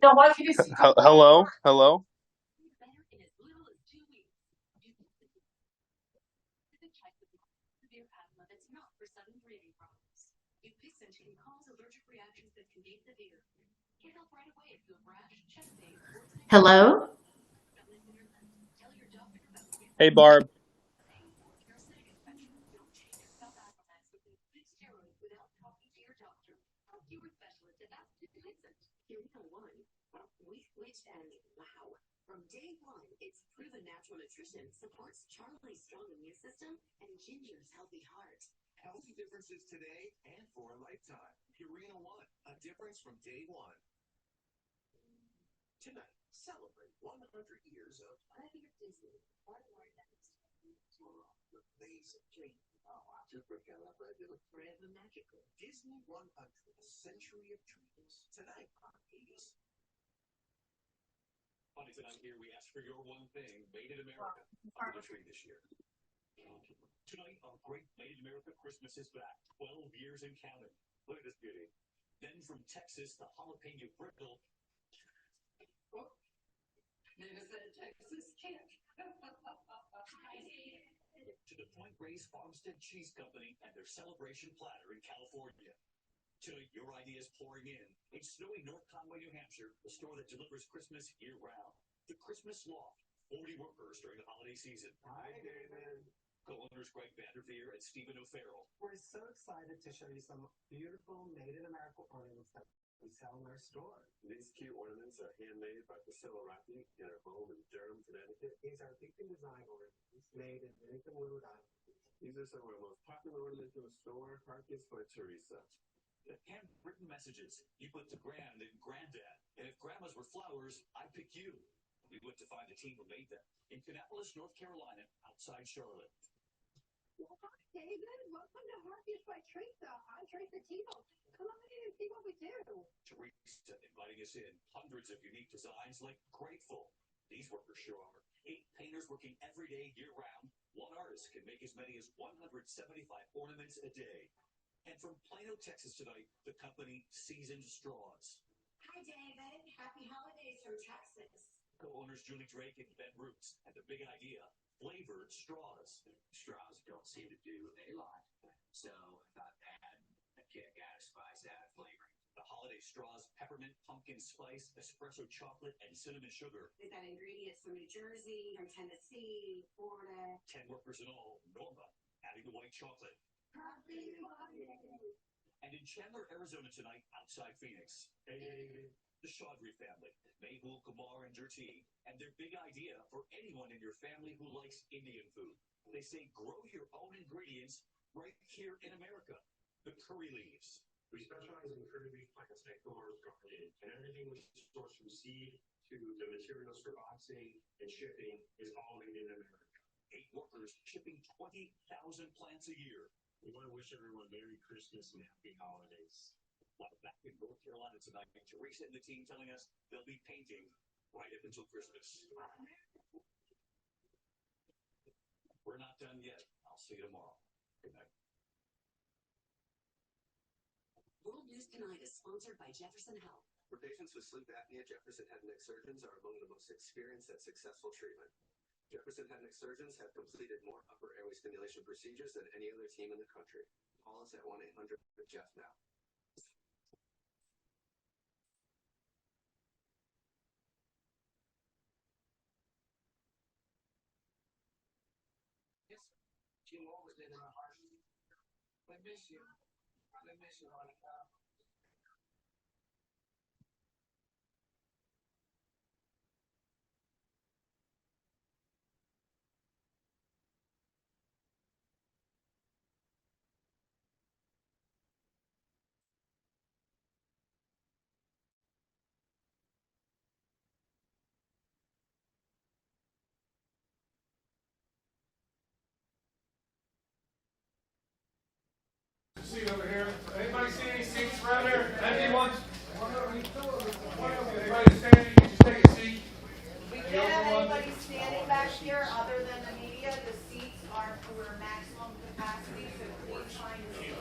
Now, why can you see? Hello? Hello? Hello? Hey, Barb. Seat over here. Anybody see any seats around there? Anyone? Anybody standing? You just take a seat. We can't have anybody standing back here other than the media. The seats are for maximum capacity, so please find your seat.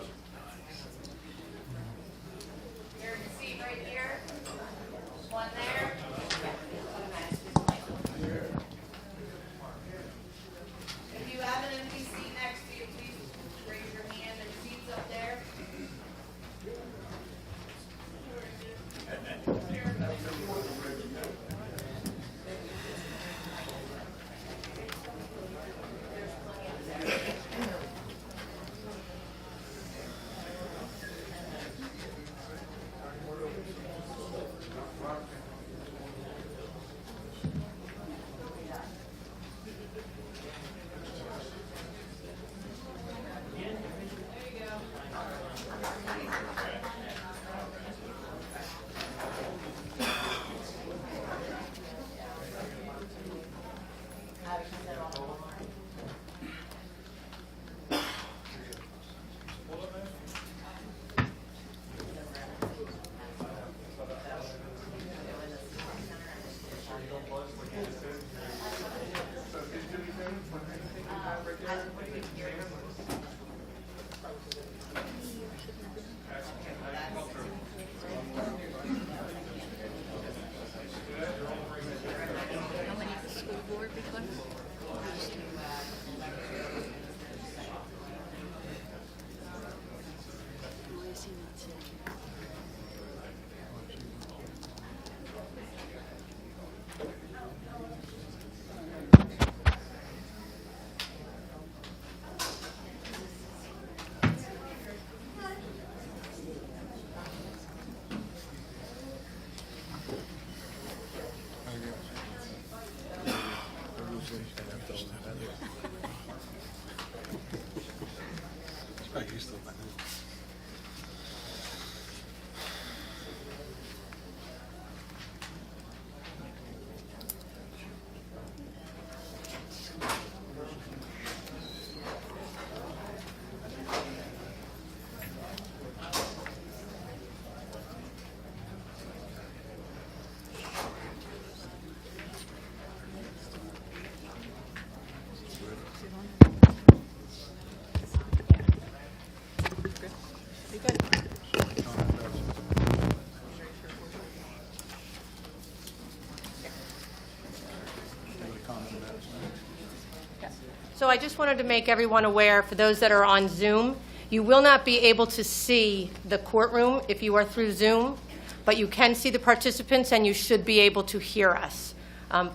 So I just wanted to make everyone aware, for those that are on Zoom, you will not be able to see the courtroom if you are through Zoom, but you can see the participants and you should be able to hear us.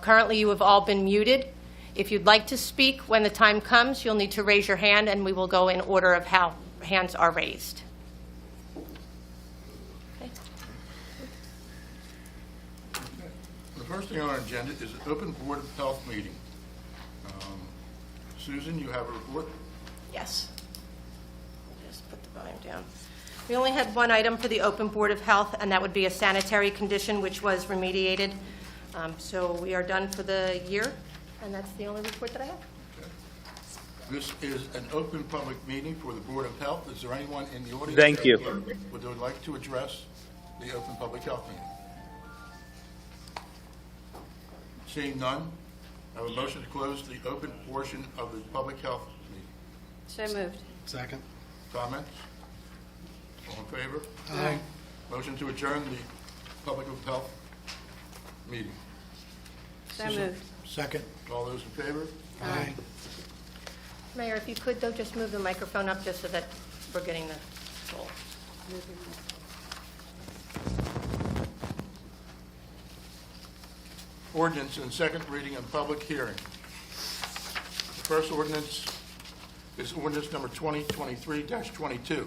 Currently, you have all been muted. If you'd like to speak when the time comes, you'll need to raise your hand and we will go in order of how hands are raised. Okay. The first thing on our agenda is an open Board of Health meeting. Susan, you have a report? Yes. Just put the volume down. We only had one item for the open Board of Health, and that would be a sanitary condition which was remediated. So we are done for the year, and that's the only report that I have. Okay. This is an open public meeting for the Board of Health. Is there anyone in the audience? Thank you. Would they like to address the open public health meeting? Seeing none, I have a motion to close the open portion of the public health meeting. So moved. Second. Comments? All in favor? Aye. Motion to adjourn the public health meeting. So moved. Second. All those in favor? Aye. Mayor, if you could, though, just move the microphone up just so that we're getting the full. Ordinance and second reading and public hearing. The first ordinance is ordinance number 2023-22,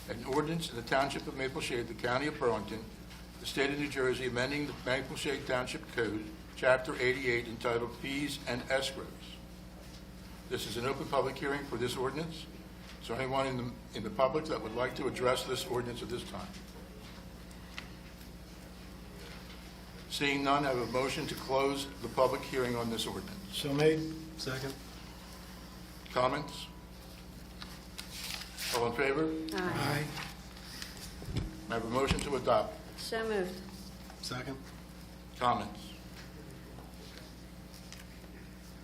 an ordinance in the Township of Maple Shade, the County of Burlington, the State of New Jersey, amending the Maple Shade Township Code, Chapter 88, entitled Fees and Escrows. This is an open public hearing for this ordinance. Is there anyone in the public that would like to address this ordinance at this time? Seeing none, I have a motion to close the public hearing on this ordinance. So made. Second. Comments? All in favor? Aye. I have a motion to adopt. So moved. Second. Comments?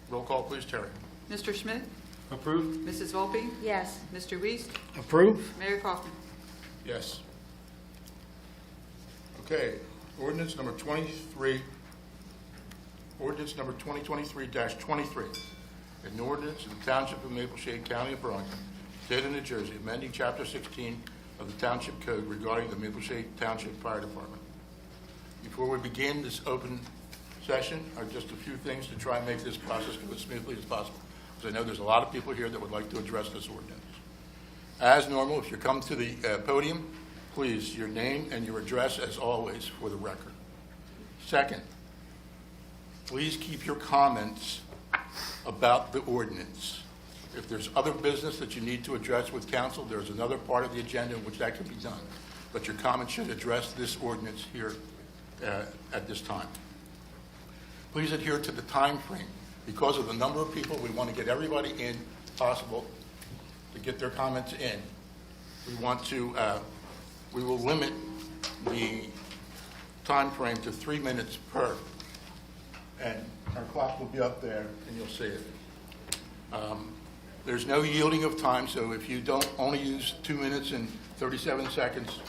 Roll call, please, Terry. Mr. Schmidt? Approve. Mrs. Volpe? Yes. Mr. Reese? Approve. Mayor Kaufman? Yes. Okay, ordinance number 2023, ordinance number 2023-23, an ordinance in the Township of Maple Shade, County of Burlington, State of New Jersey, amending Chapter 16 of the Township Code regarding the Maple Shade Township Fire Department. Before we begin this open session, are just a few things to try and make this process go as smoothly as possible, because I know there's a lot of people here that would like to address this ordinance. As normal, if you come to the podium, please, your name and your address as always for the record. Second, please keep your comments about the ordinance. If there's other business that you need to address with council, there's another part of the agenda in which that can be done. But your comments should address this ordinance here at this time. Please adhere to the time frame. Because of the number of people, we want to get everybody in possible to get their comments in. We will limit the time frame to 3 minutes per. And our clock will be up there and you'll see it. There's no yielding of time, so if you don't only use 2 minutes and 37 seconds,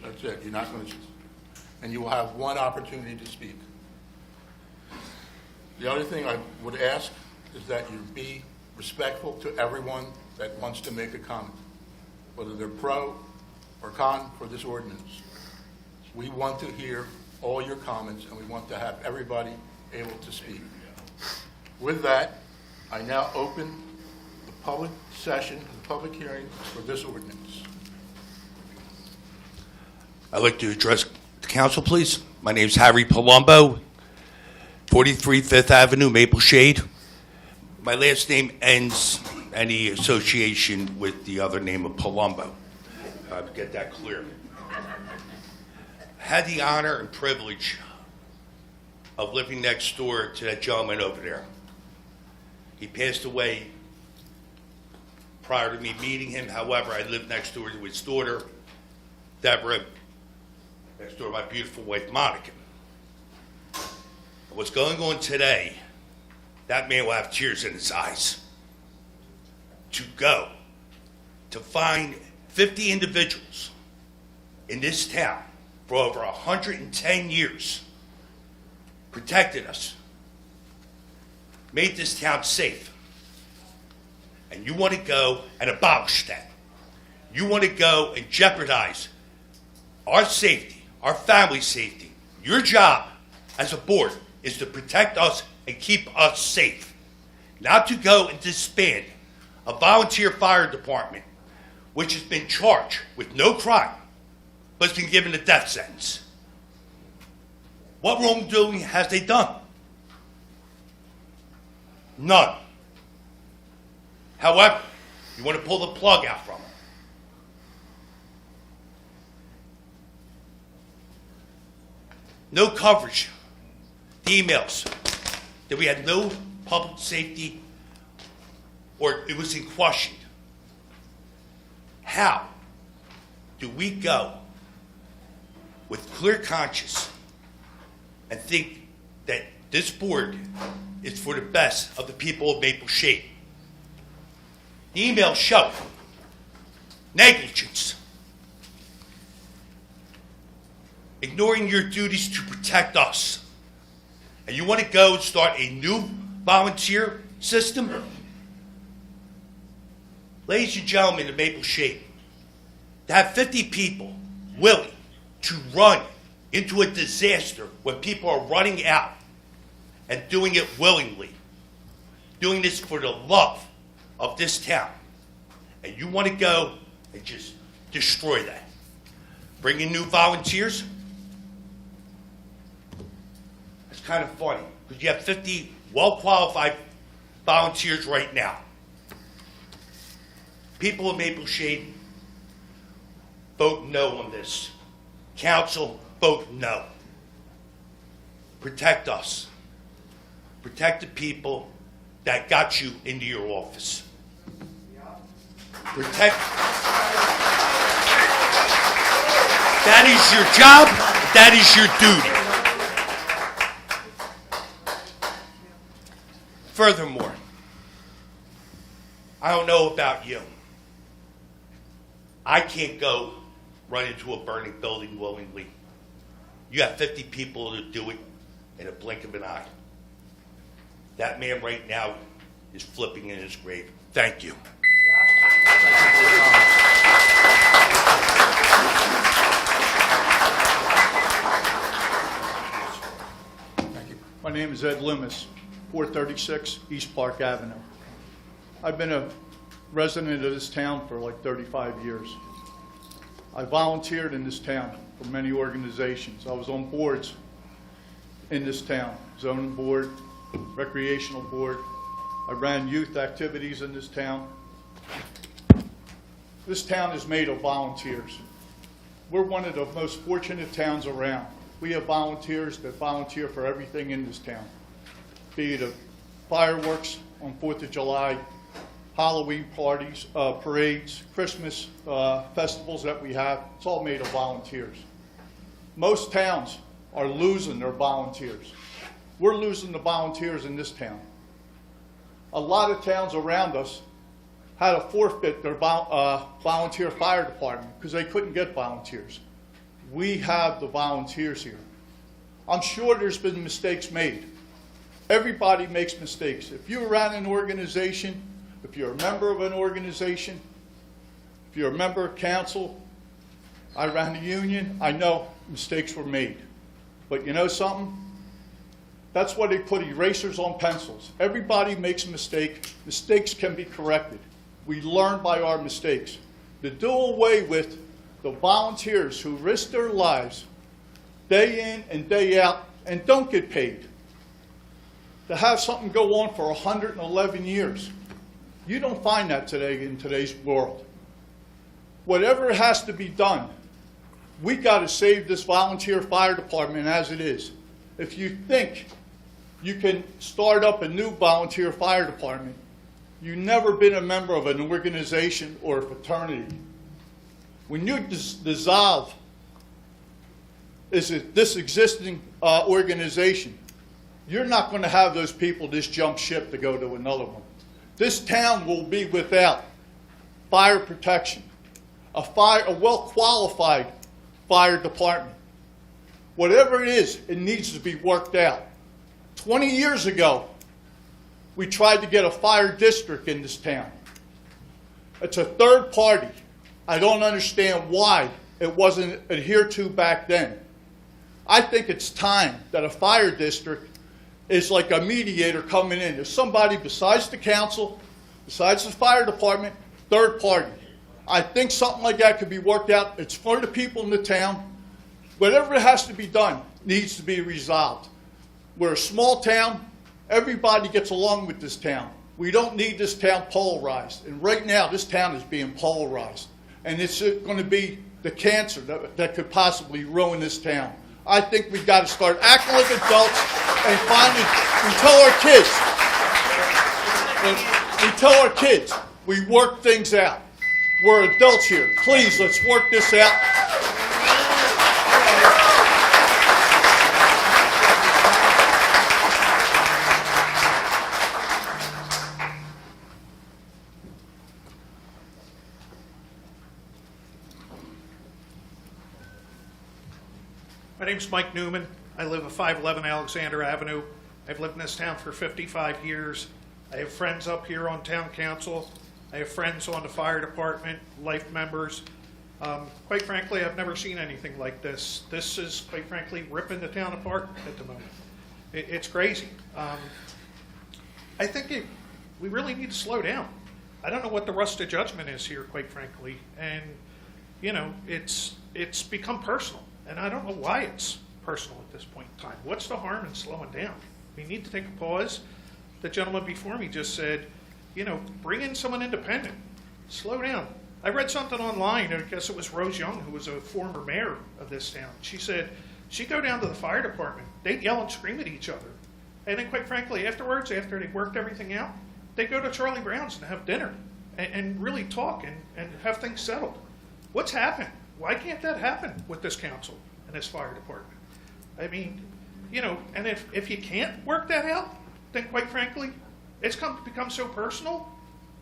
that's it. You're not going to, and you will have one opportunity to speak. The other thing I would ask is that you be respectful to everyone that wants to make a comment, whether they're pro or con for this ordinance. We want to hear all your comments, and we want to have everybody able to speak. With that, I now open the public session, the public hearing for this ordinance. I'd like to address the council, please. My name's Harry Palumbo, 43 Fifth Avenue, Maple Shade. My last name ends any association with the other name of Palumbo. To get that clear. Had the honor and privilege of living next door to that gentleman over there. He passed away prior to me meeting him. However, I lived next door to his daughter, Deborah, next door to my beautiful wife, Monica. What's going on today, that man will have tears in his eyes. To go, to find 50 individuals in this town for over 110 years protected us. made this town safe. And you want to go and abolish that. You want to go and jeopardize our safety, our family's safety. Your job as a board is to protect us and keep us safe. Not to go and disband a volunteer fire department which has been charged with no crime but has been given a death sentence. What wrongdoing has they done? None. However, you want to pull the plug out from them. No coverage. The emails that we had no public safety or it was in question. How do we go with clear conscience and think that this board is for the best of the people of Maple Shade? The emails show negligence, ignoring your duties to protect us. And you want to go and start a new volunteer system? Ladies and gentlemen of Maple Shade, to have 50 people willing to run into a disaster when people are running out and doing it willingly, doing this for the love of this town, and you want to go and just destroy that. Bring in new volunteers? It's kind of funny because you have 50 well-qualified volunteers right now. People of Maple Shade, vote no on this. Council, vote no. Protect us. Protect the people that got you into your office. Protect. That is your job. That is your duty. Furthermore, I don't know about you. I can't go run into a burning building willingly. You have 50 people to do it in a blink of an eye. That man right now is flipping in his grave. Thank you. My name is Ed Loomis, 436 East Park Avenue. I've been a resident of this town for like 35 years. I volunteered in this town for many organizations. I was on boards in this town, zoning board, recreational board. I ran youth activities in this town. This town is made of volunteers. We're one of the most fortunate towns around. We have volunteers that volunteer for everything in this town, be it fireworks on 4th of July, Halloween parties, parades, Christmas festivals that we have. It's all made of volunteers. Most towns are losing their volunteers. We're losing the volunteers in this town. A lot of towns around us had to forfeit their volunteer fire department because they couldn't get volunteers. We have the volunteers here. I'm sure there's been mistakes made. Everybody makes mistakes. If you ran an organization, if you're a member of an organization, if you're a member of council, I ran a union, I know mistakes were made. But you know something? That's why they put erasers on pencils. Everybody makes a mistake. Mistakes can be corrected. We learn by our mistakes. To do away with the volunteers who risk their lives day in and day out and don't get paid. To have something go on for 111 years. You don't find that today in today's world. Whatever has to be done, we got to save this volunteer fire department as it is. If you think you can start up a new volunteer fire department, you've never been a member of an organization or a fraternity. When you dissolve this existing organization, you're not going to have those people just jump ship to go to another one. This town will be without fire protection, a well-qualified fire department. Whatever it is, it needs to be worked out. 20 years ago, we tried to get a fire district in this town. It's a third party. I don't understand why it wasn't adhered to back then. I think it's time that a fire district is like a mediator coming in. There's somebody besides the council, besides the fire department, third party. I think something like that could be worked out. It's for the people in the town. Whatever has to be done needs to be resolved. We're a small town. Everybody gets along with this town. We don't need this town polarized. And right now, this town is being polarized. And it's going to be the cancer that could possibly ruin this town. I think we've got to start acting like adults and finally, we tell our kids, we work things out. We're adults here. Please, let's work this out. My name's Mike Newman. I live at 511 Alexander Avenue. I've lived in this town for 55 years. I have friends up here on town council. I have friends on the fire department, life members. Quite frankly, I've never seen anything like this. This is, quite frankly, ripping the town apart at the moment. It's crazy. I think we really need to slow down. I don't know what the rust of judgment is here, quite frankly. And, you know, it's become personal. And I don't know why it's personal at this point in time. What's the harm in slowing down? We need to take a pause. The gentleman before me just said, you know, bring in someone independent. Slow down. I read something online, I guess it was Rose Young, who was a former mayor of this town. She said she'd go down to the fire department. They'd yell and scream at each other. And then quite frankly, afterwards, after they worked everything out, they'd go to Charlie Brown's and have dinner and really talk and have things settled. What's happened? Why can't that happen with this council and this fire department? I mean, you know, and if you can't work that out, then quite frankly, it's become so personal.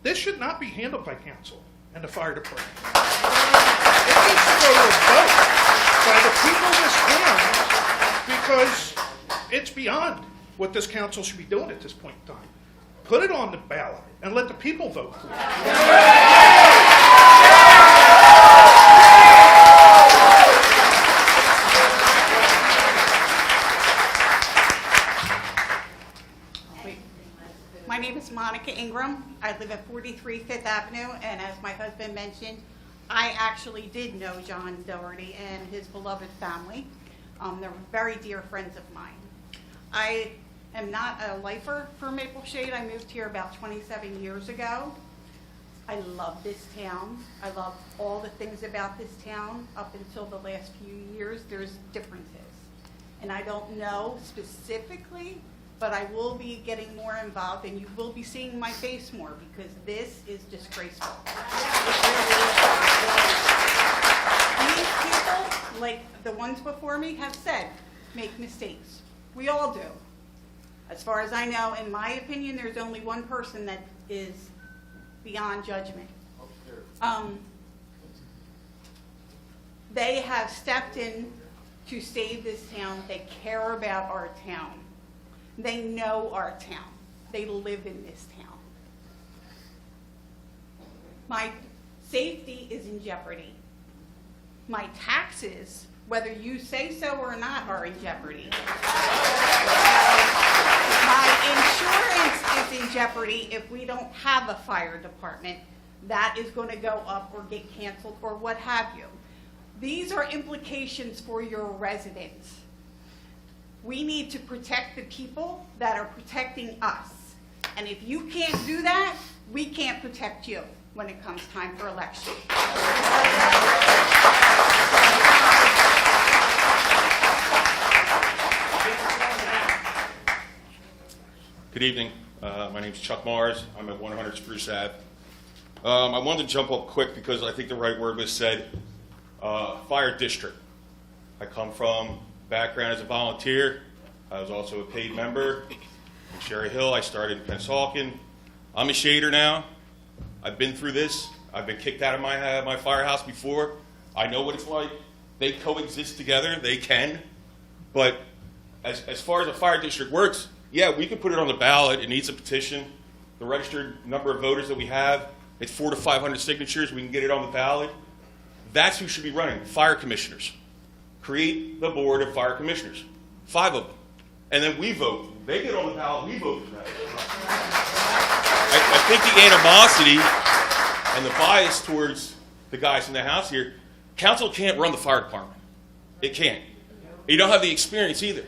This should not be handled by council and the fire department. It needs to go to a vote by the people of this town because it's beyond what this council should be doing at this point in time. Put it on the ballot and let the people vote for it. My name is Monica Ingram. I live at 43 Fifth Avenue, and as my husband mentioned, I actually did know John Doherty and his beloved family. They're very dear friends of mine. I am not a lifer for Maple Shade. I moved here about 27 years ago. I love this town. I love all the things about this town. Up until the last few years, there's differences. And I don't know specifically, but I will be getting more involved, and you will be seeing my face more, because this is disgraceful. These people, like the ones before me, have said, make mistakes. We all do. As far as I know, in my opinion, there's only one person that is beyond judgment. They have stepped in to save this town. They care about our town. They know our town. They live in this town. My safety is in jeopardy. My taxes, whether you say so or not, are in jeopardy. My insurance is in jeopardy if we don't have a fire department. That is going to go up or get canceled or what have you. These are implications for your residents. We need to protect the people that are protecting us. And if you can't do that, we can't protect you when it comes time for election. Good evening. My name's Chuck Mars. I'm at 100 Spruce Ave. I wanted to jump up quick because I think the right word was said. Fire district. I come from background as a volunteer. I was also a paid member in Cherry Hill. I started in Pennsauken. I'm a shader now. I've been through this. I've been kicked out of my firehouse before. I know what it's like. They coexist together. They can. But as far as a fire district works, Yeah, we could put it on the ballot. It needs a petition. The registered number of voters that we have, it's 400 to 500 signatures. We can get it on the ballot. That's who should be running, fire commissioners. Create the board of fire commissioners, 5 of them. And then we vote. They get on the ballot, we vote for that. I think the animosity and the bias towards the guys in the House here, council can't run the fire department. It can't. You don't have the experience either.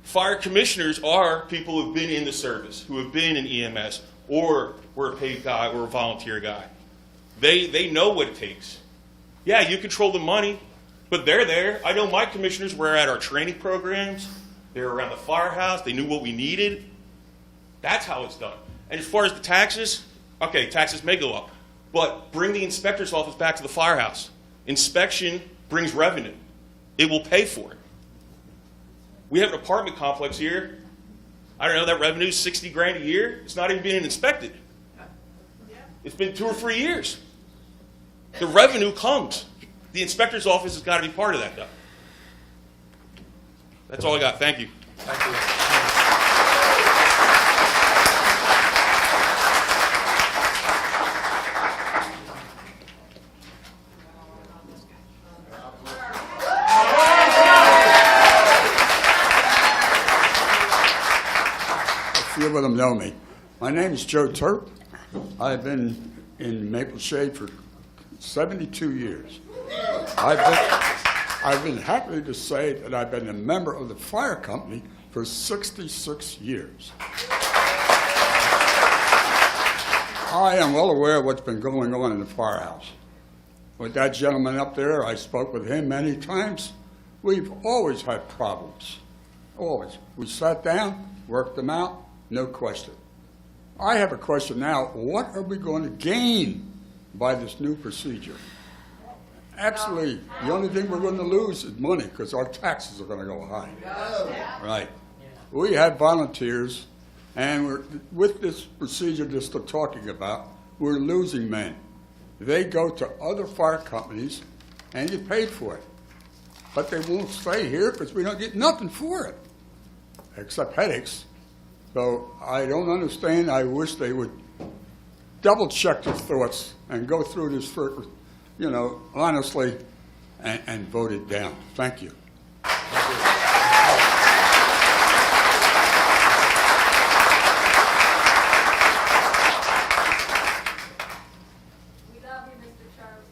Fire commissioners are people who have been in the service, who have been in EMS, or were a paid guy or a volunteer guy. They know what it takes. Yeah, you control the money, but they're there. I know my commissioners were at our training programs. They were around the firehouse. They knew what we needed. That's how it's done. And as far as the taxes, okay, taxes may go up, but bring the inspector's office back to the firehouse. Inspection brings revenue. It will pay for it. We have an apartment complex here. I don't know, that revenue is 60 grand a year. It's not even being inspected. It's been 2 or 3 years. The revenue comes. The inspector's office has got to be part of that, though. That's all I got. Thank you. Thank you. A few of them know me. My name is Joe Turp. I've been in Maple Shade for 72 years. I've been happy to say that I've been a member of the fire company for 66 years. I am well aware of what's been going on in the firehouse. With that gentleman up there, I spoke with him many times. We've always had problems, always. We sat down, worked them out, no question. I have a question now. What are we going to gain by this new procedure? Absolutely. The only thing we're going to lose is money because our taxes are going to go high. Right. We have volunteers, and with this procedure that they're talking about, we're losing men. They go to other fire companies and get paid for it. But they won't stay here because we don't get nothing for it, except headaches. So I don't understand. I wish they would double check their thoughts and go through this, for, honestly, and vote it down. Thank you. We love you, Mr. Charles.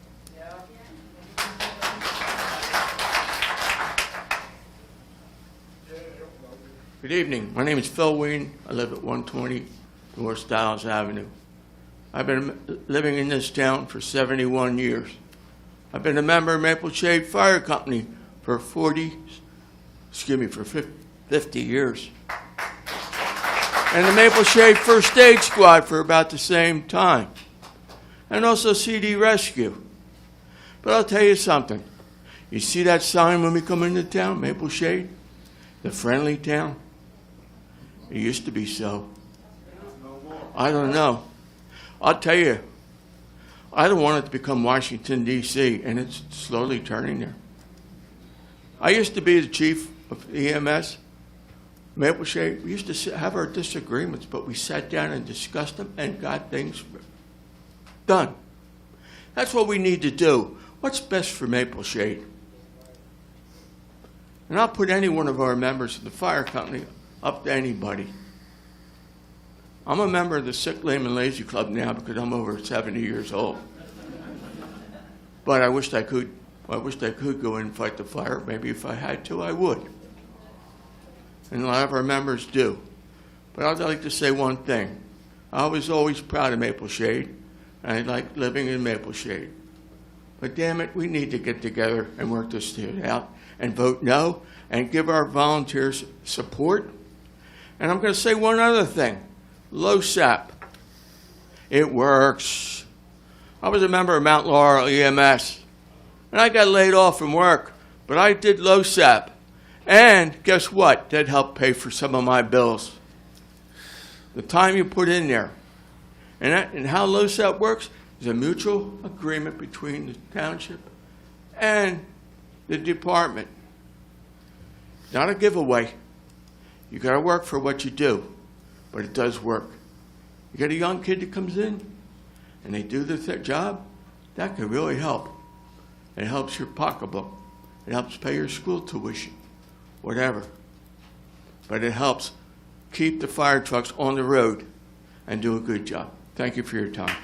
Good evening. My name is Phil Ween. I live at 120 North Stiles Avenue. I've been living in this town for 71 years. I've been a member of Maple Shade Fire Company for 50 years. And the Maple Shade First Aid Squad for about the same time. And also CD Rescue. But I'll tell you something. You see that sign when we come into town, Maple Shade? The friendly town? It used to be so. I don't know. I'll tell you, I don't want it to become Washington, D.C., and it's slowly turning there. I used to be the chief of EMS, Maple Shade. We used to have our disagreements, but we sat down and discussed them and got things done. That's what we need to do. What's best for Maple Shade? And I'll put any one of our members of the fire company up to anybody. I'm a member of the Sick, Lame, and Lazy Club now because I'm over 70 years old. But I wished I could go in and fight the fire. Maybe if I had to, I would. And a lot of our members do. But I'd like to say one thing. I was always proud of Maple Shade, and I like living in Maple Shade. But damn it, we need to get together and work this shit out and vote no and give our volunteers support. And I'm going to say one other thing. LoSAP. It works. I was a member of Mount Laurel EMS, and I got laid off from work, but I did LoSAP. And guess what? That helped pay for some of my bills. The time you put in there. And how LoSAP works is a mutual agreement between the township and the department. Not a giveaway. You got to work for what you do, but it does work. You got a young kid that comes in, and they do their job, that can really help. It helps your pocketbook. It helps pay your school tuition, whatever. But it helps keep the fire trucks on the road and do a good job. Thank you for your time.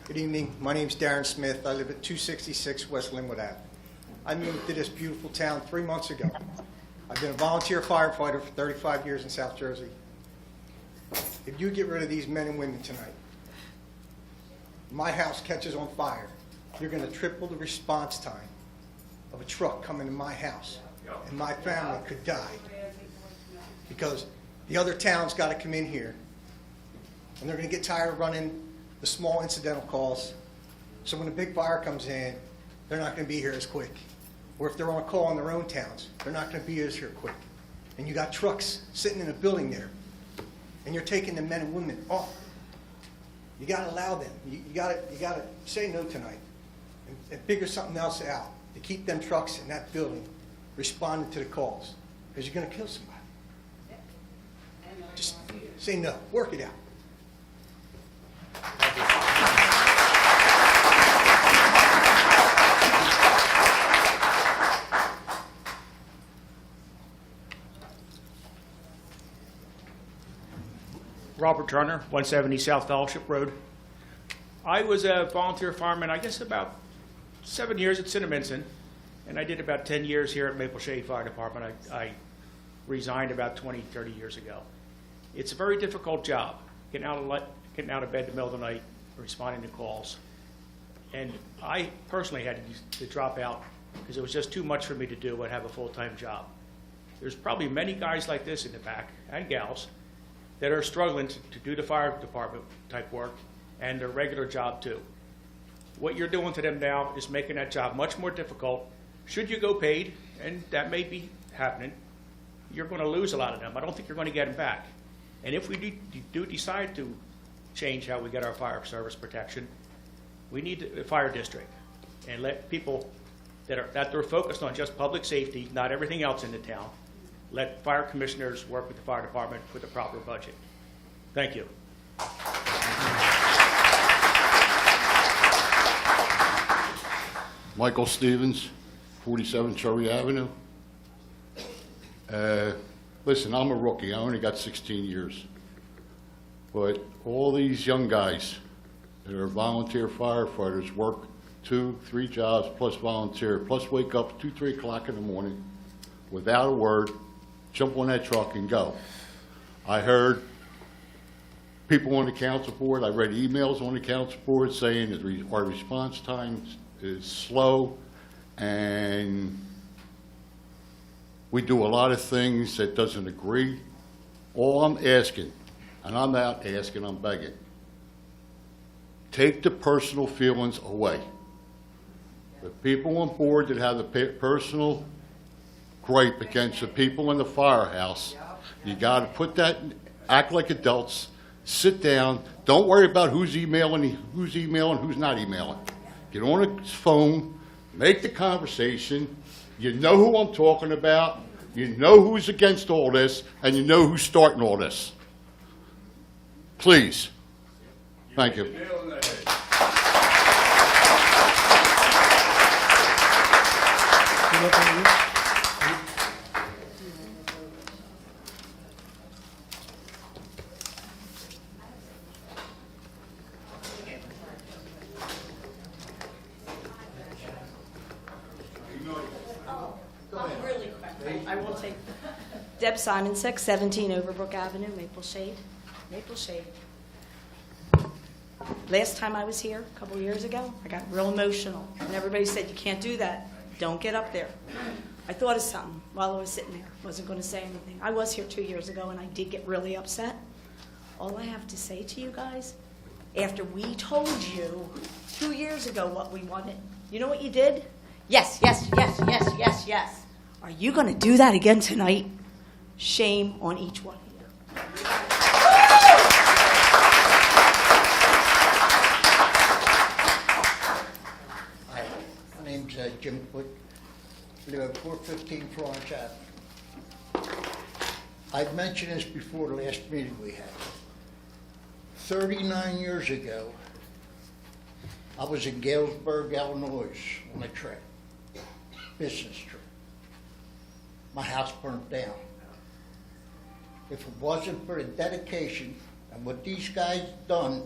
Good evening. My name's Darren Smith. I live at 266 West Linwood Ave. I moved to this beautiful town 3 months ago. I've been a volunteer firefighter for 35 years in South Jersey. If you get rid of these men and women tonight, my house catches on fire, you're going to triple the response time of a truck coming to my house, and my family could die because the other town's got to come in here, and they're going to get tired of running the small incidental calls. So when a big fire comes in, they're not going to be here as quick. Or if they're on a call in their own towns, they're not going to be as here quick. And you got trucks sitting in a building there, and you're taking the men and women off. You got to allow them. You got to say no tonight and figure something else out to keep them trucks in that building responding to the calls, because you're going to kill somebody. Just say no. Work it out. Robert Turner, 170 South Township Road. I was a volunteer fireman, I guess about 7 years at Cinnaminson, and I did about 10 years here at Maple Shade Fire Department. I resigned about 20, 30 years ago. It's a very difficult job, getting out of bed in the middle of the night, responding to calls. And I personally had to drop out because it was just too much for me to do and have a full-time job. There's probably many guys like this in the back, and gals, that are struggling to do the fire department type work and their regular job too. What you're doing to them now is making that job much more difficult. Should you go paid, and that may be happening, you're going to lose a lot of them. I don't think you're going to get them back. And if we do decide to change how we get our fire service protection, we need a fire district and let people that are focused on just public safety, not everything else in the town, let fire commissioners work with the fire department for the proper budget. Thank you. Michael Stevens, 47 Cherry Avenue. Listen, I'm a rookie. I only got 16 years. But all these young guys that are volunteer firefighters work 2, 3 jobs plus volunteer, plus wake up 2, 3 o'clock in the morning without a word, jump on that truck and go. I heard people on the council board, I read emails on the council board saying that our response time is slow and we do a lot of things that doesn't agree. All I'm asking, and I'm not asking, I'm begging, take the personal feelings away. The people on board that have the personal gripe against the people in the firehouse, you got to put that, act like adults, sit down, don't worry about who's emailing, who's not emailing. Get on the phone, make the conversation, you know who I'm talking about, you know who's against all this, and you know who's starting all this. Please. Thank you. Really quick. I will take Deb Simonsick, 17 Overbrook Avenue, Maple Shade. Maple Shade. Last time I was here, a couple years ago, I got real emotional, and everybody said, you can't do that. Don't get up there. I thought of something while I was sitting there. Wasn't going to say anything. I was here 2 years ago, and I did get really upset. All I have to say to you guys, after we told you 2 years ago what we wanted, you know what you did? Yes, yes, yes, yes, yes, yes. Are you going to do that again tonight? Shame on each one of you. Jim Quick, live at 415 Florence Avenue. I've mentioned this before the last meeting we had. 39 years ago, I was in Galesburg, Illinois on a trip, business trip. My house burnt down. If it wasn't for the dedication and what these guys done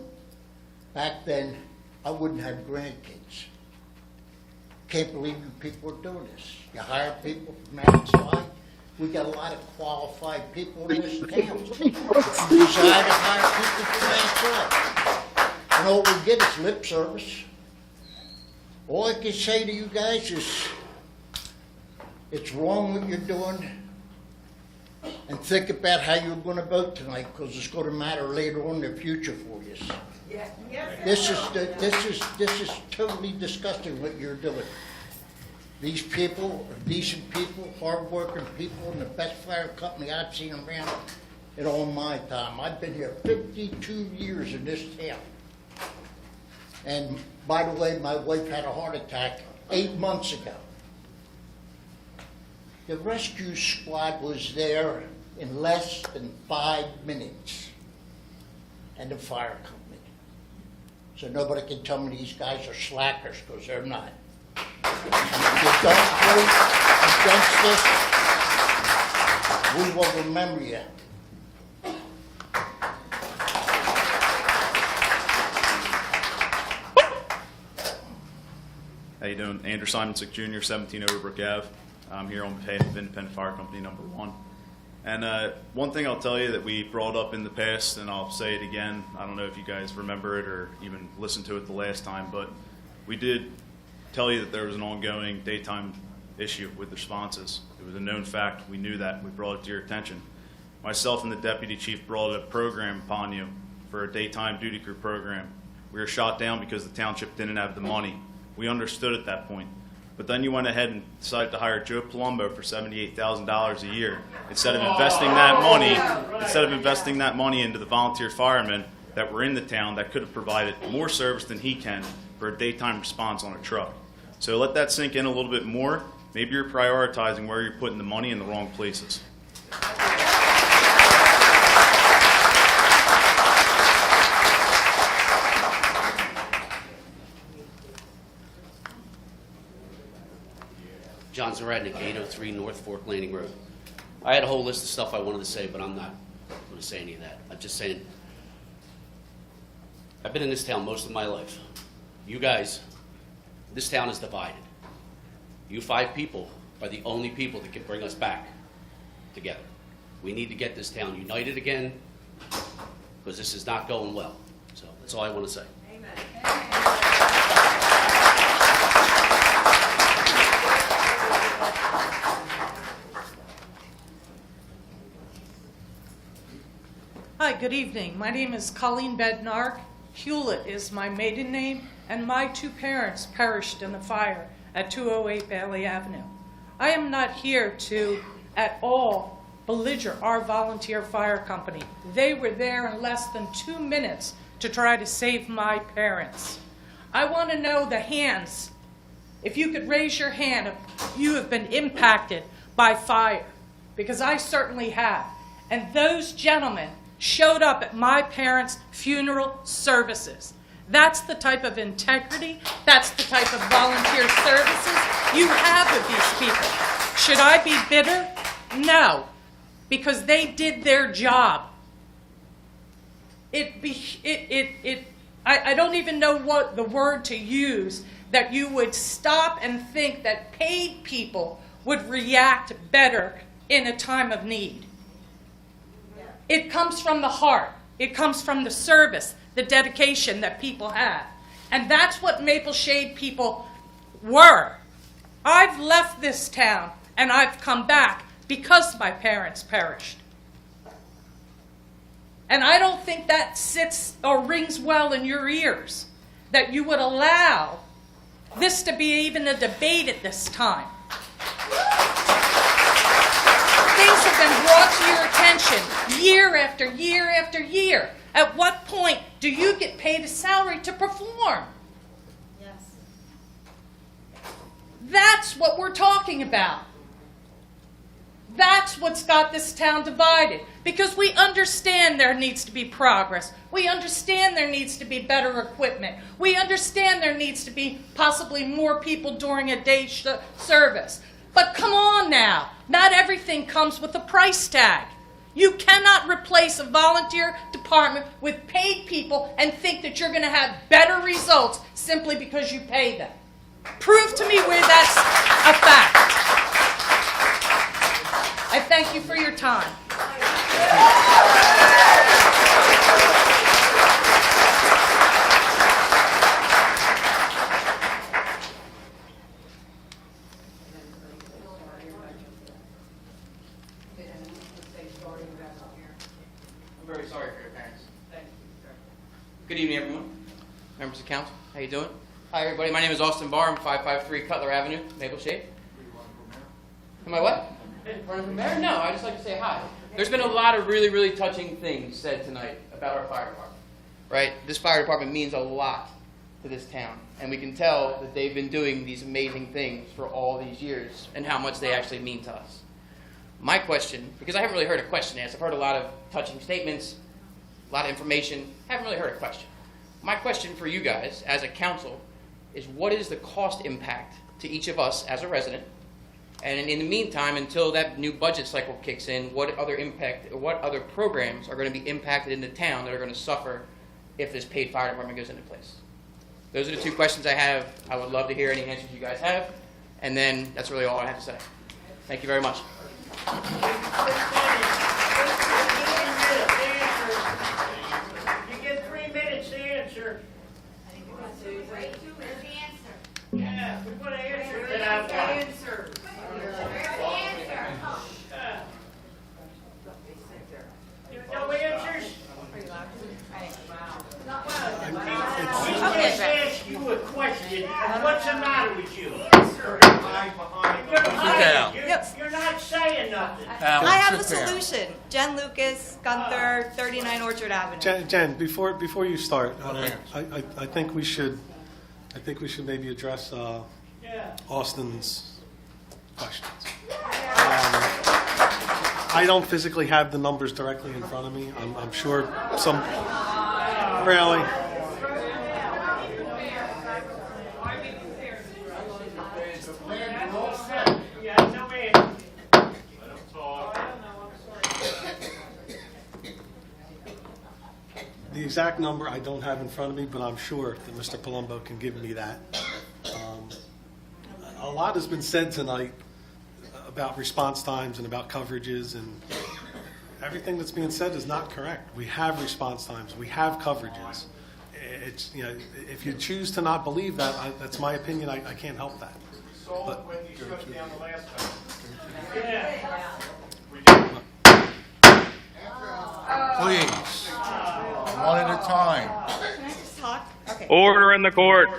back then, I wouldn't have grandkids. Can't believe you people are doing this. You hire people from outside. We got a lot of qualified people in this town. You decide to hire people from outside. And all we get is lip service. All I can say to you guys is, it's wrong what you're doing. And think about how you're going to vote tonight, because it's going to matter later on in the future for you. This is totally disgusting what you're doing. These people are decent people, hard-working people, and the best fire company I've seen around in all my time. I've been here 52 years in this town. And by the way, my wife had a heart attack 8 months ago. The rescue squad was there in less than 5 minutes, and the fire company. So nobody can tell me these guys are slackers, because they're not. And if you don't vote against this, we will remember you. How you doing? Andrew Simonsick Jr., 17 Overbrook Ave. I'm here on behalf of Independent Fire Company number 1. And one thing I'll tell you that we brought up in the past, and I'll say it again, I don't know if you guys remember it or even listened to it the last time, but we did tell you that there was an ongoing daytime issue with responses. It was a known fact. We knew that. We brought it to your attention. Myself and the deputy chief brought a program upon you for a daytime duty crew program. We were shot down because the township didn't have the money. We understood at that point. But then you went ahead and decided to hire Joe Palumbo for $78,000 a year instead of investing that money into the volunteer firemen that were in the town that could have provided more service than he can for a daytime response on a truck. So let that sink in a little bit more. Maybe you're prioritizing where you're putting the money in the wrong places. John Zaradnik, 803 North Fork Landing Road. I had a whole list of stuff I wanted to say, but I'm not going to say any of that. I'm just saying, I've been in this town most of my life. You guys, this town is divided. You 5 people are the only people that can bring us back together. We need to get this town united again, because this is not going well. So that's all I want to say. Hi, good evening. My name is Colleen Bednark. Hewlett is my maiden name, and my 2 parents perished in a fire at 208 Bailey Avenue. I am not here to at all belliger our volunteer fire company. They were there in less than 2 minutes to try to save my parents. I want to know the hands. If you could raise your hand if you have been impacted by fire, because I certainly have. And those gentlemen showed up at my parents' funeral services. That's the type of integrity, that's the type of volunteer services you have with these people. Should I be bitter? No, because they did their job. I don't even know what the word to use, that you would stop and think that paid people would react better in a time of need. It comes from the heart. It comes from the service, the dedication that people have. And that's what Maple Shade people were. I've left this town and I've come back because my parents perished. And I don't think that sits or rings well in your ears, that you would allow this to be even a debate at this time. Things have been brought to your attention year after year after year. At what point do you get paid a salary to perform? Yes. That's what we're talking about. That's what's got this town divided, because we understand there needs to be progress. We understand there needs to be better equipment. We understand there needs to be possibly more people during a day service. But come on now, not everything comes with a price tag. You cannot replace a volunteer department with paid people and think that you're going to have better results simply because you pay them. Prove to me where that's a fact. I thank you for your time. I'm very sorry for your parents. Good evening, everyone. Members of council, how you doing? Hi, everybody. My name is Austin Barr. I'm 553 Cutler Avenue, Maple Shade. Am I what? Running for mayor? No, I just like to say hi. There's been a lot of really, really touching things said tonight about our fire department, right? This fire department means a lot to this town, and we can tell that they've been doing these amazing things for all these years and how much they actually mean to us. My question, because I haven't really heard a question asked, I've heard a lot of touching statements, a lot of information, haven't really heard a question. My question for you guys as a council is, what is the cost impact to each of us as a resident? And in the meantime, until that new budget cycle kicks in, what other programs are going to be impacted in the town that are going to suffer if this paid fire department goes into place? Those are the two questions I have. I would love to hear any answers you guys have. And then that's really all I have to say. Thank you very much. You get 3 minutes to answer. Yeah, we want to answer it out loud. No answers? We just asked you a question. What's the matter with you? You're not saying nothing. I have a solution. Jen Lucas, Gunther, 39 Orchard Avenue. Jen, before you start, I think we should maybe address Austin's questions. I don't physically have the numbers directly in front of me. I'm sure some really. The exact number I don't have in front of me, but I'm sure that Mr. Palumbo can give me that. A lot has been said tonight about response times and about coverages, and everything that's being said is not correct. We have response times. We have coverages. It's, you know, if you choose to not believe that, that's my opinion. I can't help that. But, when you shut down the last time. Please, one at a time. Can I just talk? Okay. Order in the court.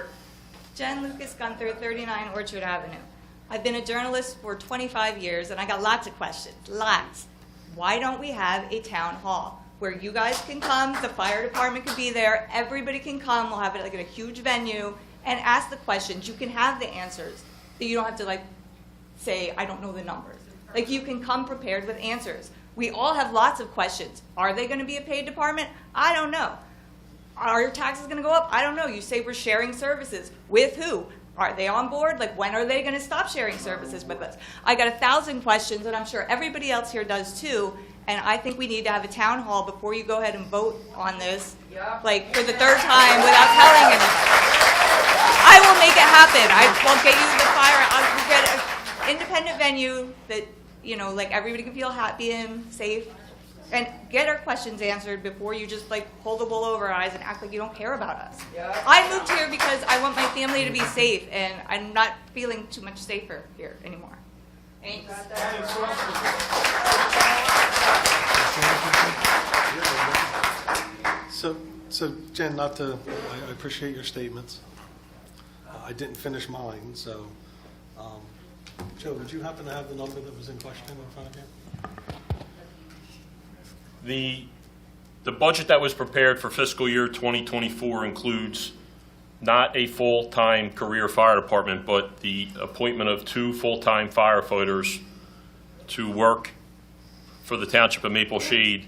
Jen Lucas Gunther, 39 Orchard Avenue. I've been a journalist for 25 years, and I got lots of questions, lots. Why don't we have a town hall where you guys can come, the fire department can be there, everybody can come, we'll have it like in a huge venue, and ask the questions. You can have the answers. You don't have to like say, I don't know the numbers. Like, you can come prepared with answers. We all have lots of questions. Are they going to be a paid department? I don't know. Are your taxes going to go up? I don't know. You say we're sharing services. With who? Are they on board? Like, when are they going to stop sharing services with us? I got 1,000 questions, and I'm sure everybody else here does too. And I think we need to have a town hall before you go ahead and vote on this, like, for the 3rd time without telling anybody. I will make it happen. I will get you the fire. I'll get an independent venue that, you know, like, everybody can feel happy and safe, and get our questions answered before you just like pull the wool over our eyes and act like you don't care about us. I moved here because I want my family to be safe, and I'm not feeling too much safer here anymore. Thanks. So Jen, I appreciate your statements. I didn't finish mine, so Joe, would you happen to have the number that was in question in front of you? The budget that was prepared for fiscal year 2024 includes not a full-time career fire department, but the appointment of 2 full-time firefighters to work for the Township of Maple Shade,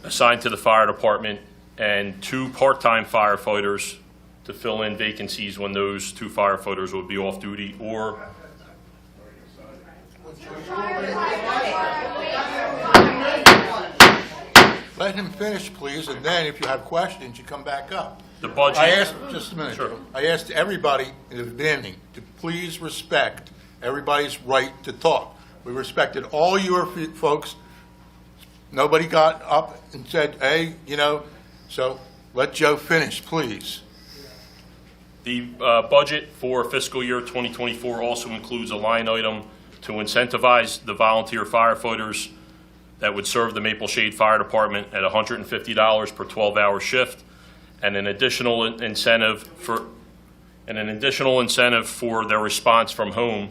assigned to the fire department, and 2 part-time firefighters to fill in vacancies when those 2 firefighters would be off duty or Let him finish, please, and then if you have questions, you come back up. the budget. I asked, just a minute, Sure. Joe. I asked everybody in the beginning to please respect everybody's right to talk. We respected all your folks. Nobody got up and said, hey, so let Joe finish, please. The budget for fiscal year 2024 also includes a line item to incentivize the volunteer firefighters that would serve the Maple Shade Fire Department at $150 per 12-hour shift, and an additional incentive for their response from home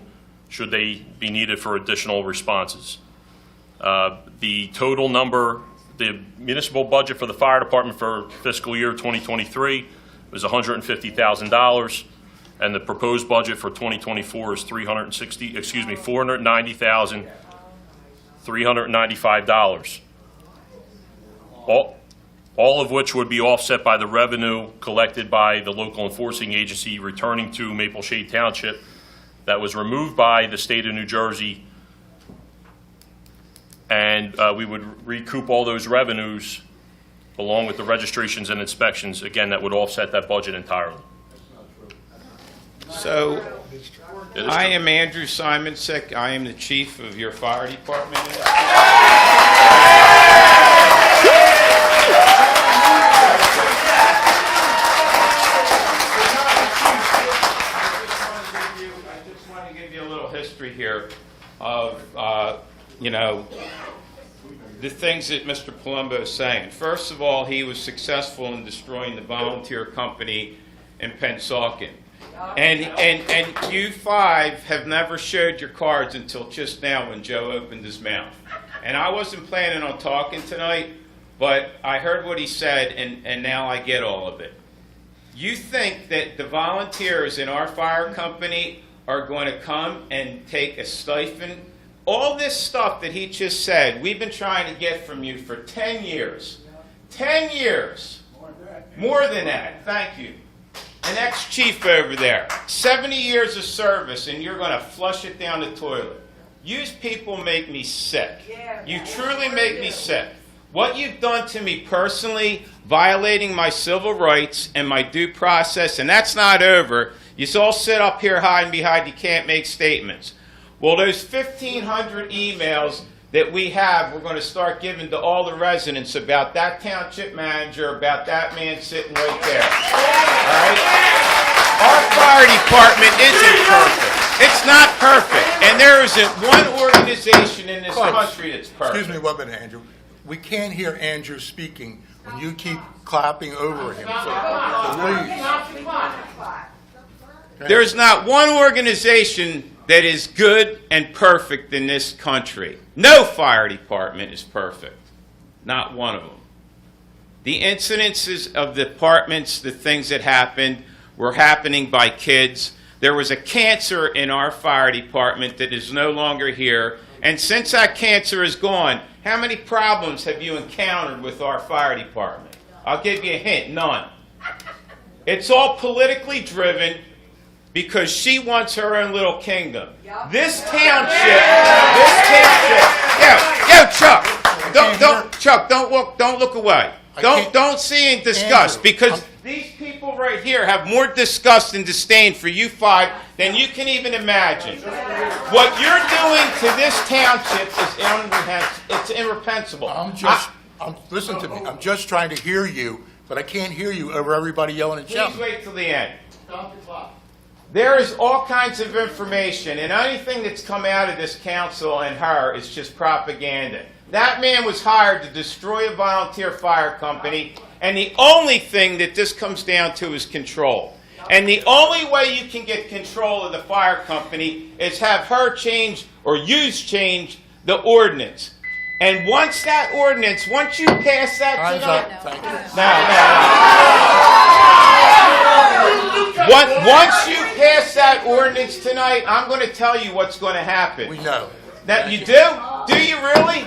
should they be needed for additional responses. The total number, the municipal budget for the fire department for fiscal year 2023 was $150,000, and the proposed budget for 2024 is $490,395. All of which would be offset by the revenue collected by the local enforcing agency returning to Maple Shade Township that was removed by the state of New Jersey, and we would recoup all those revenues along with the registrations and inspections. Again, that would offset that budget entirely. So, I am Andrew Simonsick. I am the chief of your fire department. I just want to give you a little history here of, the things that Mr. Palumbo is saying. First of all, he was successful in destroying the volunteer company in Pennsauken. And you 5 have never showed your cards until just now when Joe opened his mouth. And I wasn't planning on talking tonight, but I heard what he said, and now I get all of it. You think that the volunteers in our fire company are going to come and take a stipend? All this stuff that he just said, we've been trying to get from you for 10 years. 10 years. More than that. Thank you. An ex-chief over there. 70 years of service, and you're going to flush it down the toilet. You people make me sick. You truly make me sick. What you've done to me personally, violating my civil rights and my due process, and that's not over. You all sit up here hiding behind you can't make statements. Well, those 1,500 emails that we have, we're going to start giving to all the residents about that township manager, about that man sitting right there. All right? Our fire department isn't perfect. It's not perfect. And there isn't one organization in this country that's perfect. Excuse me one minute, Andrew. We can't hear Andrew speaking when you keep clapping over him. So please. There's not one organization that is good and perfect in this country. No fire department is perfect. Not one of them. The incidences of the departments, the things that happened, were happening by kids. There was a cancer in our fire department that is no longer here. And since that cancer is gone, how many problems have you encountered with our fire department? I'll give you a hint, none. It's all politically driven because she wants her own little kingdom. This township, Chuck, don't look away. Don't see and discuss, because these people right here have more disgust and disdain for you 5 than you can even imagine. What you're doing to this township is irreprehensible. Listen to me. I'm just trying to hear you, but I can't hear you over everybody yelling and shouting. Please wait till the end. There is all kinds of information, and anything that's come out of this council and her is just propaganda. That man was hired to destroy a volunteer fire company, and the only thing that this comes down to is control. And the only way you can get control of the fire company is have her change, or change the ordinance. And once you pass that tonight... Thank you. No. Once you pass that ordinance tonight, I'm going to tell you what's going to happen. We know. That you do? Do you really?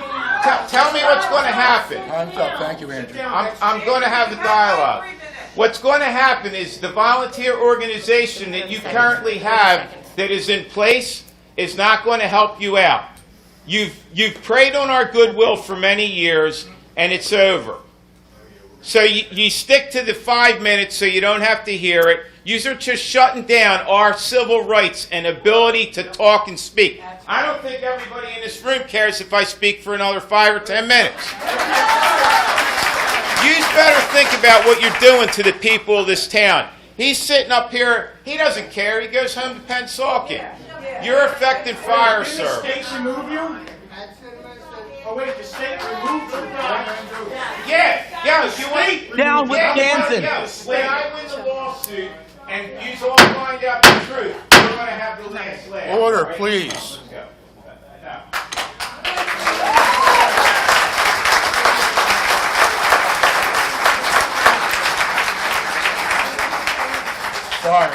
Tell me what's going to happen. Time's up. Thank you, Andrew. I'm going to have the dialogue. What's going to happen is the volunteer organization that you currently have that is in place is not going to help you out. You've preyed on our goodwill for many years, and it's over. So you stick to the 5 minutes so you don't have to hear it. You're just shutting down our civil rights and ability to talk and speak. I don't think everybody in this room cares if I speak for another 5 or 10 minutes. You better think about what you're doing to the people of this town. He's sitting up here. He doesn't care. He goes home to Pennsauken. You're affecting fire service. remove you? Oh, wait, the state removed you? Yeah, you want Down with Jansen. When I win the lawsuit and you all find out the truth, we're going to have the last laugh. Order, please. Sorry.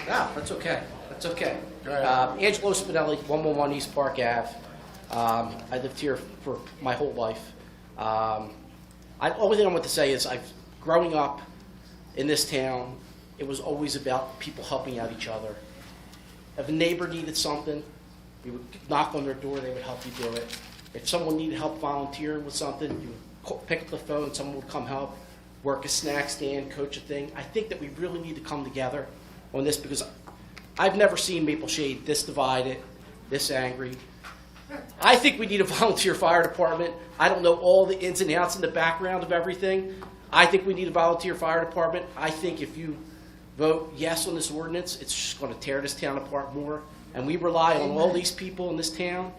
No, that's okay. That's okay. Go ahead. Angelo Spinelli, 111 East Park Ave. I lived here for my whole life. Only thing I want to say is growing up in this town, it was always about people helping out each other. If a neighbor needed something, we would knock on their door, they would help you do it. If someone needed help volunteering with something, you would pick up the phone, someone would come help, work a snack stand, coach a thing. I think that we really need to come together on this because I've never seen Maple Shade this divided, this angry. I think we need a volunteer fire department. I don't know all the ins and outs in the background of everything. I think we need a volunteer fire department. I think if you vote yes on this ordinance, it's just going to tear this town apart more. And we rely on all these people in this town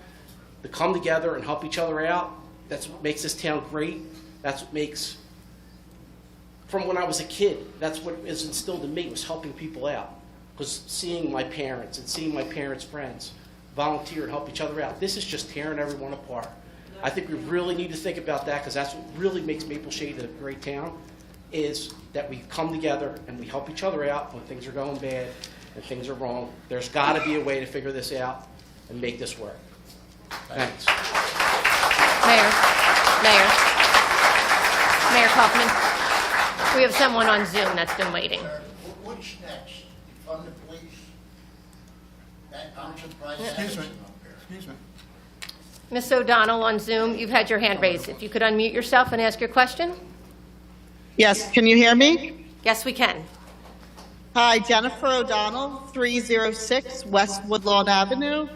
to come together and help each other out. That's what makes this town great. That's what makes, from when I was a kid, that's what is instilled in me, was helping people out. Because seeing my parents and seeing my parents' friends volunteer and help each other out, this is just tearing everyone apart. I think we really need to think about that because that's what really makes Maple Shade a great town, is that we come together and we help each other out when things are going bad and things are wrong. There's got to be a way to figure this out and make this work. Thanks. Mayor Kaufman, we have someone on Zoom that's been waiting. What's next? Fund the police? I'm surprised. Excuse me. Excuse me. Ms. O'Donnell on Zoom, you've had your hand raised. If you could unmute yourself and ask your question? Yes, can you hear me? Yes, we can. Hi, Jennifer O'Donnell, 306 West Woodlawn Avenue.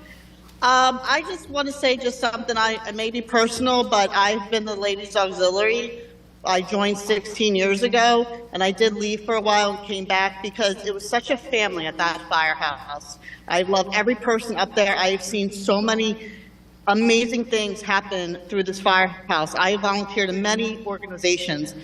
I just want to say just something, I may be personal, but I've been the Ladies Auxiliary. I joined 16 years ago, and I did leave for a while and came back because it was such a family at that firehouse. I love every person up there. I've seen so many amazing things happen through this firehouse. I volunteered in many organizations,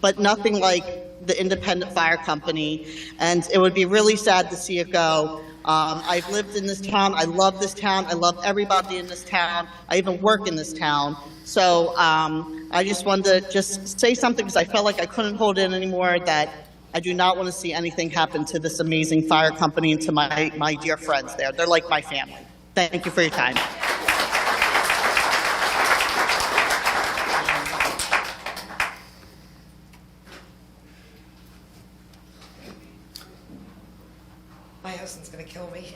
but nothing like the independent fire company, and it would be really sad to see it go. I've lived in this town. I love this town. I love everybody in this town. I even work in this town. So I just wanted to just say something because I felt like I couldn't hold in anymore, that I do not want to see anything happen to this amazing fire company and to my dear friends there. They're like my family. Thank you for your time. My husband's gonna kill me.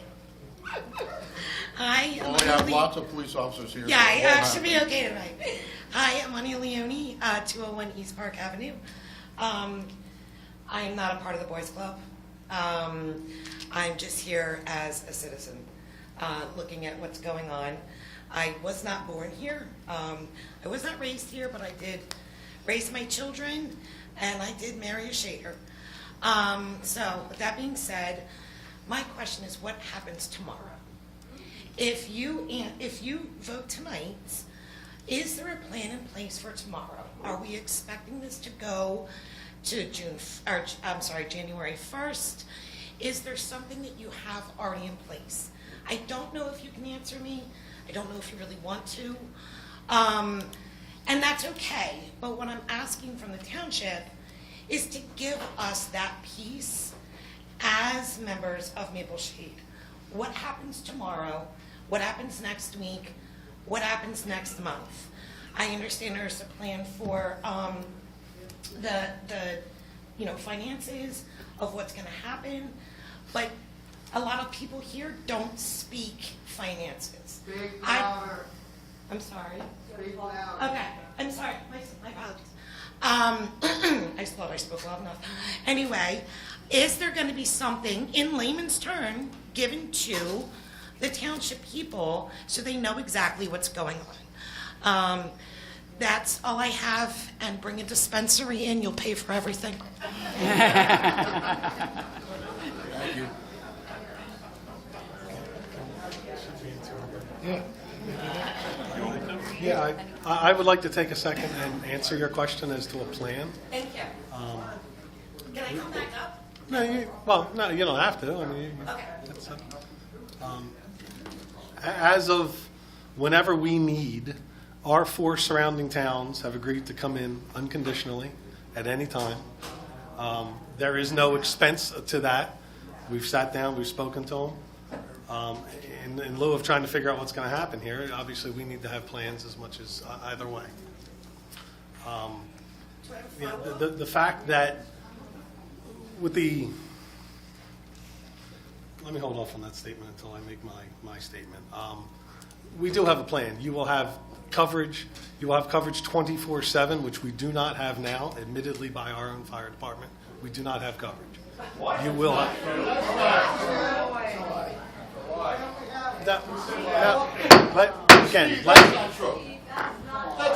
Hi, I'm Well, we have Money lots of police officers here. Yeah, so it won't I should be happen. okay tonight. Hi, I'm Money Leone, 201 East Park Avenue. I am not a part of the Boys Club. I'm just here as a citizen, looking at what's going on. I was not born here. I was not raised here, but I did raise my children, and I did marry a Shader. So, with that being said, my question is, what happens tomorrow? If you vote tonight, is there a plan in place for tomorrow? Are we expecting this to go to January 1st? Is there something that you have already in place? I don't know if you can answer me. I don't know if you really want to. And that's okay. But what I'm asking from the township is to give us that piece as members of Maple Shade, what happens tomorrow, what happens next week, what happens next month? I understand there's a plan for the finances of what's going to happen, but a lot of people here don't speak finances. I'm sorry. Okay, I'm sorry. My apologies. I thought I spoke loud enough. Anyway, is there going to be something in layman's term given to the township people so they know exactly what's going on? That's all I have, and bring a dispensary in, you'll pay for everything. Thank you. Yeah, I would like to take a second and answer your question as to a plan. Thank you. Can I come back up? No, you don't have to. I mean, Okay. that's as of whenever we need, our 4 surrounding towns have agreed to come in unconditionally at any time. There is no expense to that. We've sat down, we've spoken to them. In lieu of trying to figure out what's going to happen here, obviously we need to have plans as much as either way. The fact that with the, let me hold off on that statement until I make my statement. We do have a plan. You will have coverage. You will have coverage 24/7, which we do not have now, admittedly by our own fire department. We do not have coverage. You will have. That's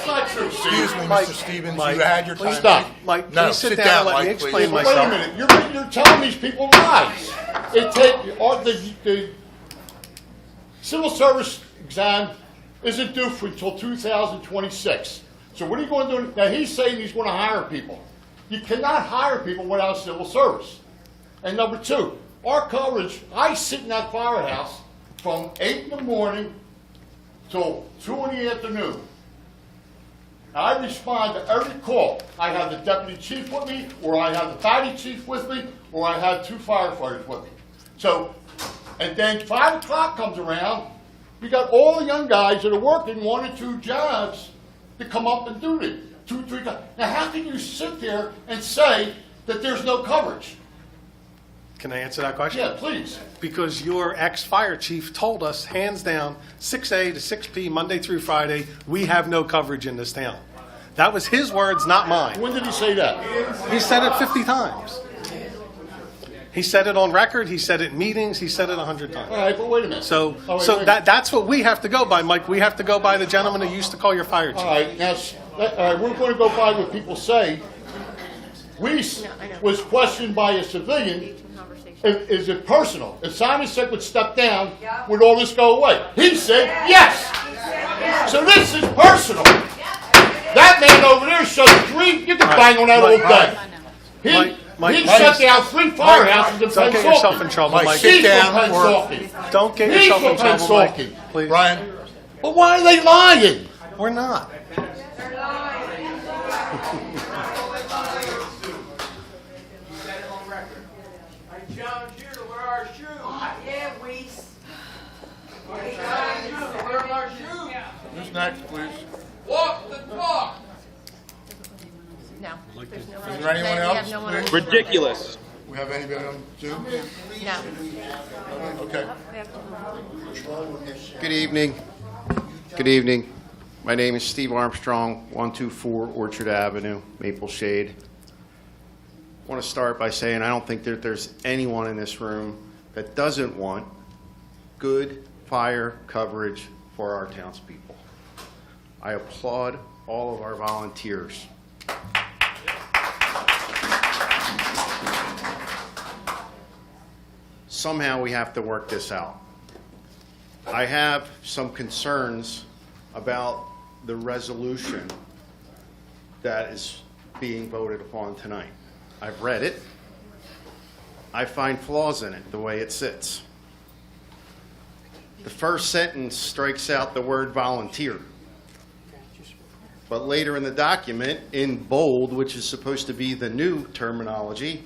not true. Excuse me, Mike, Mr. Stevens, Mike, you had your please time. stop. Mike, No, please sit down down, and let me Mike, please. explain Wait myself. a minute, you're telling these people lies. The civil service exam isn't due for until 2026. So what are you going to do? Now, he's saying he's going to hire people. You cannot hire people without civil service. And number 2, our coverage, I sit in that firehouse from 8 in the morning till 2 in the afternoon. I respond to every call. I have the deputy chief with me, or I have the battalion chief with me, or I have 2 firefighters with me. So, and then 5 o'clock comes around, you got all the young guys that are working 1 or 2 jobs to come up and do it. 2, 3 jobs. Now, how can you sit there and say that there's no coverage? Can I answer that question? Yeah, please. Because your ex-fire chief told us, hands down, 6 A to 6 P, Monday through Friday, we have no coverage in this town. That was his words, not mine. When did he say that? He said it 50 times. He said it on record, he said it in meetings, he said it 100 times. All right, but wait a minute. So, Oh, wait, so wait. that's what we have to go by, Mike. We have to go by the gentleman who used to call your fire chief. All right, now, all right, we're going to go by what people say. Reese was questioned by a civilian. Is it personal? If Simon said would step down, would all this go away? He said yes. So this is personal. That man over there shut 3. You can bang on that all day. He shut down 3 firehouses in Pennsauken. Don't get yourself in trouble, Mike. Sit down. Don't get yourself in trouble, Mike. Please. Brian. But why are they lying? We're not. Who's next, please? Walk the talk. No. There's no one. Is there anyone We else? have no one on- please? Ridiculous. We have anybody on Zoom? No. Okay. Good evening. Good evening. My name is Steve Armstrong, 124 Orchard Avenue, Maple Shade. I want to start by saying I don't think that there's anyone in this room that doesn't want good fire coverage for our townspeople. I applaud all of our volunteers. Somehow we have to work this out. I have some concerns about the resolution that is being voted upon tonight. I've read it. I find flaws in it, the way it sits. The first sentence strikes out the word volunteer. But later in the document, in bold, which is supposed to be the new terminology,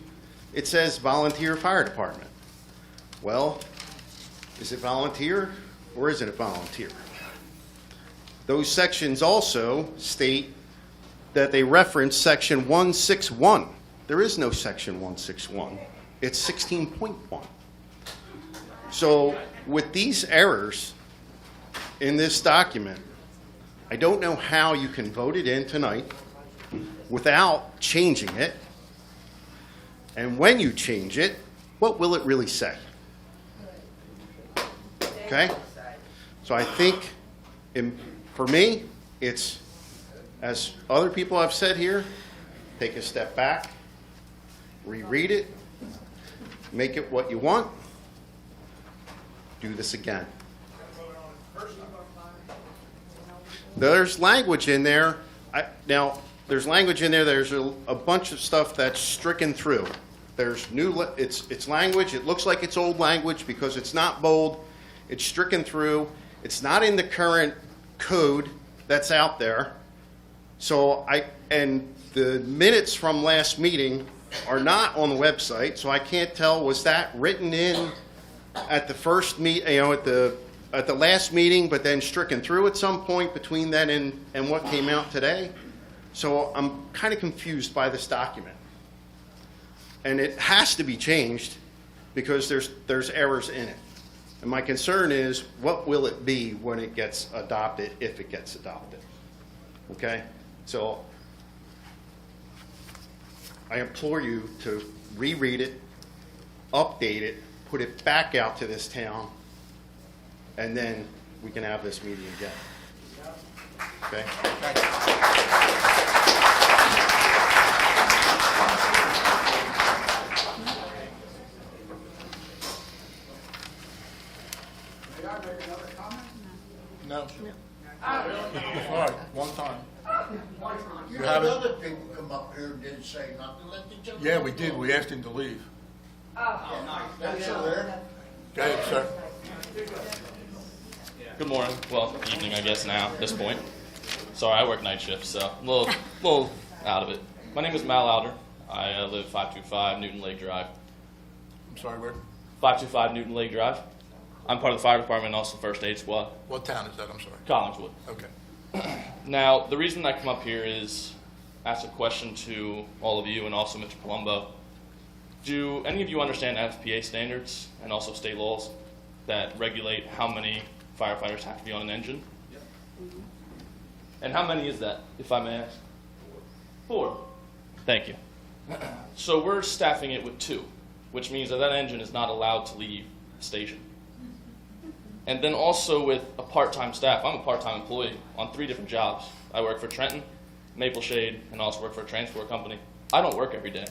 it says volunteer fire department. Well, is it volunteer or isn't it volunteer? Those sections also state that they reference section 161. There is no section 161. It's 16.1. So with these errors in this document, I don't know how you can vote it in tonight without changing it. And when you change it, what will it really say? Okay? So I think, for me, it's, as other people have said here, take a step back, reread it, make it what you want, do this again. There's language in there. There's language in there. There's a bunch of stuff that's stricken through. There's it's language. It looks like it's old language because it's not bold. It's stricken through. It's not in the current code that's out there. So and the minutes from last meeting are not on the website, so I can't tell, was that written in at the first at the last meeting, but then stricken through at some point between then and what came out today? So I'm kind of confused by this document. And it has to be changed because there's errors in it. And my concern is, what will it be when it gets adopted, if it gets adopted? Okay? So I implore you to reread it, update it, put it back out to this town, and then we can have this meeting again. Okay? No. All right, one time. You You had have it? other people come up here and didn't say nothing, let the gentleman. Yeah, we did. We asked him to leave. That's all there. Go ahead, sir. Good morning. Well, evening, I guess now, at this point. Sorry, I work night shift, so I'm a little out of it. My name is Mal Alder. I live 525 Newton Lake Drive. I'm sorry, where? 525 Newton Lake Drive. I'm part of the fire department and also first aid squad. What town is that? I'm sorry. Collingswood. Okay. Now, the reason I come up here is ask a question to all of you and also Mr. Palumbo. Do any of you understand FPA standards and also state laws that regulate how many firefighters have to be on an engine? Yep. And how many is that, if I may ask? 4. Thank you. So we're staffing it with 2, which means that engine is not allowed to leave the station. And then also with a part-time staff. I'm a part-time employee on 3 different jobs. I work for Trenton, Maple Shade, and also work for a transport company. I don't work every day.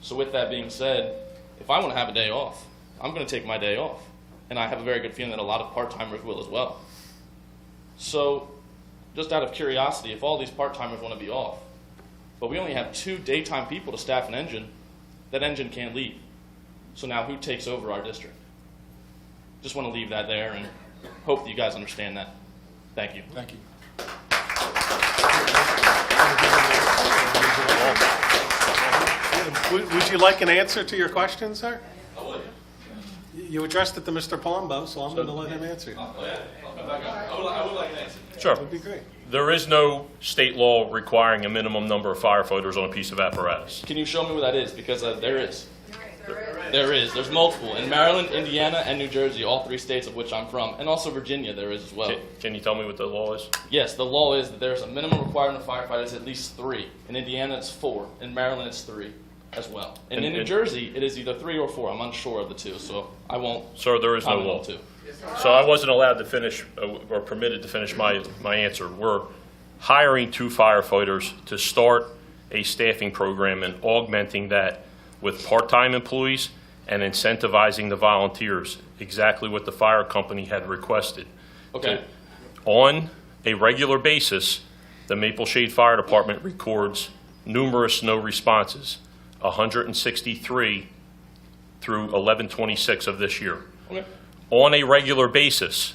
So with that being said, if I want to have a day off, I'm going to take my day off. And I have a very good feeling that a lot of part-timers will as well. So just out of curiosity, if all these part-timers want to be off, but we only have 2 daytime people to staff an engine, that engine can't leave. So now who takes over our district? Just want to leave that there and hope that you guys understand that. Thank you. Thank you. Would you like an answer to your question, sir? I would. You addressed it to Mr. Palumbo, so I'm going to let him answer. Oh, yeah. I'll come back up. I would like an answer. Sure. That would be great. There is no state law requiring a minimum number of firefighters on a piece of apparatus. Can you show me where that is? Because there is. There is. There's multiple. In Maryland, Indiana, and New Jersey, all 3 states of which I'm from, and also Virginia, there is as well. Can you tell me what the law is? Yes, the law is that there's a minimum requirement of firefighters, at least 3. In Indiana, it's 4. In Maryland, it's 3 as well. And in New Jersey, it is either 3 or 4. I'm unsure of the 2, so I won't. Sir, there is no comment on law. 2. So I wasn't allowed to finish, or permitted to finish my answer. We're hiring 2 firefighters to start a staffing program and augmenting that with part-time employees and incentivizing the volunteers, exactly what the fire company had requested. Okay. On a regular basis, the Maple Shade Fire Department records numerous no responses, 163 through 11/26 of this year. Okay. On a regular basis,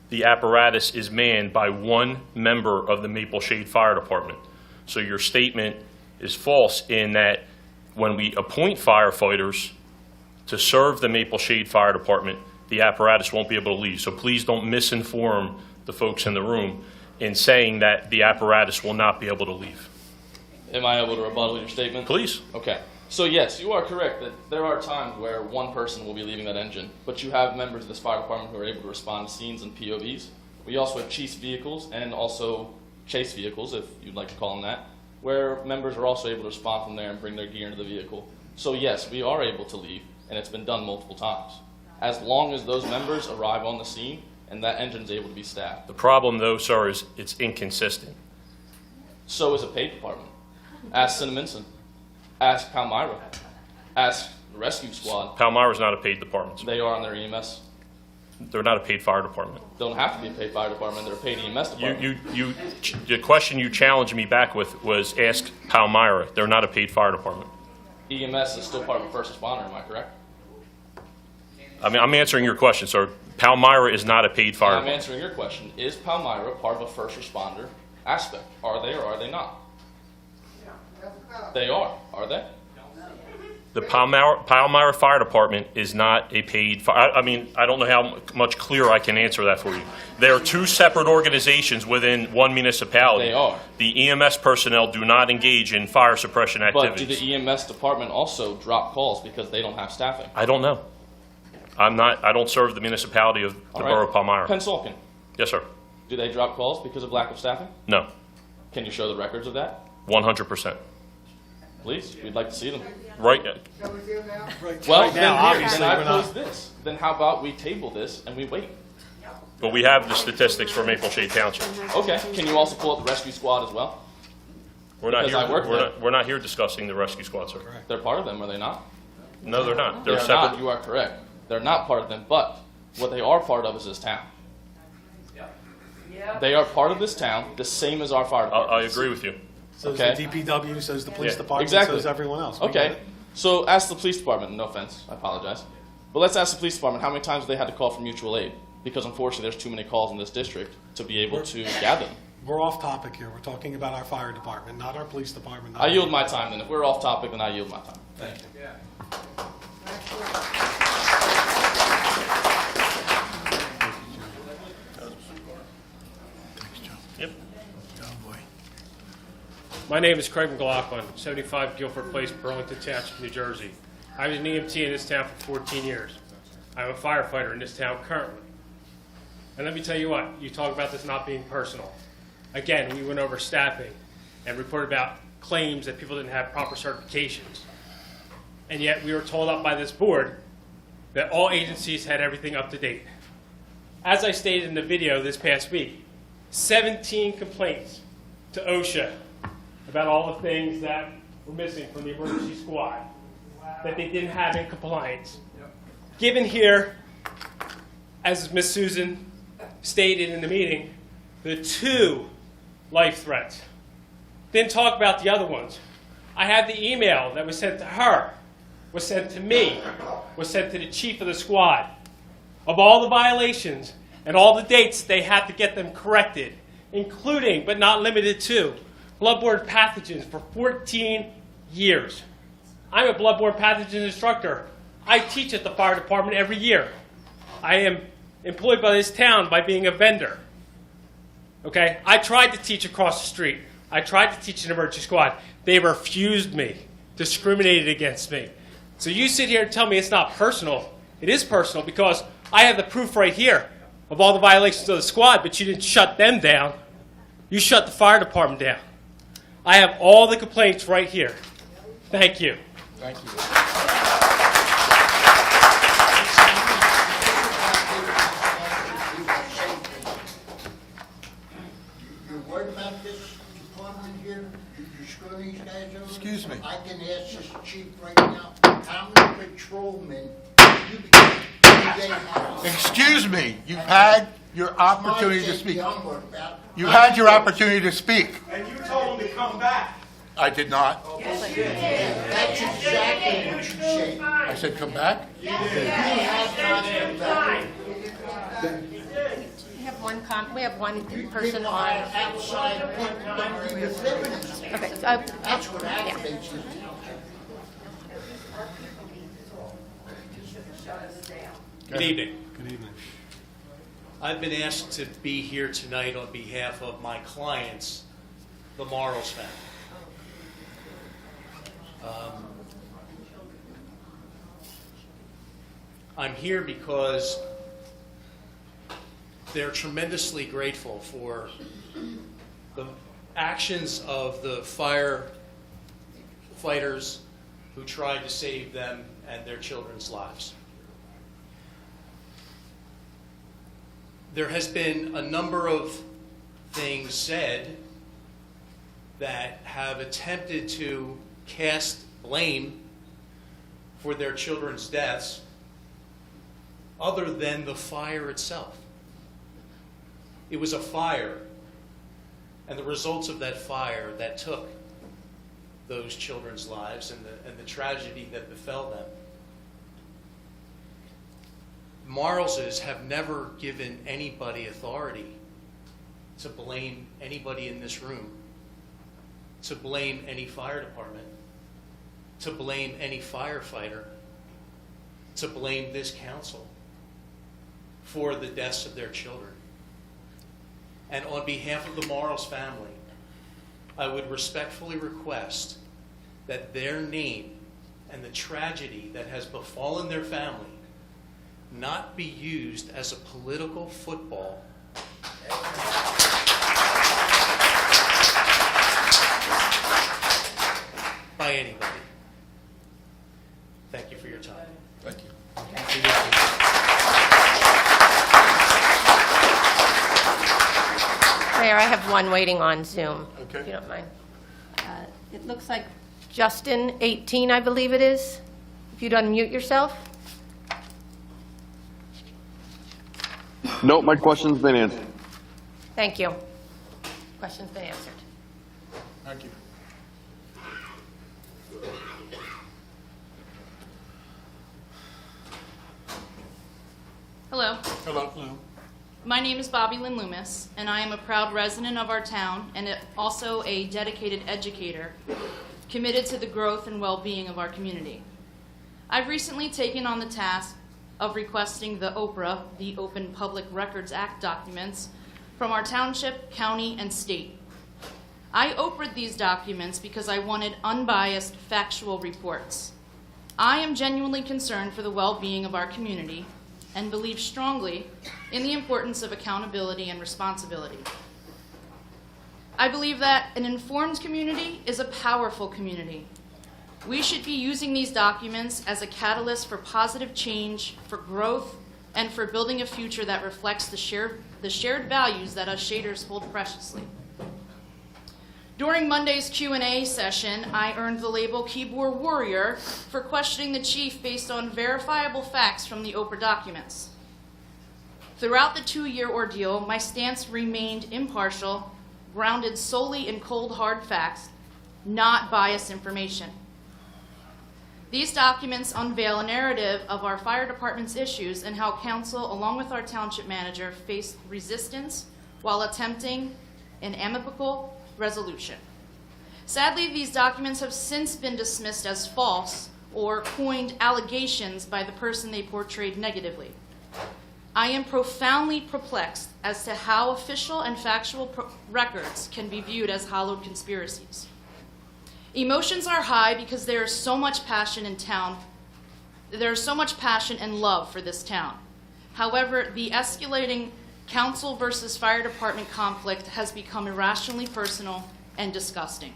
the apparatus is manned by 1 member of the Maple Shade Fire Department. So your statement is false in that when we appoint firefighters to serve the Maple Shade Fire Department, the apparatus won't be able to leave. So please don't misinform the folks in the room in saying that the apparatus will not be able to leave. Am I able to rebuttal your statement? Please. Okay. So yes, you are correct that there are times where one person will be leaving that engine, but you have members of this fire department who are able to respond to scenes and POVs. We also have chase vehicles and also chase vehicles, if you'd like to call them that, where members are also able to respond from there and bring their gear into the vehicle. So yes, we are able to leave, and it's been done multiple times, as long as those members arrive on the scene and that engine's able to be staffed. The problem, though, sir, is it's inconsistent. So is a paid department. Ask Cinnaminson. Ask Palmyra. Ask the rescue squad. Palmyra's not a paid department, sir. They are on their EMS. They're not a paid fire department. Don't have to be a paid fire department. They're a paid EMS department. The question you challenged me back with was ask Palmyra. They're not a paid fire department. EMS is still part of a first responder, am I correct? I mean, I'm answering your question, sir. Palmyra is not a paid fire I'm department. answering your question. Is Palmyra part of a first responder aspect? Are they or are they not? They are they? The Palmyra Fire Department is not a paid fire. I mean, I don't know how much clearer I can answer that for you. There are two separate organizations within one municipality. They are. The EMS personnel do not engage in fire suppression But activities. do the EMS department also drop calls because they don't have staffing? I don't know. I don't serve the municipality of the All right. borough of Palmyra. Pennsauken, Yes, sir. do they drop calls because of lack of staffing? No. Can you show the records of that? 100%. Please, we'd like to see them. Right. Well, Right then, now, here, obviously, then I we're not. pose this. Then how about we table this and we wait? But we have the statistics for Maple Shade Township. Okay, can you also pull up the rescue squad as well? We're not Because I here. work there. We're not here discussing the rescue squad, sir. They're part of them, are they not? No, they're not. They're They're separate. not, you are correct. They're not part of them, but what they are part of is this town. They are part of this town, the same as our fire department. I agree with you. So Okay. is the DPW, so is the police Yeah, department, exactly. so is everyone else. We get Okay, it. so ask the police department, no offense, I apologize. But let's ask the police department, how many times have they had to call for mutual aid? Because unfortunately, there's too many calls in this district to be able to gather them. We're off topic here. We're talking about our fire department, not our police department. not I yield our- my time then. If we're off topic, then I yield my time. Thank you. Yep. My name is Craig McLaughlin, 75 Guilford Place, Burlington Township, New Jersey. I was an EMT in this town for 14 years. I'm a firefighter in this town currently. And let me tell you what, you talk about this not being personal. Again, we went over staffing and reported about claims that people didn't have proper certifications. And yet we were told up by this board that all agencies had everything up to date. As I stated in the video this past week, 17 complaints to OSHA about all the things that were missing from the emergency squad that they didn't have in compliance. Given here, as Ms. Susan stated in the meeting, the 2 life threats. Didn't talk about the other ones. I had the email that was sent to her, was sent to me, was sent to the chief of the squad, of all the violations and all the dates they had to get them corrected, including, but not limited to, bloodborne pathogens for 14 years. I'm a bloodborne pathogen instructor. I teach at the fire department every year. I am employed by this town by being a vendor. Okay? I tried to teach across the street. I tried to teach an emergency squad. They refused me, discriminated against me. So you sit here and tell me it's not personal. It is personal because I have the proof right here of all the violations of the squad, but you didn't shut them down. You shut the fire department down. I have all the complaints right here. Thank you. Thank you. You're worried about this department here? You screw these guys over? Excuse me. I can ask this chief right now, how many patrolmen you have? Excuse me, you've had your opportunity to speak. I'm worried about. You had your opportunity to speak. And you told him to come back. I did not. That's exactly what you said. I said, come back? You have not come back. We have one person on. Outside, don't do your business. Okay, That's what aggravates you. Good evening. Good evening. I've been asked to be here tonight on behalf of my clients, the Morrows family. I'm here because they're tremendously grateful for the actions of the firefighters who tried to save them and their children's lives. There has been a number of things said that have attempted to cast blame for their children's deaths other than the fire itself. It was a fire, and the results of that fire that took those children's lives and the tragedy that befell them. Marlses have never given anybody authority to blame anybody in this room, to blame any fire department, to blame any firefighter, to blame this council for the deaths of their children. And on behalf of the Morrows family, I would respectfully request that their name and the tragedy that has befallen their family not be used as a political football by anybody. Thank you for your time. Thank you. Mayor, I have one waiting on Zoom, Okay. if you don't mind. It looks like Justin, 18, I believe it is. If you'd unmute yourself. Nope, my question's been answered. Thank you. Question's been answered. Thank you. Hello. Hello. Hello. My name is Bobby Lynn Loomis, and I am a proud resident of our town and also a dedicated educator committed to the growth and well-being of our community. I've recently taken on the task of requesting the OPRA, the Open Public Records Act documents, from our township, county, and state. I OPRA'd these documents because I wanted unbiased, factual reports. I am genuinely concerned for the well-being of our community and believe strongly in the importance of accountability and responsibility. I believe that an informed community is a powerful community. We should be using these documents as a catalyst for positive change, for growth, and for building a future that reflects the shared values that us Shaders hold preciously. During Monday's Q&A session, I earned the label Keyboard Warrior for questioning the chief based on verifiable facts from the OPRA documents. Throughout the 2-year ordeal, my stance remained impartial, grounded solely in cold, hard facts, not biased information. These documents unveil a narrative of our fire department's issues and how council, along with our township manager, faced resistance while attempting an amicable resolution. Sadly, these documents have since been dismissed as false or coined allegations by the person they portrayed negatively. I am profoundly perplexed as to how official and factual records can be viewed as hollowed conspiracies. Emotions are high because there is so much passion in town. There is so much passion and love for this town. However, the escalating council versus fire department conflict has become irrationally personal and disgusting.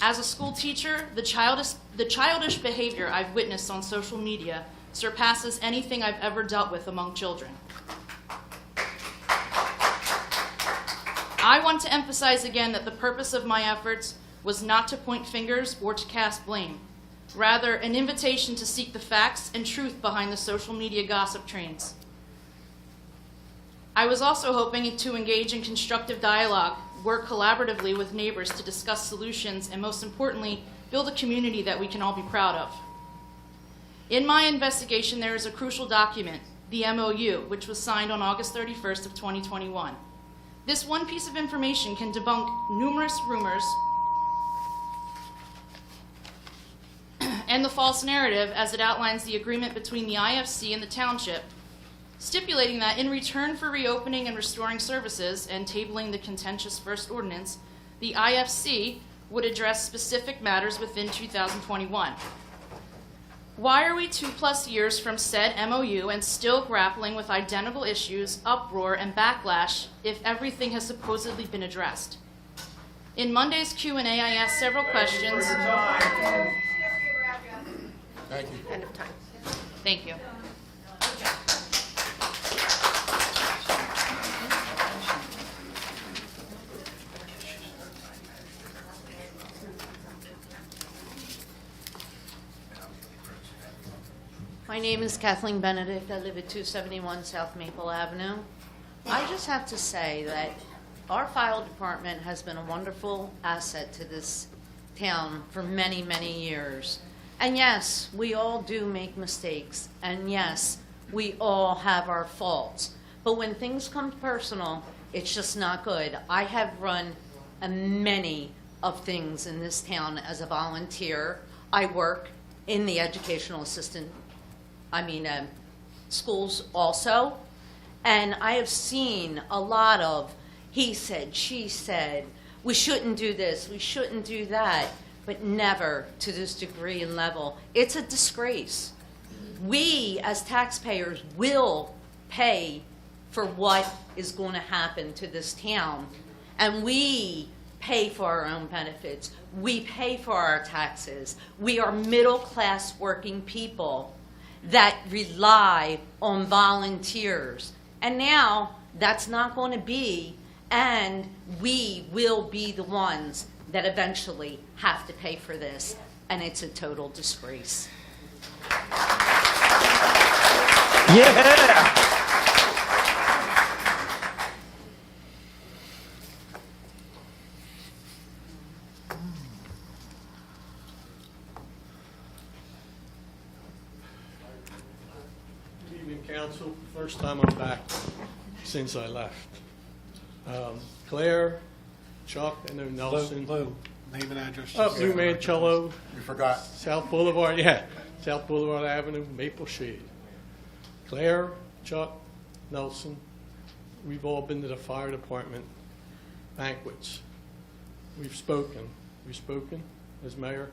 As a school teacher, the childish behavior I've witnessed on social media surpasses anything I've ever dealt with among children. I want to emphasize again that the purpose of my efforts was not to point fingers or to cast blame, rather an invitation to seek the facts and truth behind the social media gossip trains. I was also hoping to engage in constructive dialogue, work collaboratively with neighbors to discuss solutions, and most importantly, build a community that we can all be proud of. In my investigation, there is a crucial document, the MOU, which was signed on August 31st of 2021. This one piece of information can debunk numerous rumors and the false narrative as it outlines the agreement between the IFC and the Township, stipulating that in return for reopening and restoring services and tabling the contentious first ordinance, the IFC would address specific matters within 2021. Why are we 2+ years from said MOU and still grappling with identical issues, uproar, and backlash if everything has supposedly been addressed? In Monday's Q&A, I asked several questions. Thank you. End of time. Thank you. My name is Kathleen Benedict. I live at 271 South Maple Avenue. I just have to say that our file department has been a wonderful asset to this town for many, many years. And yes, we all do make mistakes. And yes, we all have our faults. But when things come personal, it's just not good. I have run many of things in this town as a volunteer. I work in the educational schools also. And I have seen a lot of he said, she said, we shouldn't do this, we shouldn't do that, but never to this degree and level. It's a disgrace. We, as taxpayers, will pay for what is going to happen to this town. And we pay for our own benefits. We pay for our taxes. We are middle-class working people that rely on volunteers. And now that's not going to be, and we will be the ones that eventually have to pay for this. And it's a total disgrace. Yeah. Good evening, Council. First time I'm back since I left. Claire, Chuck, and then Nelson. Lou, name and address. Up Lou Mancello. You forgot. South Boulevard, yeah. South Boulevard Avenue, Maple Shade. Claire, Chuck, Nelson, we've all been to the fire department banquets. We've spoken. We've spoken as mayor.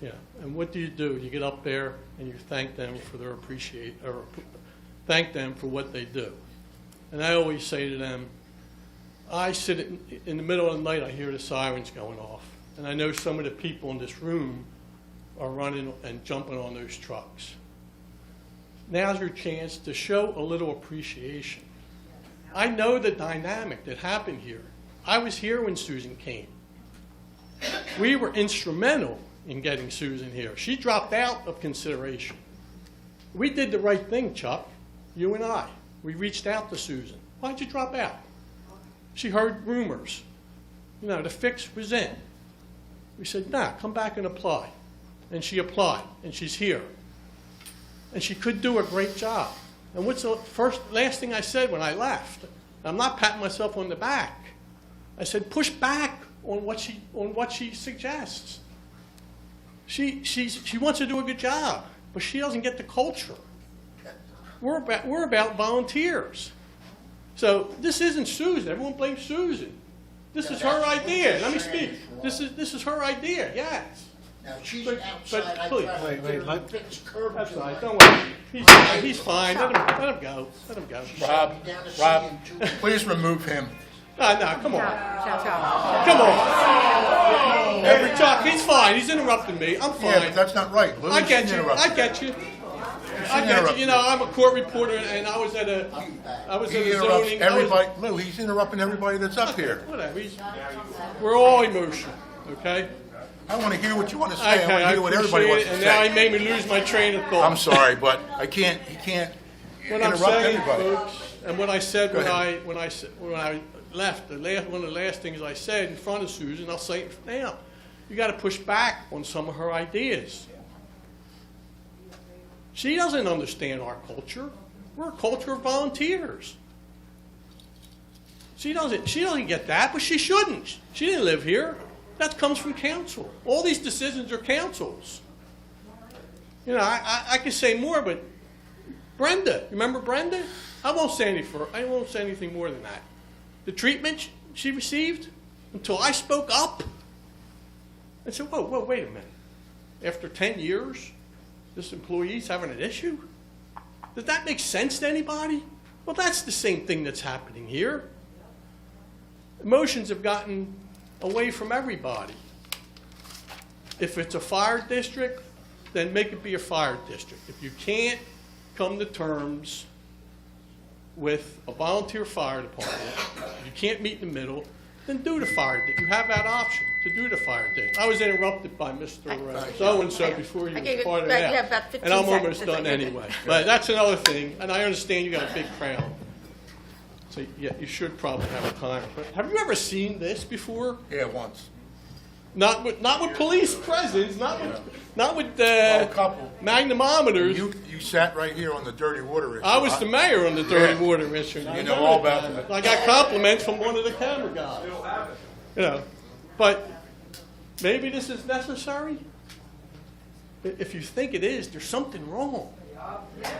Yeah, and what do? You get up there and you thank them for their thank them for what they do. And I always say to them, I sit in the middle of the night, I hear the sirens going off. And I know some of the people in this room are running and jumping on those trucks. Now's your chance to show a little appreciation. I know the dynamic that happened here. I was here when Susan came. We were instrumental in getting Susan here. She dropped out of consideration. We did the right thing, Chuck, you and I. We reached out to Susan. Why'd you drop out? She heard rumors. You know, the fix was in. We said, nah, come back and apply. And she applied, and she's here. And she could do a great job. And what's the last thing I said when I left? I'm not patting myself on the back. I said, push back on what she suggests. She wants to do a good job, but she doesn't get the culture. We're about volunteers. So this isn't Susan. Everyone blames Susan. This is her idea. Let me speak. This is her idea. Yes. Now, she's But outside. please. I tried to fix curb That's to all right. her. Don't worry. He's fine. Let him go. Let him go. Rob, please remove him. No, come on. Come on. Chuck, he's fine. He's interrupting me. I'm fine. Yeah, but that's not right. Louis I get you. interrupted. I get you. I get you. You know, I'm a court reporter, and I was at a He interrupts zoning. everybody. Lou, he's interrupting everybody that's up here. Whatever. We're all emotional, okay? I want to hear what you want to say. I want Okay, to I hear what everybody appreciate wants it, to and now say. he made me lose my train of thought. I'm sorry, but he can't What I'm interrupt saying, everybody. folks, and what I said Go when ahead. I left, one of the last things I said in front of Susan, I'll say it now. You got to push back on some of her ideas. She doesn't understand our culture. We're a culture of volunteers. She doesn't get that, but she shouldn't. She didn't live here. That comes from council. All these decisions are council's. You know, I could say more, but Brenda, you remember Brenda? I won't say anything more than that. The treatment she received until I spoke up. I said, whoa, wait a minute. After 10 years, this employee's having an issue? Does that make sense to anybody? Well, that's the same thing that's happening here. Emotions have gotten away from everybody. If it's a fire district, then make it be a fire district. If you can't come to terms with a volunteer fire department, you can't meet in the middle, then do the fire district. You have that option to do the fire district. I was interrupted by Mr. So-and-so before you was part of that. About 15 And I'm almost seconds. done anyway. But that's another thing, and I understand you got a big crowd. So, yeah, you should probably have a timer. But have you ever seen this before? Yeah, once. Not with police presence, not with A couple. magnemometers. You sat right here on the dirty water issue. I was the mayor on the dirty Yeah. water issue. You know all about that. I got compliments from one of the camera guys. You know, but maybe this is necessary. If you think it is, there's something wrong.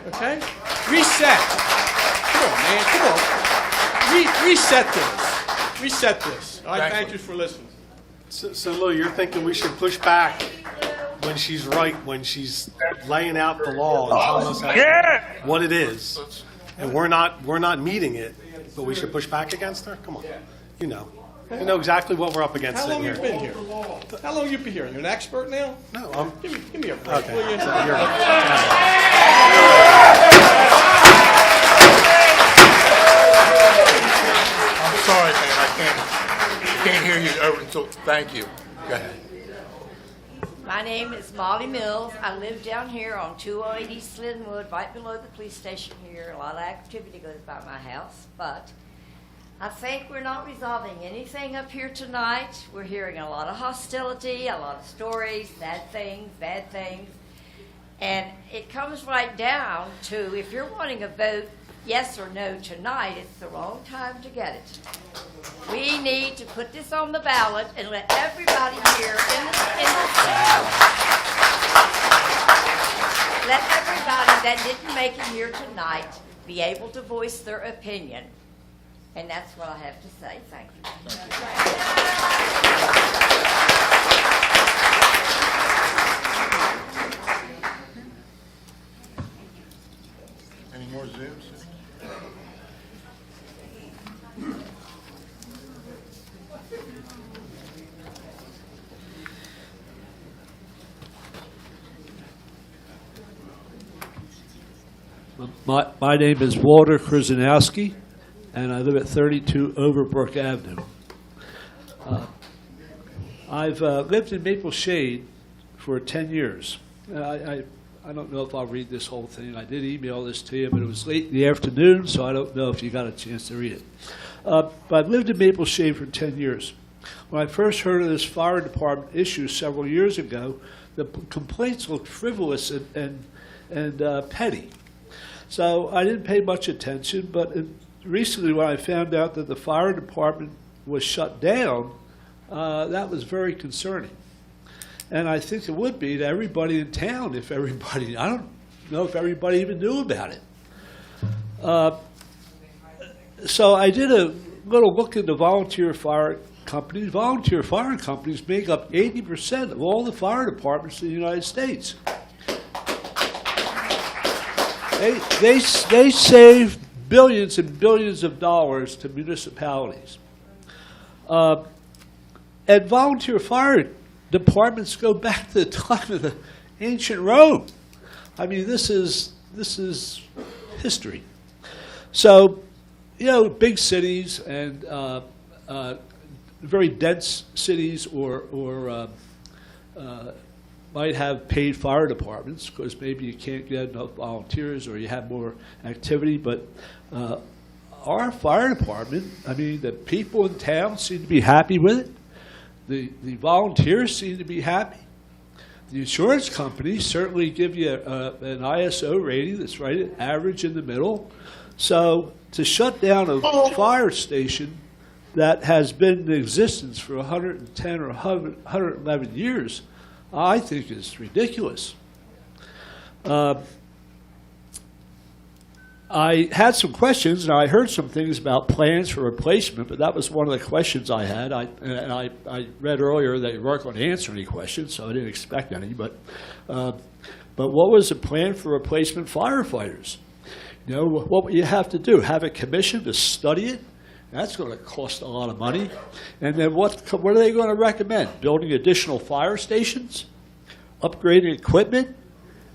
Okay? Reset. Come on, man. Come on. Reset this. Reset this. All right. Thank you for listening. So Lou, you're thinking we should push back when she's right, when she's laying out the law and telling us what it is, and we're not meeting it, but we should push back against her? Come on, you know exactly what we're up against. How long in you been here? How long you been here? You're an expert now? No, Give me a break. okay. Will you? So I'm sorry, man, I can't hear you over until, thank you. Go ahead. My name is Molly Mills. I live down here on 208 East Linwood, right below the police station here. A lot of activity goes by my house, but I think we're not resolving anything up here tonight. We're hearing a lot of hostility, a lot of stories, bad things, and it comes right down to if you're wanting a vote yes or no tonight, it's the wrong time to get it. We need to put this on the ballot and let everybody here in this town, let everybody that didn't make it here tonight be able to voice their opinion. And that's what I have to say. Thank you. Any more Zooms? My name is Walter Krzyzanowski, and I live at 32 Overbrook Avenue. I've lived in Maple Shade for 10 years. I don't know if I'll read this whole thing. I did email this to you, but it was late in the afternoon, so I don't know if you got a chance to read it. But I've lived in Maple Shade for 10 years. When I first heard of this fire department issue several years ago, the complaints looked frivolous and petty. So I didn't pay much attention, but recently when I found out that the fire department was shut down, that was very concerning. And I think it would be to everybody in town if everybody, I don't know if everybody even knew about it. So I did a little look into volunteer fire companies. Volunteer fire companies make up 80% of all the fire departments in the United States. They save billions and billions of dollars to municipalities. And volunteer fire departments go back to the time of the ancient Rome. I mean, this is history. So, big cities and very dense cities or might have paid fire departments because maybe you can't get enough volunteers or you have more activity. But our fire department, I mean, the people in town seem to be happy with it. The volunteers seem to be happy. The insurance companies certainly give you an ISO rating that's right at average in the middle. So to shut down a fire station that has been in existence for 110 or 111 years, I think is ridiculous. I had some questions, and I heard some things about plans for replacement, but that was one of the questions I had. I read earlier that you weren't going to answer any questions, so I didn't expect any. But what was the plan for replacement firefighters? You know, what would you have to do? Have a commission to study it? That's going to cost a lot of money. And then what are they going to recommend? Building additional fire stations? Upgrading equipment?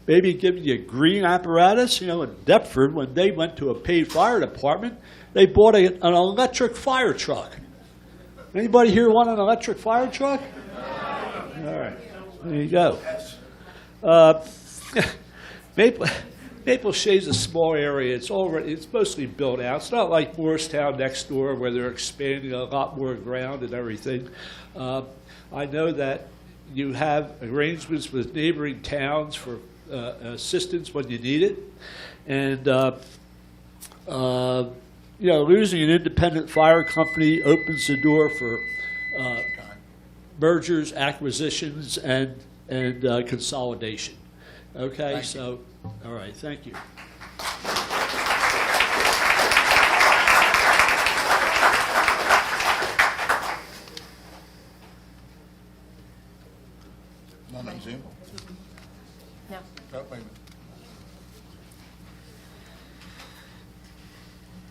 Maybe giving you green apparatus? You know, in Deptford, when they went to a paid fire department, they bought an electric fire truck. Anybody here want an electric fire truck? All right, there you go. Maple Shade's a small area. It's mostly built out. It's not like Morristown next door where they're expanding a lot more ground and everything. I know that you have arrangements with neighboring towns for assistance when you need it, and you know, losing an independent fire company opens the door for mergers, acquisitions, and consolidation. Okay, so all right, thank you. None on Zoom? No. Oh, wait a minute.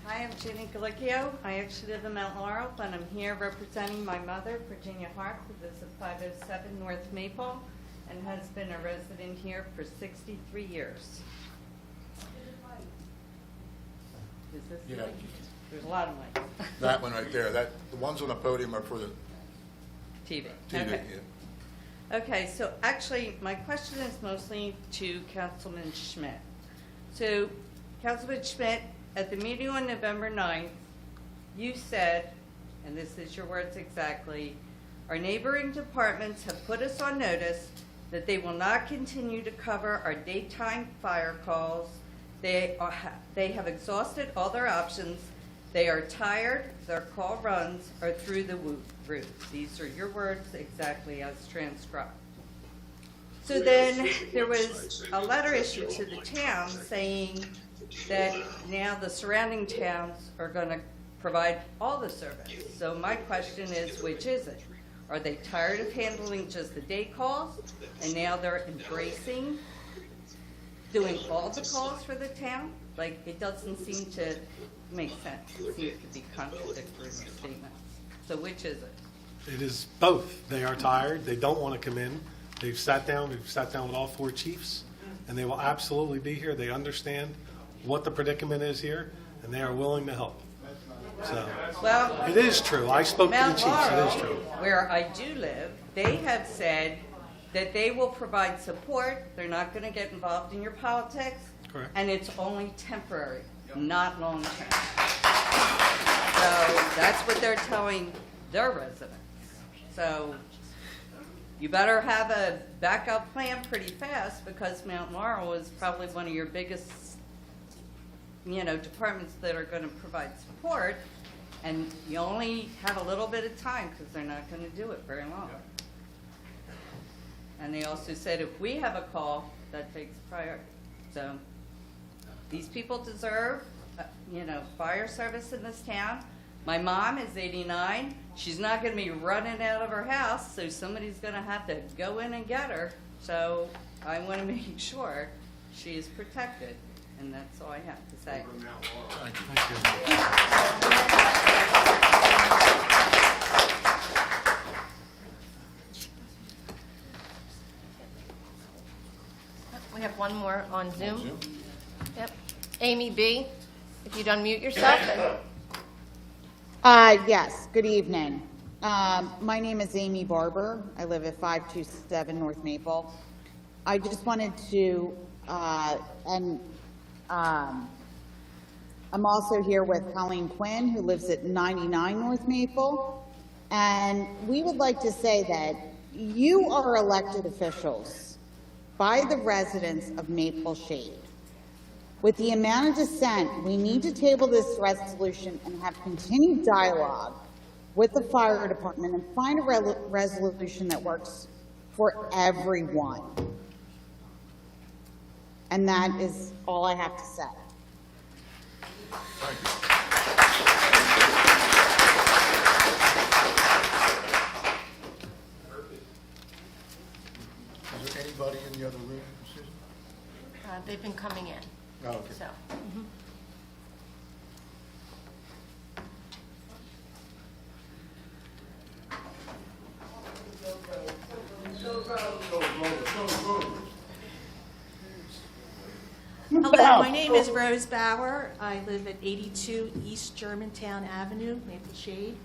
Hi, I'm Ginny Galicchio. I actually live in Mount Laurel, and I'm here representing my mother, Virginia Hart, who lives at 507 North Maple and has been a resident here for 63 years. Is this Yeah. mic? There's a lot of mics. That one right there, the ones on the podium are for the TV. TV, Okay. yeah. Okay, so actually, my question is mostly to Councilman Schmidt. So, Councilman Schmidt, at the meeting on November 9th, you said, and this is your words exactly, our neighboring departments have put us on notice that they will not continue to cover our daytime fire calls. They have exhausted all their options. They are tired. Their call runs are through the roof. These are your words exactly as transcribed. So then there was a letter issued to the town saying that now the surrounding towns are going to provide all the service. So my question is, which is it? Are they tired of handling just the day calls, and now they're embracing doing all the calls for the town? Like, it doesn't seem to make sense. It seems to be contradictory statements. So which is it? It is both. They are tired. They don't want to come in. We've sat down with all four chiefs, and they will absolutely be here. They understand what the predicament is here, and they are willing to help. So, well, it is true. I spoke to the Mount chiefs. Laurel, It is true. where I do live, they have said that they will provide support. They're not going to get involved in your politics. Correct. And it's only temporary, not long-term. So that's what they're telling their residents. So you better have a backup plan pretty fast, because Mount Laurel is probably one of your biggest, departments that are going to provide support, and you only have a little bit of time because they're not going to do it very long. And they also said if we have a call, that takes priority. So these people deserve, fire service in this town. My mom is 89. She's not going to be running out of her house, so somebody's going to have to go in and get her. So I want to make sure she is protected, and that's all I have to say. We have one more on Zoom. Yep. Amy B., if you'd unmute yourself. Yes, good evening. My name is Amy Barber. I live at 527 North Maple. I just wanted to, I'm also here with Colleen Quinn, who lives at 99 North Maple. And we would like to say that you are elected officials by the residents of Maple Shade. With the amount of dissent, we need to table this resolution and have continued dialogue with the fire department and find a resolution that works for everyone. And that is all I have to say. Is there anybody in the other room, Susan? They've been coming in, Oh, okay. so. Hello, my name is Rose Bauer. I live at 82 East Germantown Avenue, Maple Shade.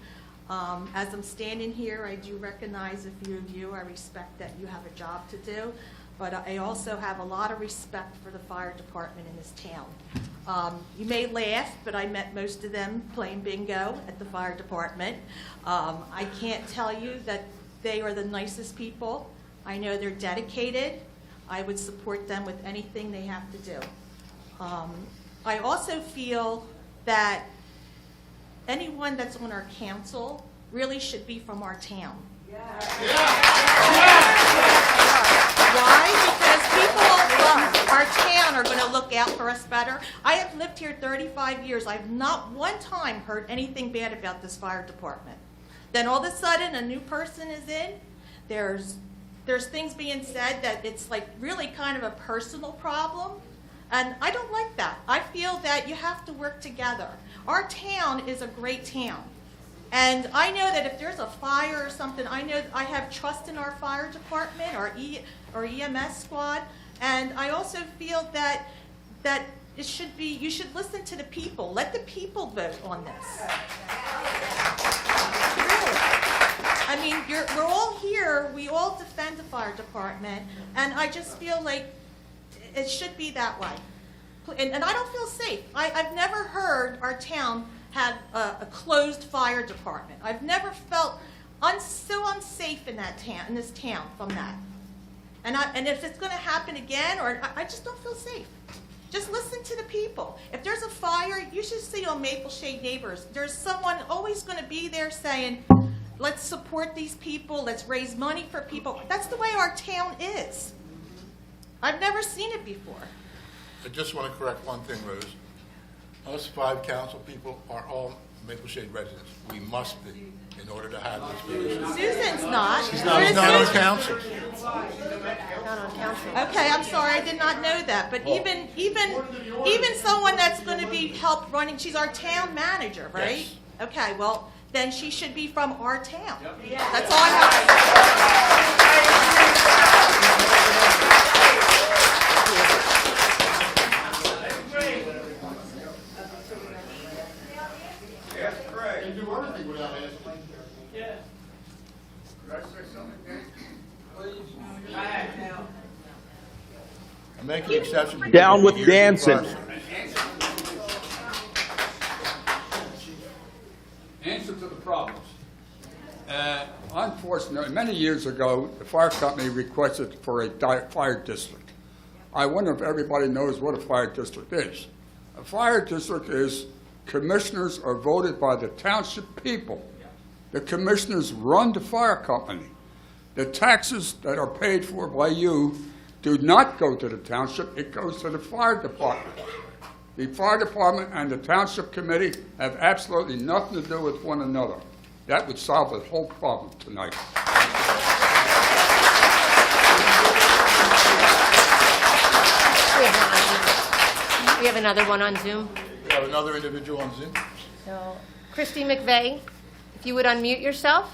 As I'm standing here, I do recognize a few of you. I respect that you have a job to do, but I also have a lot of respect for the fire department in this town. You may laugh, but I met most of them playing bingo at the fire department. I can't tell you that they are the nicest people. I know they're dedicated. I would support them with anything they have to do. I also feel that anyone that's on our council really should be from our town. Why? Because people from our town are going to look out for us better. I have lived here 35 years. I've not one time heard anything bad about this fire department. Then all of a sudden, a new person is in. There's things being said that it's like really kind of a personal problem. And I don't like that. I feel that you have to work together. Our town is a great town. And I know that if there's a fire or something, I know I have trust in our fire department, our EMS squad. And I also feel that it should be, you should listen to the people. Let the people vote on this. I mean, we're all here, we all defend the fire department, and I just feel like it should be that way. And I don't feel safe. I've never heard our town had a closed fire department. I've never felt so unsafe in this town from that. And if it's going to happen again, or I just don't feel safe. Just listen to the people. If there's a fire, you should see on Maple Shade Neighbors, there's someone always going to be there saying, let's support these people, let's raise money for people. That's the way our town is. I've never seen it before. I just want to correct one thing, Rose. Us 5 council people are all Maple Shade residents. We must be in order to have this position. Susan's not. She's not on council. Not on council. Okay, I'm sorry, I did not know that. But even someone that's going to be help running, she's our town manager, right? Yes. Okay, well, then she should be from our town. That's all I have to say. I'm making an exception. Down with dancing. Answer to the problems. Unfortunately, many years ago, the fire company requested for a fire district. I wonder if everybody knows what a fire district is. A fire district is commissioners are voted by the township people. The commissioners run the fire company. The taxes that are paid for by you do not go to the township, it goes to the fire department. The fire department and the township committee have absolutely nothing to do with one another. That would solve the whole problem tonight. We have another one on Zoom. We have another individual on Zoom. So, Christy McVeigh, if you would unmute yourself.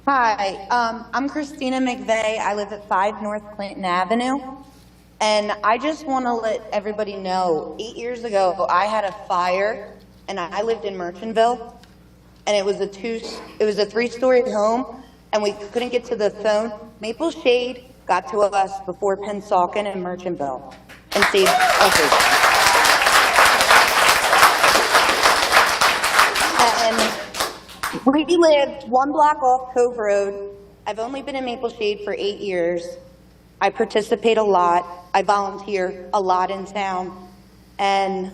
Hi, I'm Christina McVeigh. I live at 5 North Clinton Avenue. And I just want to let everybody know, 8 years ago, I had a fire, and I lived in Merchantville, and it was a 3-story home, and we couldn't get to the phone. Maple Shade got to us before Pensauken and Merchantville, and saved everything. And we lived 1 block off Cove Road. I've only been in Maple Shade for 8 years. I participate a lot. I volunteer a lot in town. And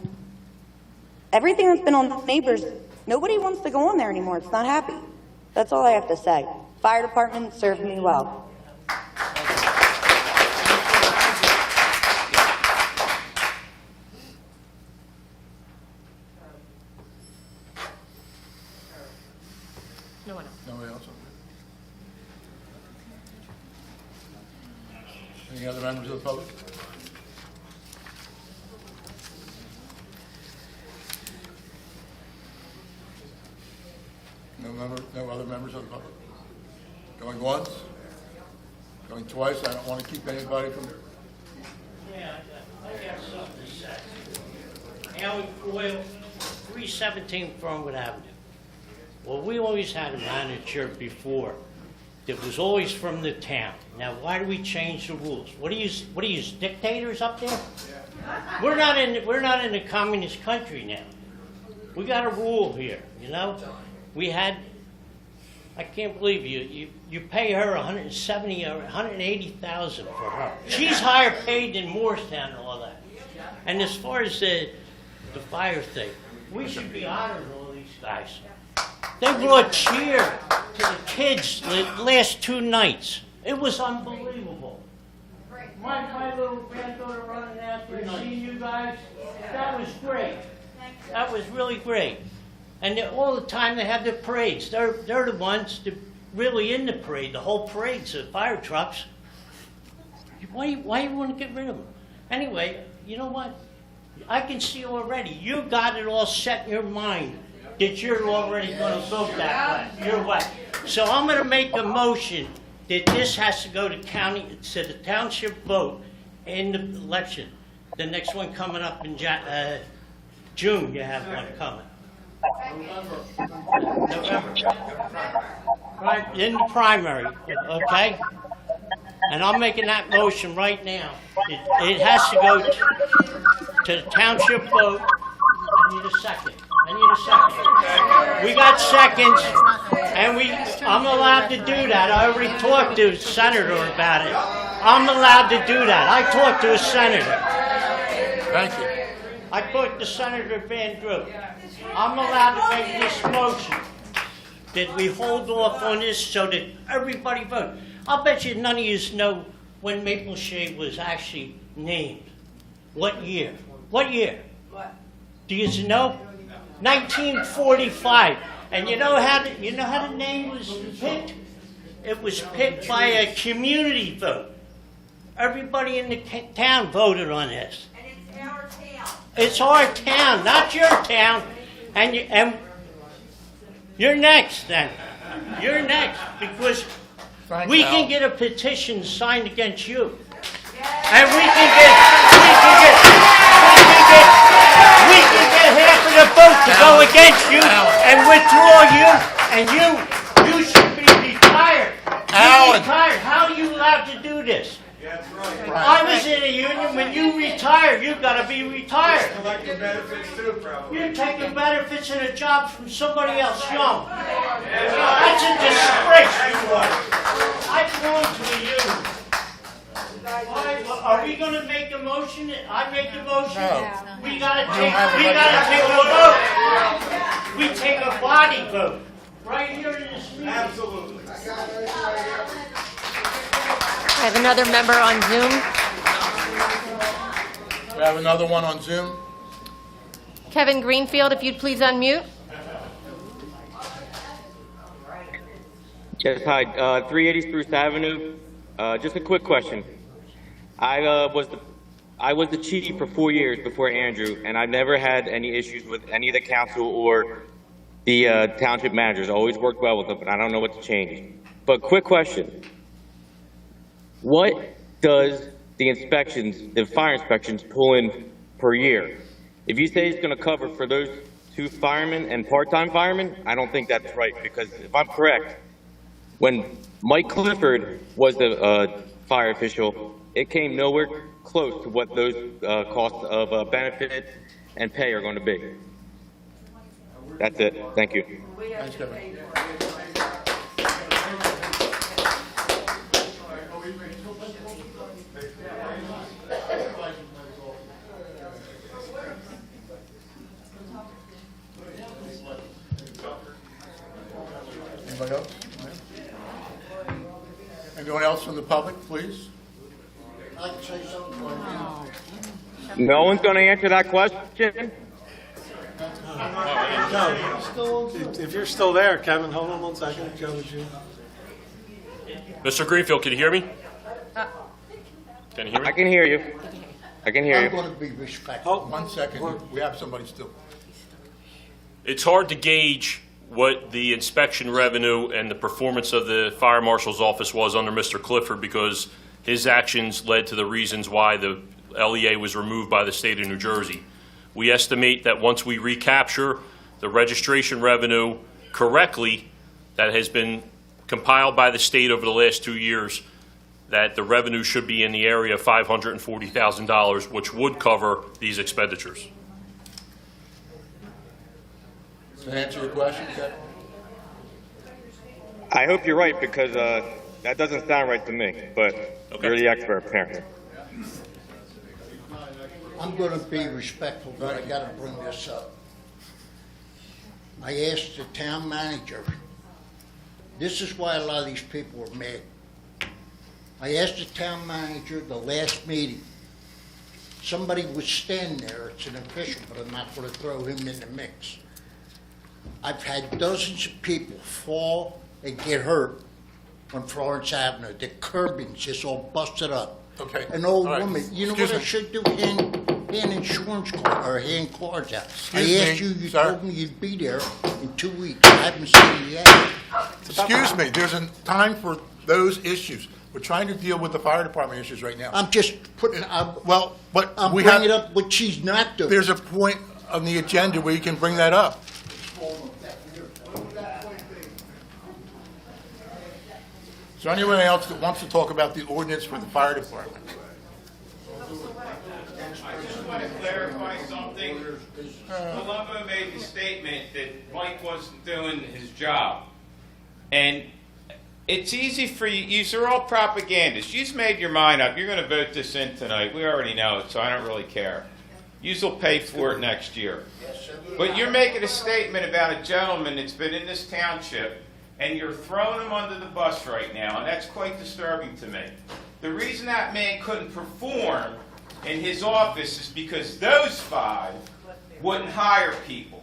everything that's been on Neighbors, nobody wants to go on there anymore. It's not happy. That's all I have to say. Fire department served me well. one else. Nobody else? Any other members of the public? No other members of the public? Going once? Going twice? I don't want to keep anybody from... Yeah, I got something to say. Alan Coyle, 317 Fernwood Avenue. Well, we always had a manager before that was always from the town. Now, why do we change the rules? What are you dictators up there? We're not in a communist country now. We got a rule here, you know? We had, I can't believe you pay her 170 or 180,000 for her. She's higher paid than Morristown and all that. And as far as the fire thing, we should be honoring all these guys. They brought cheer to the kids the last 2 nights. It was unbelievable. My little granddaughter running out there, seeing you guys, that was great. That was really great. And all the time they have their parades. They're the ones that really in the parade. The whole parade's the fire trucks. Why you want to get rid of them? Anyway, you know what? I can see already. You got it all set in your mind that you're already going to vote that way. Your way. So I'm going to make a motion that this has to go to the township vote in the election. The next one coming up in June. You have one coming. November. Right, in the primary, okay? And I'm making that motion right now. It has to go to the township vote. I need a second. We got seconds, and I'm allowed to do that. I already talked to a senator about it. I'm allowed to do that. I talked to a senator. Thank you. I talked to Senator Van Drew. I'm allowed to make this motion that we hold off on this so that everybody vote. I'll bet you none of you know when Maple Shade was actually named. What year? What year? Do you know? 1945. And you know how the name was picked? It was picked by a community vote. Everybody in the town voted on this. And it's our town. It's our town, not your town. And you're next then. You're next because we can get a petition signed against you. And we can get half of the vote to go against you and withdraw you, and you should be retired. You're retired. How are you allowed to do this? I was in a union. When you retire, you've got to be retired. You're taking benefits in a job from somebody else young. That's a disgrace, you are. I belong to a union. Are we going to make a motion? I make a motion. No. We got to take a vote. We take a body vote right here in this meeting. Absolutely. I have another member on Zoom. We have another one on Zoom. Kevin Greenfield, if you'd please unmute. Yes, hi. 380 Spruce Avenue. Just a quick question. I was the chief for 4 years before Andrew, and I've never had any issues with any of the council or the township managers. I always worked well with them, but I don't know what to change. But quick question. What does the fire inspections pull in per year? If you say it's going to cover for those 2 firemen and part-time firemen, I don't think that's right, because if I'm correct, when Mike Clifford was the fire official, it came nowhere close to what those costs of benefits and pay are going to be. That's it. Thank you. Thanks, Kevin. Anybody else? Anyone else from the public, please? I can say something. No one's going to answer that question? Joe, if you're still there, Kevin, hold on one second. Joe, would you? Mr. Greenfield, can you hear me? Can you hear me? I can hear you. I can hear I'm you. going to be respectful. 1 second, we have somebody still. It's hard to gauge what the inspection revenue and the performance of the fire marshal's office was under Mr. Clifford because his actions led to the reasons why the LEA was removed by the state of New Jersey. We estimate that once we recapture the registration revenue correctly that has been compiled by the state over the last 2 years, that the revenue should be in the area of $540,000, which would cover these expenditures. Does that answer your question, Kevin? I hope you're right because that doesn't sound right to me, but you're the expert apparently. I'm going to be respectful, but I got to bring this up. I asked the town manager, this is why a lot of these people are mad. I asked the town manager the last meeting, somebody was standing there, it's an official, but I'm not going to throw him in the mix. I've had dozens of people fall and get hurt on Florence Avenue. The curbing's just all busted up. Okay. An old All right. woman, you know Excuse what I me. should do? Hand insurance card or hand cards out. Excuse I asked me, you sir. told me you'd be there in 2 weeks. I haven't seen you yet. Excuse me, there's a time for those issues. We're trying to deal with the fire department issues right now. I'm just putting, Well, but I'm we have, bringing up what she's not doing. there's a point on the agenda where you can bring that up. Is there anyone else that wants to talk about the ordinance for the fire department? I just want to clarify something. Columbo made the statement that Mike wasn't doing his job. And it's easy for you, these are all propagandists. You've made your mind up. You're going to vote this in tonight. We already know it, so I don't really care. You'll pay for it next year. But you're making a statement about a gentleman that's been in this township, and you're throwing him under the bus right now, and that's quite disturbing to me. The reason that man couldn't perform in his office is because those five wouldn't hire people.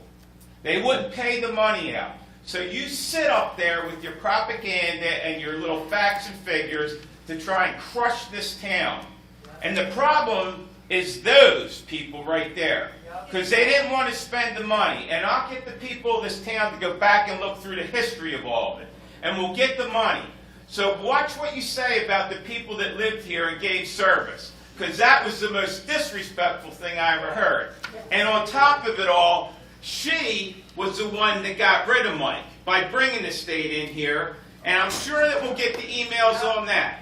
They wouldn't pay the money out. So you sit up there with your propaganda and your little facts and figures to try and crush this town. And the problem is those people right there. Because they didn't want to spend the money. And I'll get the people of this town to go back and look through the history of all of it. And we'll get the money. So watch what you say about the people that lived here and gave service. Because that was the most disrespectful thing I ever heard. And on top of it all, she was the one that got rid of Mike by bringing the state in here. And I'm sure that we'll get the emails on that.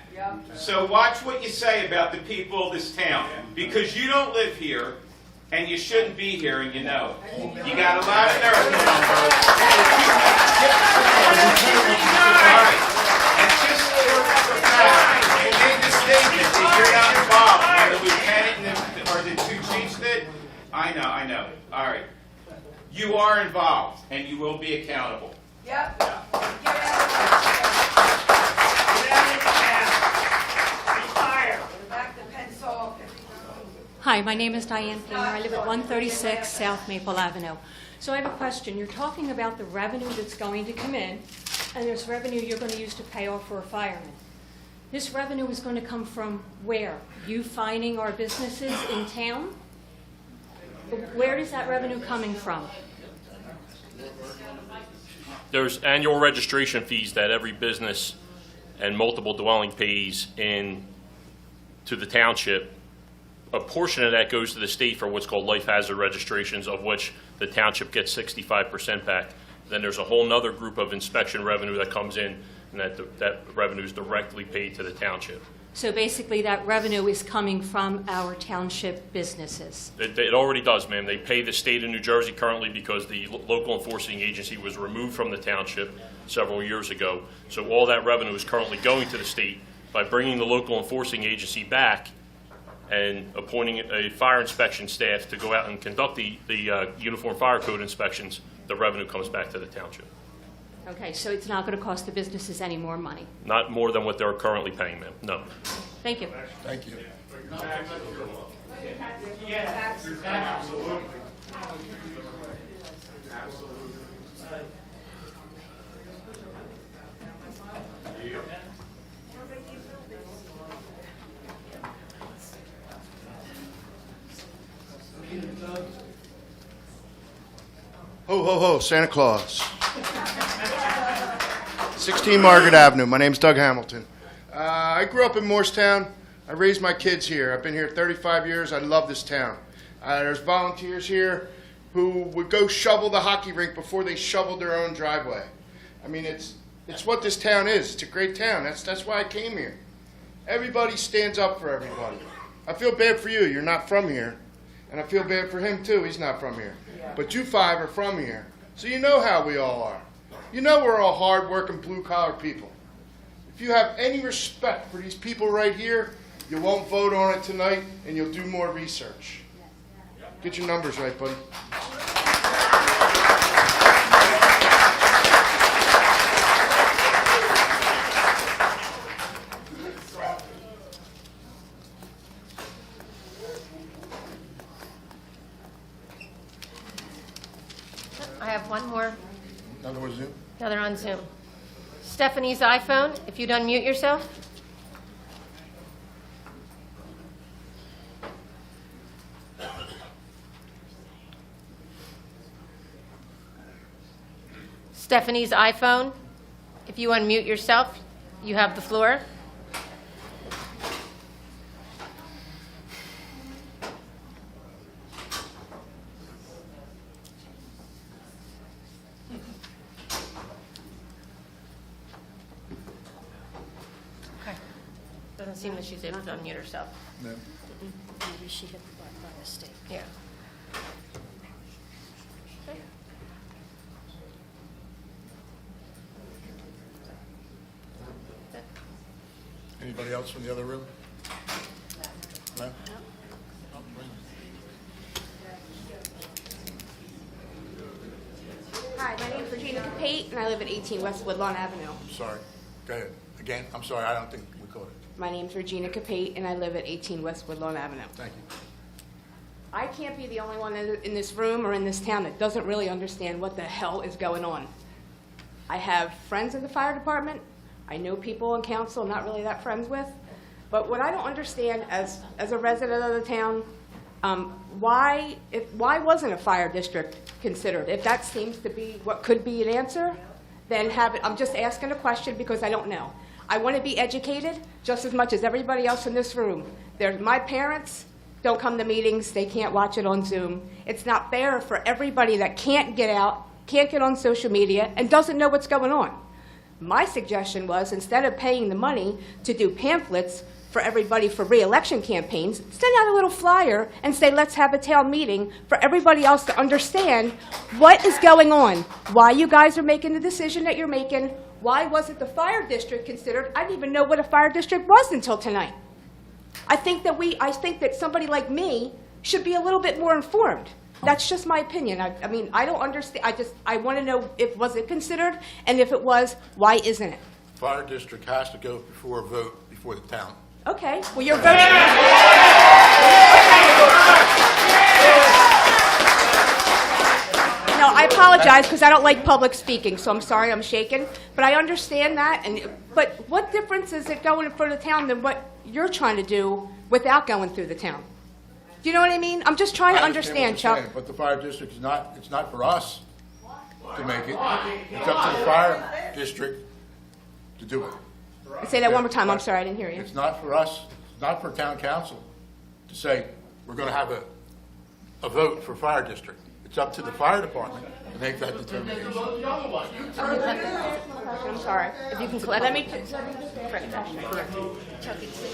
So watch what you say about the people of this town. Because you don't live here. And you shouldn't be here, and you know it. You got a lot of nerve. All right. And just for fact, you made the statement that you're not involved. And the lieutenant or the two chiefs did. I know. All right. You are involved, and you will be accountable. Yep. Hi, my name is Diane Painter. I live at 136 South Maple Avenue. So I have a question. You're talking about the revenue that's going to come in, and there's revenue you're going to use to pay off for a fireman. This revenue is going to come from where? You fining our businesses in town? Where is that revenue coming from? There's annual registration fees that every business and multiple dwelling pays in to the township. A portion of that goes to the state for what's called life hazard registrations, of which the township gets 65% back. Then there's a whole nother group of inspection revenue that comes in, and that revenue is directly paid to the township. So basically, that revenue is coming from our township businesses. It already does, ma'am. They pay the state of New Jersey currently because the local enforcing agency was removed from the township several years ago. So all that revenue is currently going to the state. By bringing the local enforcing agency back and appointing a fire inspection staff to go out and conduct the uniform fire code inspections, the revenue comes back to the township. Okay, so it's not going to cost the businesses any more money. Not more than what they're currently paying, ma'am. No. Thank you. Thank you. Ho, ho, ho, Santa Claus. 16 Margaret Avenue. My name's Doug Hamilton. I grew up in Morristown. I raised my kids here. I've been here 35 years. I love this town. There's volunteers here who would go shovel the hockey rink before they shoveled their own driveway. I mean, it's what this town is. It's a great town. That's why I came here. Everybody stands up for everybody. I feel bad for you. You're not from here. And I feel bad for him, too. He's not from here. But you five are from here. So you know how we all are. You know we're all hard-working, blue-collar people. If you have any respect for these people right here, you won't vote on it tonight, and you'll do more research. Get your numbers right, buddy. I have one more. Another one, Zoom? Another on Zoom. Stephanie's iPhone, if you'd unmute yourself. Stephanie's iPhone, if you unmute yourself, you have the floor. Okay. Doesn't seem that she's able to unmute herself. No. Maybe she hit the button by mistake. Yeah. Anybody else from the other room? No? Hi, my name's Regina Capate, and I live at 18 West Woodlawn Avenue. I'm sorry. Go ahead. Again, I'm sorry. I don't think we caught it. My name's Regina Capate, and I live at 18 West Woodlawn Avenue. Thank you. I can't be the only one in this room or in this town that doesn't really understand what the hell is going on. I have friends in the fire department. I know people on council I'm not really that friends with. But what I don't understand as a resident of the town, why wasn't a fire district considered? If that seems to be what could be an answer, then have it. I'm just asking a question because I don't know. I want to be educated just as much as everybody else in this room. My parents don't come to meetings. They can't watch it on Zoom. It's not fair for everybody that can't get out, can't get on social media, and doesn't know what's going on. My suggestion was, instead of paying the money to do pamphlets for everybody for re-election campaigns, send out a little flyer and say, let's have a town meeting for everybody else to understand what is going on, why you guys are making the decision that you're making, why wasn't the fire district considered? I didn't even know what a fire district was until tonight. I think that somebody like me should be a little bit more informed. That's just my opinion. I mean, I don't understand. I want to know if was it considered, and if it was, why isn't it? Fire district has to go before a vote before the town. Okay, well, you're voting. No, I apologize because I don't like public speaking, so I'm sorry I'm shaking. But I understand that. But what difference is it going in front of the town than what you're trying to do without going through the town? Do you know what I mean? I'm just trying to understand, Chuck. But the fire district it's not for us to make it. It's up to the fire district to do it. Say that one more time. I'm sorry, I didn't hear you. It's not for us, it's not for town council to say, we're going to have a vote for fire district. It's up to the fire department to make that determination. I'm sorry. If you can Let me Chuck,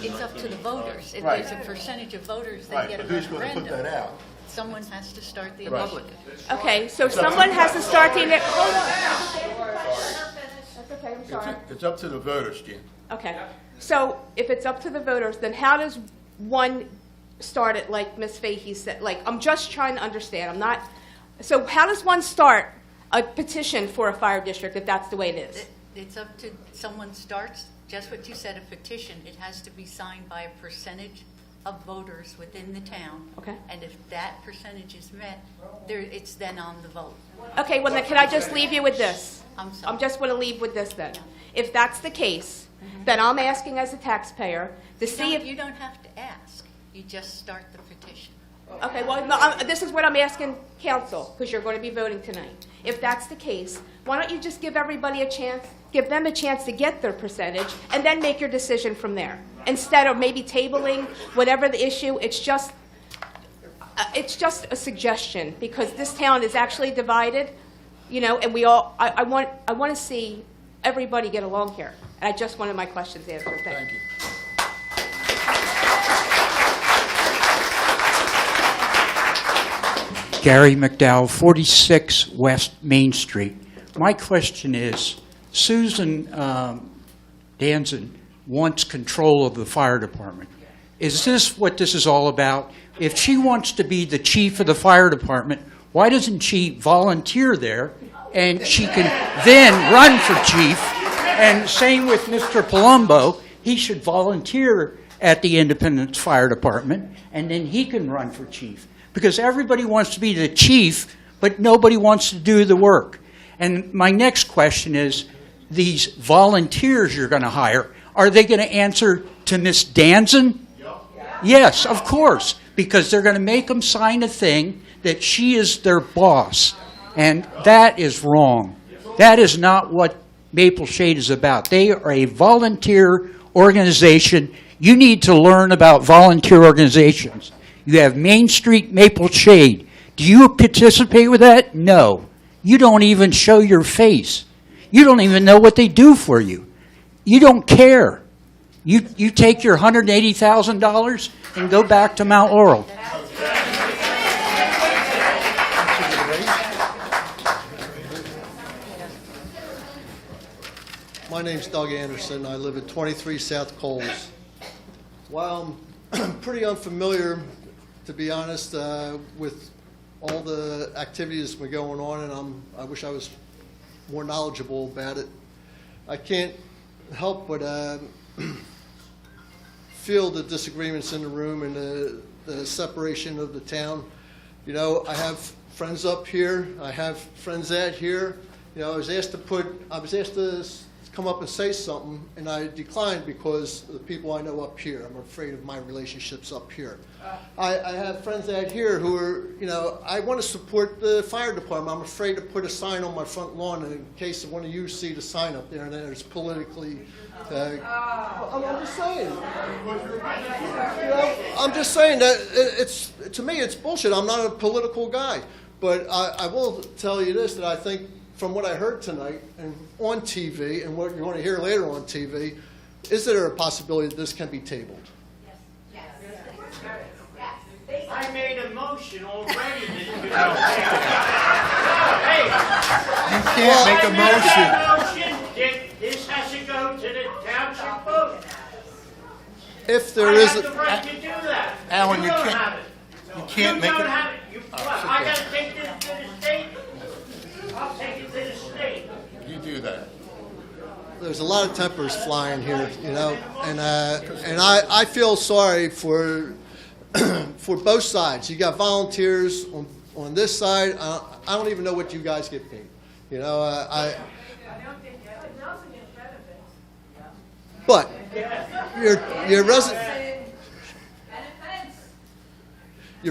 it's up to the voters. If Right. there's a percentage of voters that Right, get a but who's going to put referendum, that out? someone has to start the Right. Republican. Okay, so someone has to start the. Hold on. That's okay, I'm sorry. It's up to the voters, Jim. Okay, so if it's up to the voters, then how does one start it, like Ms. Fahey said? Like, I'm just trying to understand. So how does one start a petition for a fire district if that's the way it is? It's up to, someone starts, just what you said, a petition. It has to be signed by a percentage of voters within the town. Okay. And if that percentage is met, it's then on the vote. Okay, well, then can I just leave you with this? I'm sorry. I'm just want to leave with this then. If that's the case, then I'm asking as a taxpayer to see if... You don't have to ask. You just start the petition. Okay, well, no, this is what I'm asking council, because you're going to be voting tonight. If that's the case, why don't you just give everybody a chance, give them a chance to get their percentage, and then make your decision from there? Instead of maybe tabling whatever the issue, it's just a suggestion, because this town is actually divided, you know, and we all, I want to see everybody get along here. And I just wanted my questions answered. Thank you. Gary McDowell, 46 West Main Street. My question is, Susan Danzen wants control of the fire department. Is this what this is all about? If she wants to be the chief of the fire department, why doesn't she volunteer there and she can then run for chief? And same with Mr. Palumbo, he should volunteer at the Independence Fire Department and then he can run for chief. Because everybody wants to be the chief, but nobody wants to do the work. And my next question is, these volunteers you're going to hire, are they going to answer to Miss Danzen? Yes, of course, because they're going to make them sign a thing that she is their boss. And that is wrong. That is not what Maple Shade is about. They are a volunteer organization. You need to learn about volunteer organizations. You have Main Street Maple Shade. Do you participate with that? No. You don't even show your face. You don't even know what they do for you. You don't care. You take your $180,000 and go back to Mount Laurel. My name's Doug Anderson. I live at 23 South Coles. While I'm pretty unfamiliar, to be honest, with all the activities that are going on, and I wish I was more knowledgeable about it, I can't help but feel the disagreements in the room and the separation of the town. You know, I have friends up here. I have friends out here. You know, I was asked to come up and say something, and I declined because of the people I know up here. I'm afraid of my relationships up here. I have friends out here who are, you know, I want to support the fire department. I'm afraid to put a sign on my front lawn in case one of you see the sign up there and then it's politically. I'm just saying. You know, I'm just saying that it's, to me, it's bullshit. I'm not a political guy, but I will tell you this, that I think from what I heard tonight and on TV and what you're going to hear later on TV, is there a possibility that this can be tabled? I made a motion already. You can't make a motion. This has to go to the township vote. If there is I have the right to do that. Alan, you don't can't- have it. you can't make don't it- have it. I got to take this to the state. I'll take it to the state. You do that. There's a lot of tempers flying here, you know, and I feel sorry for for both sides. You got volunteers on this side. I don't even know what you guys get paid. You know, but your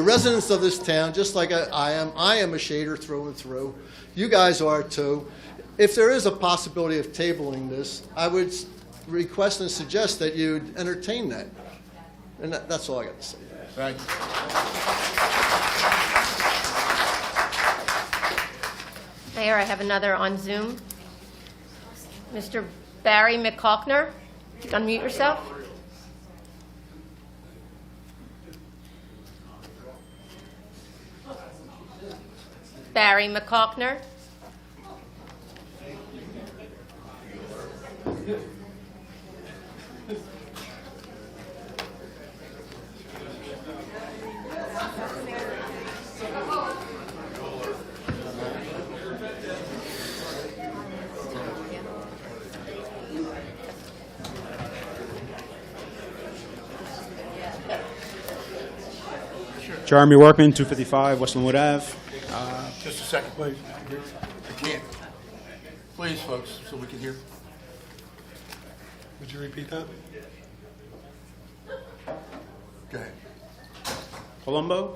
residents of this town, just like I am a shader through and through. You guys are too. If there is a possibility of tabling this, I would request and suggest that you entertain that. And that's all I got to say. Thank you. Mayor, I have another on Zoom. Mr. Barry McCalkner, unmute yourself. Barry McCalkner. Jeremy Workman, 255 West Linwood Ave. Just a second, please. I can't. Please, folks, so we can hear. Would you repeat that? Go ahead. Colombo,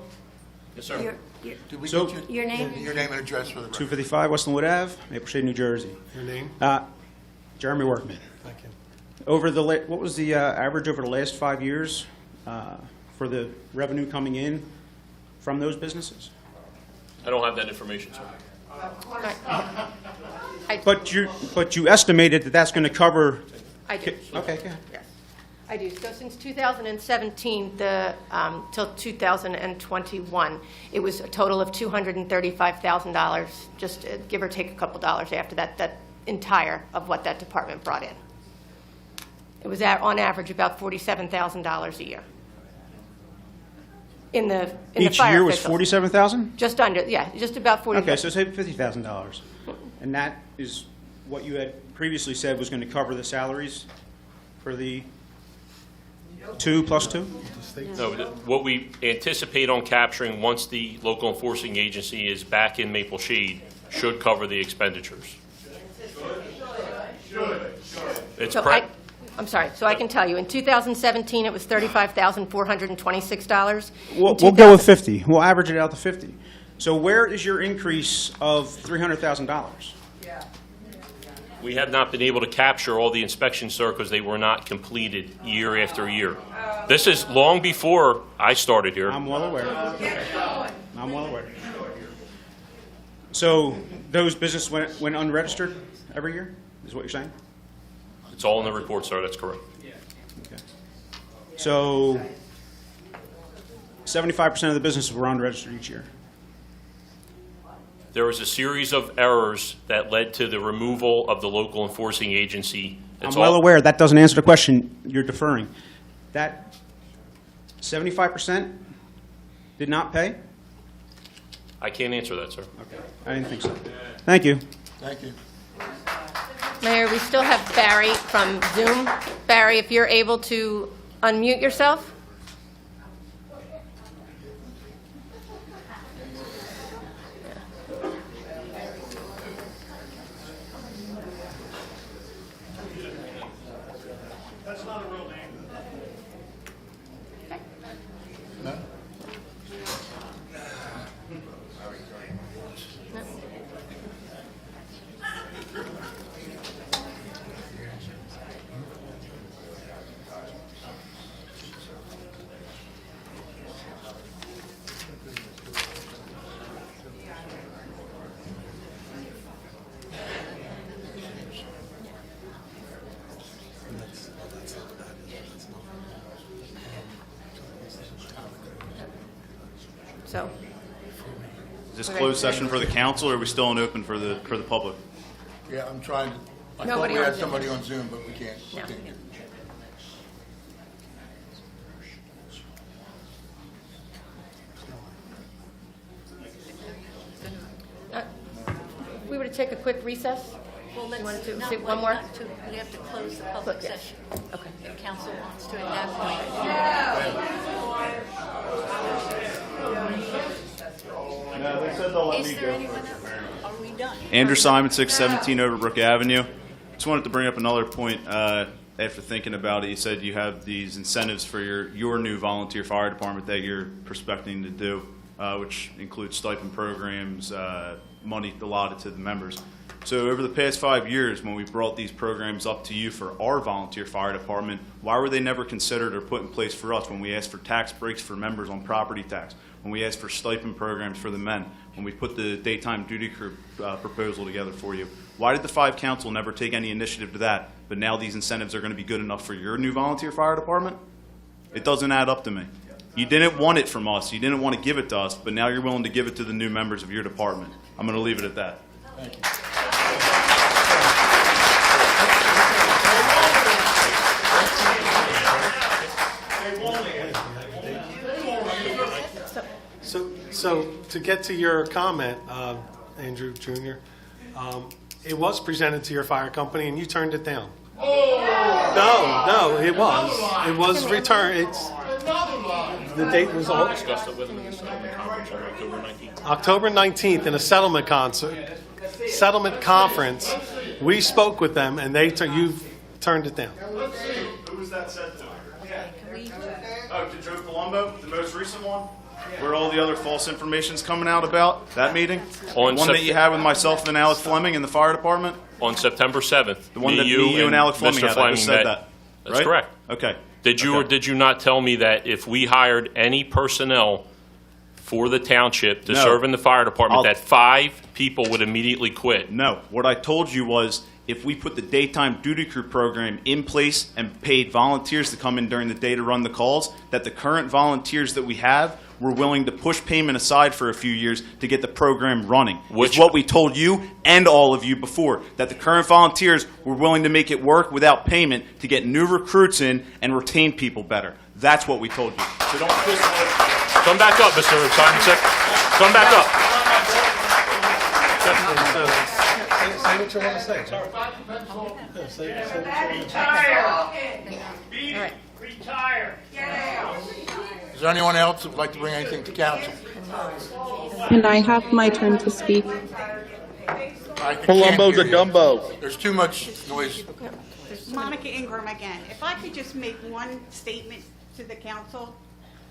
Yes, sir. Did we So- get Your name? your name and address for the record? 255 West Linwood Ave, Maple Shade, New Jersey. Your name? Jeremy Workman. Thank you. What was the average over the last 5 years for the revenue coming in from those businesses? I don't have that information, sir. But you estimated that that's going to cover. I do. Okay, go ahead. Yes, I do. So since 2017 till 2021, it was a total of $235,000, just give or take a couple dollars after that entire of what that department brought in. It was on average about $47,000 a year. In the Each fire year was officials. 47,000? Just under, yeah, just about 40. Okay, so say $50,000. And that is what you had previously said was going to cover the salaries for the 2 plus 2? No, what we anticipate on capturing once the local enforcing agency is back in Maple Shade should cover the expenditures. It's I'm sorry, so I can tell you, in 2017, it was $35,426. We'll go with 50. We'll average it out to 50. So where is your increase of $300,000? We have not been able to capture all the inspections, sir, because they were not completed year after year. This is long before I started here. I'm well aware. I'm well aware. So those businesses went unregistered every year, is what you're saying? It's all in the report, sir, that's correct. Okay. So 75% of the businesses were unregistered each year. There was a series of errors that led to the removal of the local enforcing agency. I'm well aware. That doesn't answer the question you're deferring. That 75% did not pay? I can't answer that, sir. Okay. I didn't think so. Thank you. Thank you. Mayor, we still have Barry from Zoom. Barry, if you're able to unmute yourself. That's not a real name. No? So, Is this closed session for the council, or are we still in open for the public? Yeah, I'm trying to, I thought Nobody we on had Zoom. somebody on Zoom, but we can't. No. Can't get- if we were to take a quick recess? Well, let's You wanted to not say one more? We have to close the public Yes. session. Okay. If council wants to at that No, they said they'll let point. me Is there go anyone else? Are we done? Andrew Simon, 617 Overbrook Avenue. Just wanted to bring up another point after thinking about it. You said you have these incentives for your new volunteer fire department that you're prospecting to do, which includes stipend programs, money allotted to the members. So over the past 5 years, when we brought these programs up to you for our volunteer fire department, why were they never considered or put in place for us when we asked for tax breaks for members on property tax, when we asked for stipend programs for the men, when we put the daytime duty crew proposal together for you? Why did the 5 council never take any initiative to that, but now these incentives are going to be good enough for your new volunteer fire department? It doesn't add up to me. You didn't want it from us. You didn't want to give it to us, but now you're willing to give it to the new members of your department. I'm going to leave it at that. Thank you. So to get to your comment, Andrew Jr., it was presented to your fire company and you turned it down. No, it was. It was returned. It's. Another lie. the date was I all, discussed it with him in the settlement conference on October 19th. October 19th in a settlement conference. We spoke with them, and you've turned it down. Who was that said to? Oh, to Joe Palumbo, the most recent one? Where all the other false information's coming out about? That meeting? On The one that you had with myself and Alec Fleming in the fire department? On September 7th, The one that me, you, and Alec Fleming Mr. had, I Fleming just said met. that. That's Right? correct. Okay. Did you or Okay. did you not tell me that if we hired any personnel for the township to No. serve in the fire department, I'll- that 5 people would immediately quit? No, what I told you was if we put the daytime duty crew program in place and paid volunteers to come in during the day to run the calls, that the current volunteers that we have were willing to push payment aside for a few years to get the program running. Which is what we told you and all of you before, that the current volunteers were willing to make it work without payment to get new recruits in and retain people better. That's what we told you. So don't twist what... Come back up, Mr. Simonsick. Come back up. Say what you want to say. Yeah, say what you want to say. Retire. Is there anyone else who would like to bring anything to council? And I have my turn to speak. Columbo's a Dumbo. There's too much noise. Monica Ingram again. If I could just make one statement to the council.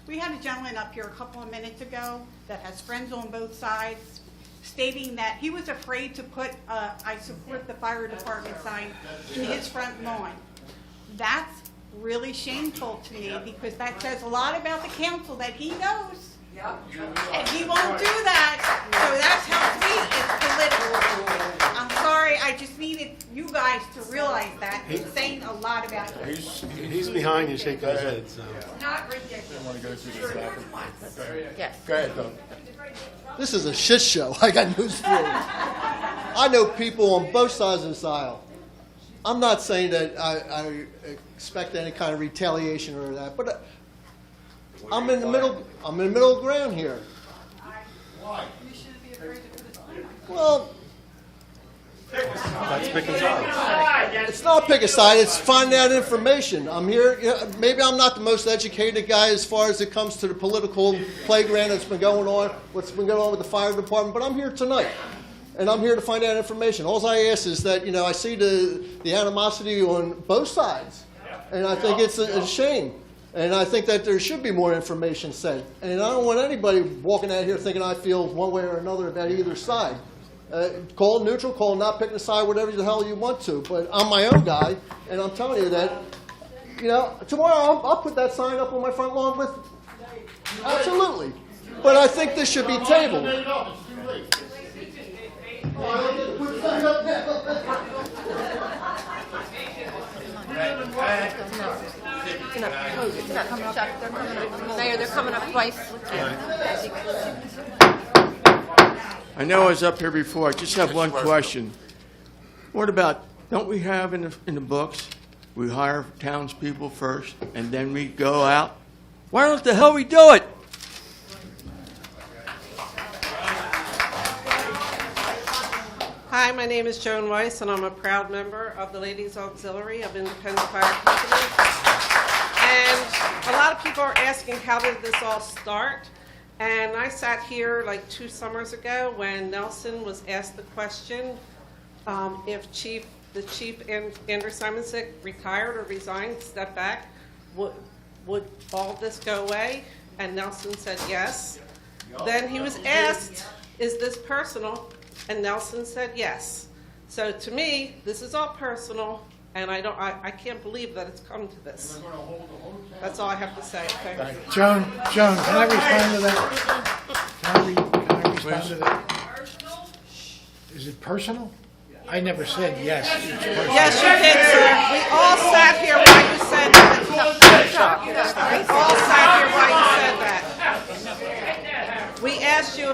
We had a gentleman up here a couple of minutes ago that has friends on both sides stating that he was afraid to put I support the fire department sign in his front lawn. That's really shameful to me because that says a lot about the council that he knows. And he won't do that. So that's how sweet it's political. I'm sorry, I just needed you guys to realize that. It's saying a lot about you. He's behind you shaking his head, so. Not ridiculous. Yes. Go ahead, Doug. This is a shit show. I got news for you. I know people on both sides of this aisle. I'm not saying that I expect any kind of retaliation or that, but I'm in the middle. I'm in the middle ground here. Why? Well, That's picking sides. it's not pick a side. It's finding out information. I'm here. You know, maybe I'm not the most educated guy as far as it comes to the political playground that's been going on. What's been going on with the fire department? But I'm here tonight. And I'm here to find out information. All I ask is that, I see the animosity on both sides. And I think it's a shame. And I think that there should be more information said. And I don't want anybody walking out here thinking I feel one way or another about either side. Call neutral, call not picking a side, whatever the hell you want to. But I'm my own guy, and I'm telling you that, tomorrow I'll put that sign up on my front lawn with, absolutely. But I think this should be tabled. Mayor, they're coming up twice. I know I was up here before. I just have one question. What about, don't we have in the books, we hire townspeople first and then we go out? Why don't the hell we do it? Hi, my name is Joan Weiss, and I'm a proud member of the Ladies Auxiliary of Independent Fire Company. And a lot of people are asking, how did this all start? And I sat here like 2 summers ago when Nelson was asked the question if the chief Andrew Simonsick retired or resigned, stepped back, would all this go away? And Nelson said yes. Then he was asked, is this personal? And Nelson said yes. So to me, this is all personal, and I can't believe that it's come to this. That's all I have to say. Okay? Joan, can I respond to that? Can I respond to that? Is it personal? I never said yes. It's personal. Yes, you did, sir. We all sat here while you said that. We all sat here while you said that. We asked you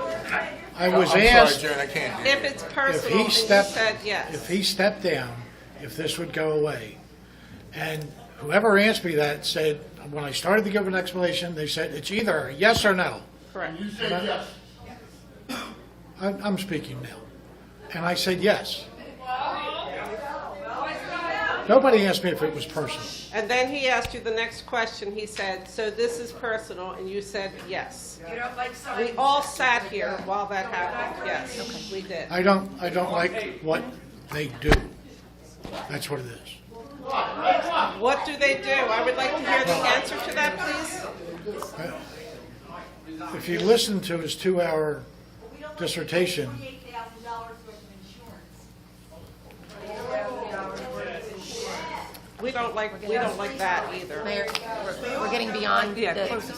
I was I'm asked sorry, Joan, I can't. if it's personal, if he and you stepped, said yes. if he stepped down, if this would go away. And whoever asked me that said, when I started to give an explanation, they said, it's either a yes or no. Correct. You said yes. I'm speaking now. And I said yes. Nobody asked me if it was personal. And then he asked you the next question. He said, "So this is personal?" And you said, "Yes." We all sat here while that happened. Yes, we did. I don't like what they do. That's what it is. What do they do? I would like to hear the answer to that, please. If you listen to his 2-hour dissertation, We don't like that either. Mayor, we're getting beyond the ordinance.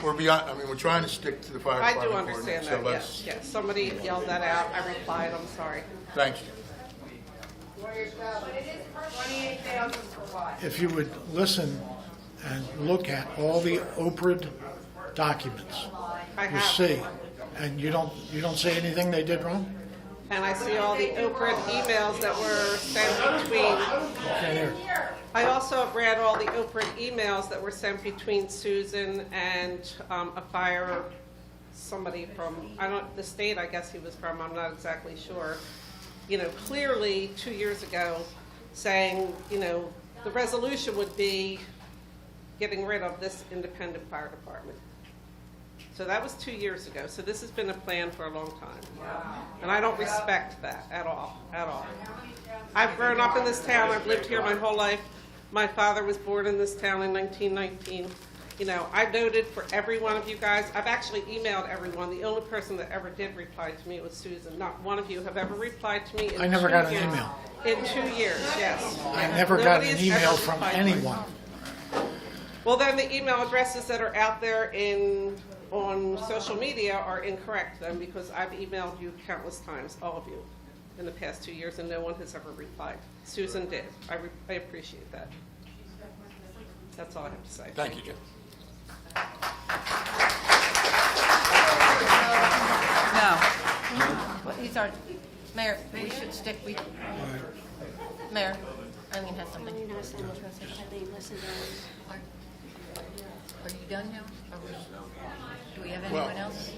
We're beyond, I mean, we're trying to stick to the fire I department do ordinance, understand so that, let's, yes, yes. Somebody yelled that out. I replied, I'm sorry. thank you. if you would listen and look at all the OPRD documents, I you have. see, and you don't say anything they did wrong? And I see all the OPRD emails that were sent between. Can't hear. I also have read all the OPRD emails that were sent between Susan and somebody from, the state I guess he was from, I'm not exactly sure. You know, clearly 2 years ago saying, you know, the resolution would be getting rid of this independent fire department. So that was 2 years ago. So this has been a plan for a long time. And I don't respect that at all, at all. I've grown up in this town. I've lived here my whole life. My father was born in this town in 1919. You know, I voted for every one of you guys. I've actually emailed everyone. The only person that ever did reply to me was Susan. Not one of you have ever replied to me in 2 years. I never got an email. In 2 years, yes. I never got an Nobody's email ever from replied to me. anyone. Well, then the email addresses that are out there on social media are incorrect then, because I've emailed you countless times, all of you, in the past 2 years, and no one has ever replied. Susan did. I appreciate that. That's all I have to say. Thank you, Jim. No. Well, these are, Mayor, we should stick, Mayor, Eileen has something. Are you done now? Do we have anyone else?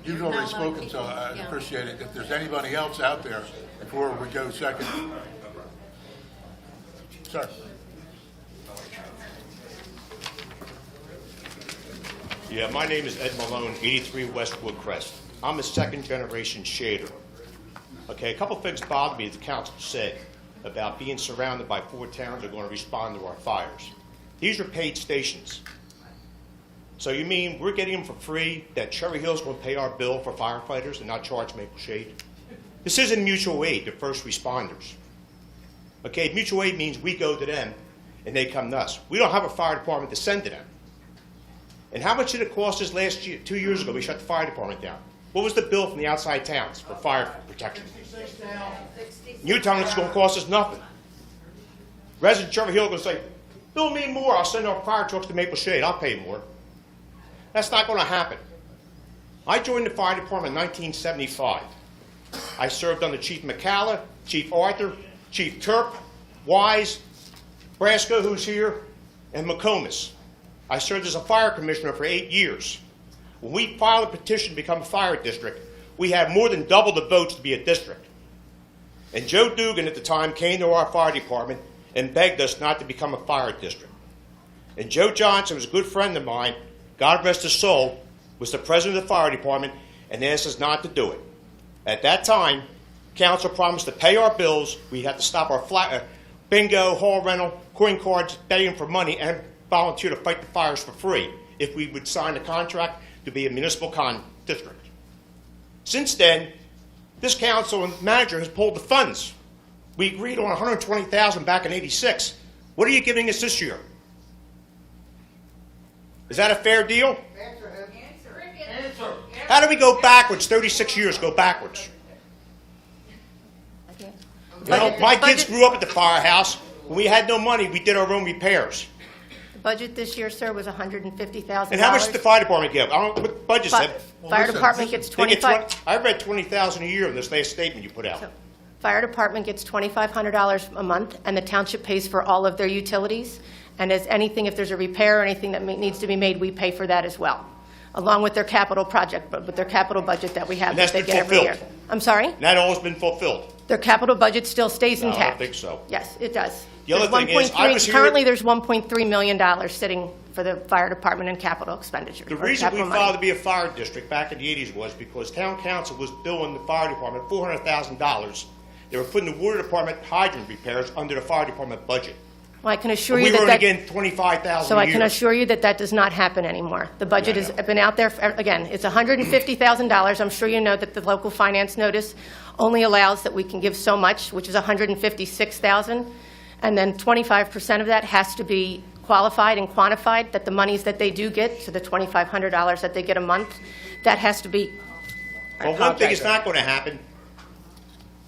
You've already spoken, so I appreciate it. If there's anybody else out there, before we go second. Sir. Yeah, my name is Ed Malone, 83 Westwood Crest. I'm a second-generation shader. Okay, a couple things bothered me that the council said about being surrounded by 4 towns that are going to respond to our fires. These are paid stations. So you mean we're getting them for free, that Cherry Hill's going to pay our bill for firefighters and not charge Maple Shade? This isn't mutual aid to first responders. Okay, mutual aid means we go to them and they come to us. We don't have a fire department to send to them. And how much did it cost us last year, 2 years ago, we shut the fire department down? What was the bill from the outside towns for fire protection? You're telling us it's going to cost us nothing. Resident Cherry Hill is going to say, bill me more, I'll send our fire trucks to Maple Shade, I'll pay more. That's not going to happen. I joined the fire department in 1975. I served under Chief McCalla, Chief Arthur, Chief Turp, Wise, Brasco, who's here, and McComas. I served as a fire commissioner for 8 years. When we filed a petition to become a fire district, we had more than double the votes to be a district. And Joe Dugan at the time came to our fire department and begged us not to become a fire district. And Joe Johnson was a good friend of mine, God rest his soul, was the president of the fire department and asked us not to do it. At that time, council promised to pay our bills. We had to stop our bingo, hall rental, coin cards, begging for money, and volunteer to fight the fires for free if we would sign a contract to be a municipal district. Since then, this council and manager has pulled the funds. We agreed on $120,000 back in '86. What are you giving us this year? Is that a fair deal? How do we go backwards? 36 years go backwards. Well, my kids grew up at the firehouse. When we had no money, we did our own repairs. The budget this year, sir, was $150,000. And how much did the fire department give? I don't know what the budget said. Fire department gets They get 25. I read $20,000 a year in this last statement you put out. Fire department gets $2,500 a month, and the township pays for all of their utilities. And as anything, if there's a repair or anything that needs to be made, we pay for that as well, along with their capital project, with their capital budget that we have And that's that they been get every year. fulfilled. I'm sorry? And that all has been fulfilled. Their capital budget still stays No, I intact. don't think so. Yes, it does. The other There's thing is, I 1.3 was here- Currently, there's $1.3 million sitting for the fire department in capital expenditure. The or reason we capital money. filed to be a fire district back in the 80s was because town council was billing the fire department $400,000. They were putting the water department hydrant repairs under the fire department budget. Well, I can assure We you were only that getting $25,000 So a I can year. assure you that that does not happen anymore. The budget has been out there, again, it's $150,000. I'm sure you know that the local finance notice only allows that we can give so much, which is $156,000, and then 25% of that has to be qualified and quantified, that the monies that they do get, so the $2,500 that they get a month, that has to be. Well, one thing is not going to happen.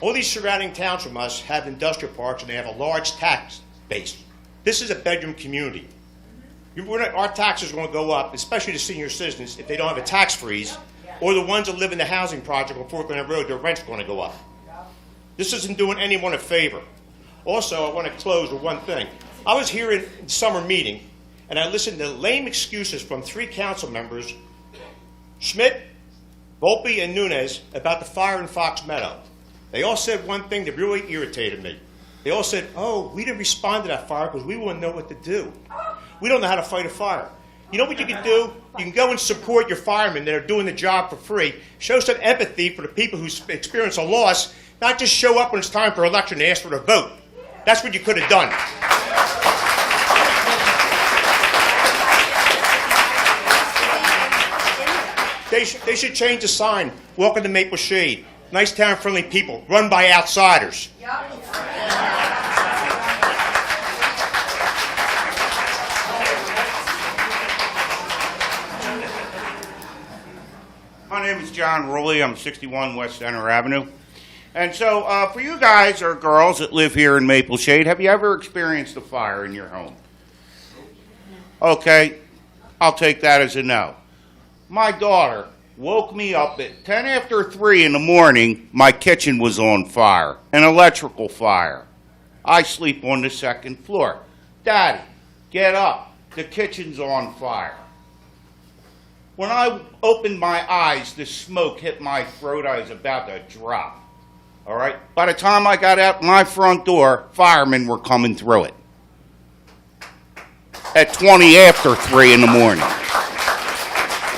All these surrounding towns from us have industrial parks and they have a large tax base. This is a bedroom community. Our taxes are going to go up, especially the senior citizens, if they don't have a tax freeze, or the ones that live in the housing project on Fort Glen Road, their rent's going to go up. This isn't doing anyone a favor. Also, I want to close with one thing. I was here in summer meeting, and I listened to lame excuses from 3 council members, Schmidt, Volpe, and Nunes, about the fire in Fox Meadow. They all said one thing that really irritated me. They all said, oh, we didn't respond to that fire because we wouldn't know what to do. We don't know how to fight a fire. You know what you can do? You can go and support your firemen that are doing the job for free. Show some empathy for the people who experience a loss, not just show up when it's time for election and ask for the vote. That's what you could have done. They should change the sign. Welcome to Maple Shade. Nice town, friendly people, run by outsiders. My name is John Rowley. I'm 61 West Center Avenue. And so for you guys or girls that live here in Maple Shade, have you ever experienced a fire in your home? Okay, I'll take that as a no. My daughter woke me up at 10 after 3 in the morning. My kitchen was on fire, an electrical fire. I sleep on the 2nd floor. Daddy, get up. The kitchen's on fire. When I opened my eyes, the smoke hit my throat. I was about to drop. All right? By the time I got out my front door, firemen were coming through it. At 20 after 3 in the morning.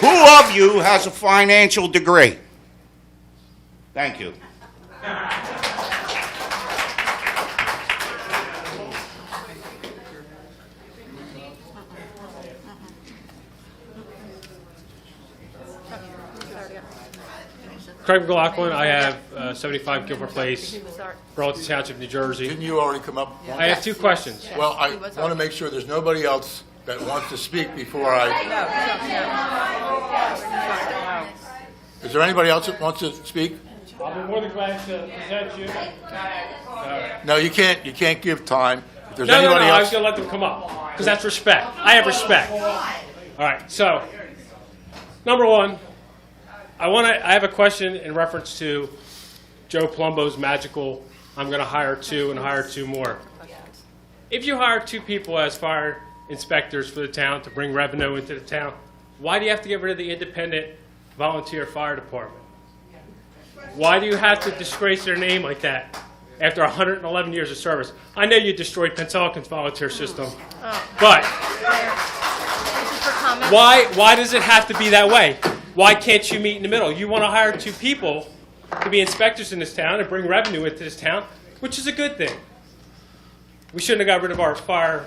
Who of you has a financial degree? Thank you. Craig McLaughlin, I have 75 Guilford Place, Burlington Township, New Jersey. Didn't you already come up? I have 2 questions. Well, I want to make sure there's nobody else that wants to speak before I... Is there anybody else that wants to speak? I'll be more than glad to present you. No, you can't give time. If there's No, anybody I was else... going to let them come up, because that's respect. I have respect. All right, so, number one, I have a question in reference to Joe Palumbo's magical, I'm going to hire 2 and hire 2 more. If you hire 2 people as fire inspectors for the town to bring revenue into the town, why do you have to get rid of the independent volunteer fire department? Why do you have to disgrace their name like that after 111 years of service? I know you destroyed Pennsauken's volunteer system, but why does it have to be that way? Why can't you meet in the middle? You want to hire 2 people to be inspectors in this town and bring revenue into this town, which is a good thing. We shouldn't have got rid of our fire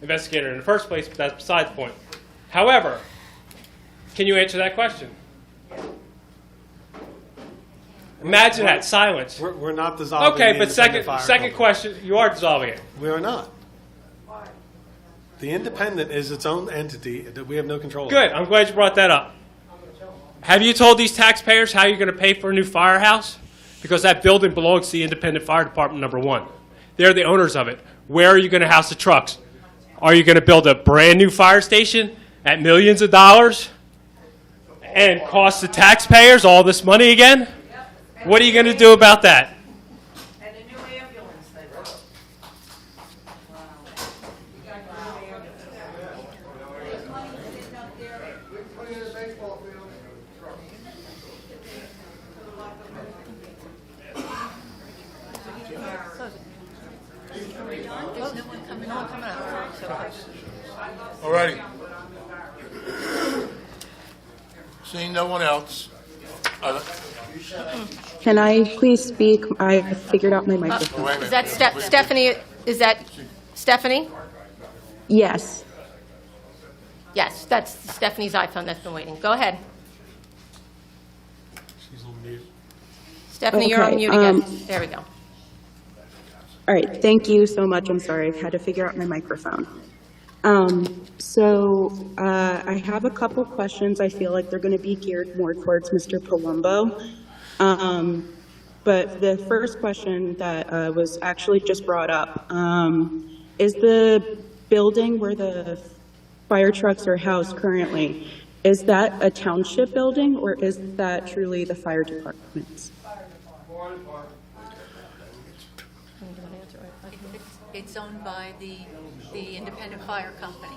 investigator in the first place, but that's beside the point. However, can you answer that question? Imagine that, silence. We're not dissolving Okay, the but independent fire second company. question, you are dissolving it. We are not. The independent is its own entity that we have no control over. Good, I'm glad you brought that up. Have you told these taxpayers how you're going to pay for a new firehouse? Because that building belongs to the independent fire department, number one. They're the owners of it. Where are you going to house the trucks? Are you going to build a brand new fire station at millions of dollars and cost the taxpayers all this money again? What are you going to do about that? one else? Can I please speak? I figured out my microphone. Wait a Is minute. that Stephanie? Is that Stephanie? Yes. Yes, that's Stephanie's iPhone that's been waiting. Go ahead. She's on mute. Stephanie, you're on Okay, mute again. There we go. All right, thank you so much. I'm sorry, I've had to figure out my microphone. I have a couple questions. I feel like they're going to be geared more towards Mr. Palumbo. But the first question that was actually just brought up, is the building where the fire trucks are housed currently, is that a township building or is that truly the fire department's? It's owned by the independent fire company,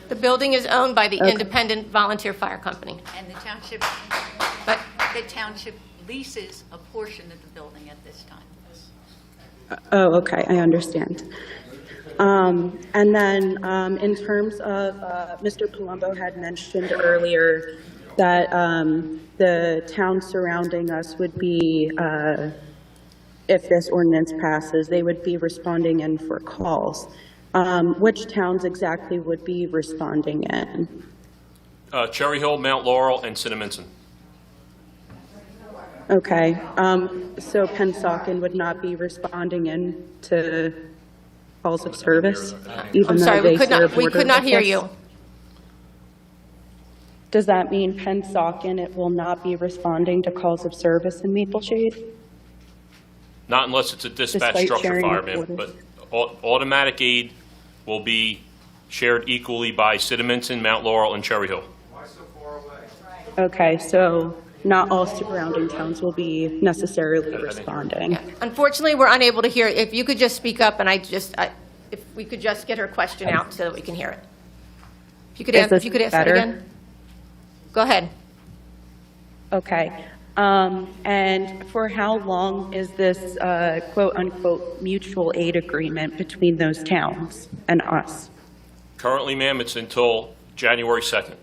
The building is owned by the Okay. Independent Volunteer Fire Company. and the township leases a portion of the building at this time. Oh, okay, I understand. And then in terms of, Mr. Palumbo had mentioned earlier that the towns surrounding us would be, if this ordinance passes, they would be responding in for calls. Which towns exactly would be responding in? Cherry Hill, Mount Laurel, and Cinnaminson. Okay, so Pennsauken would not be responding in to calls of service, even I'm though sorry, they we could serve not hear water you. access? Does that mean Pennsauken, it will not be responding to calls of service in Maple Shade? Not unless it's a dispatch Despite structure sharing fire, ma'am. orders. But automatic aid will be shared equally by Cinnaminson, Mount Laurel, and Cherry Hill. Okay, so not all surrounding towns will be necessarily responding. Unfortunately, we're unable to hear. If you could just speak up, and if we could just get her question out so that we can hear it. If you could Is ask, this if you could ask it better? again. Go ahead. Okay. And for how long is this quote-unquote mutual aid agreement between those towns and us? Currently, ma'am, it's until January 2nd.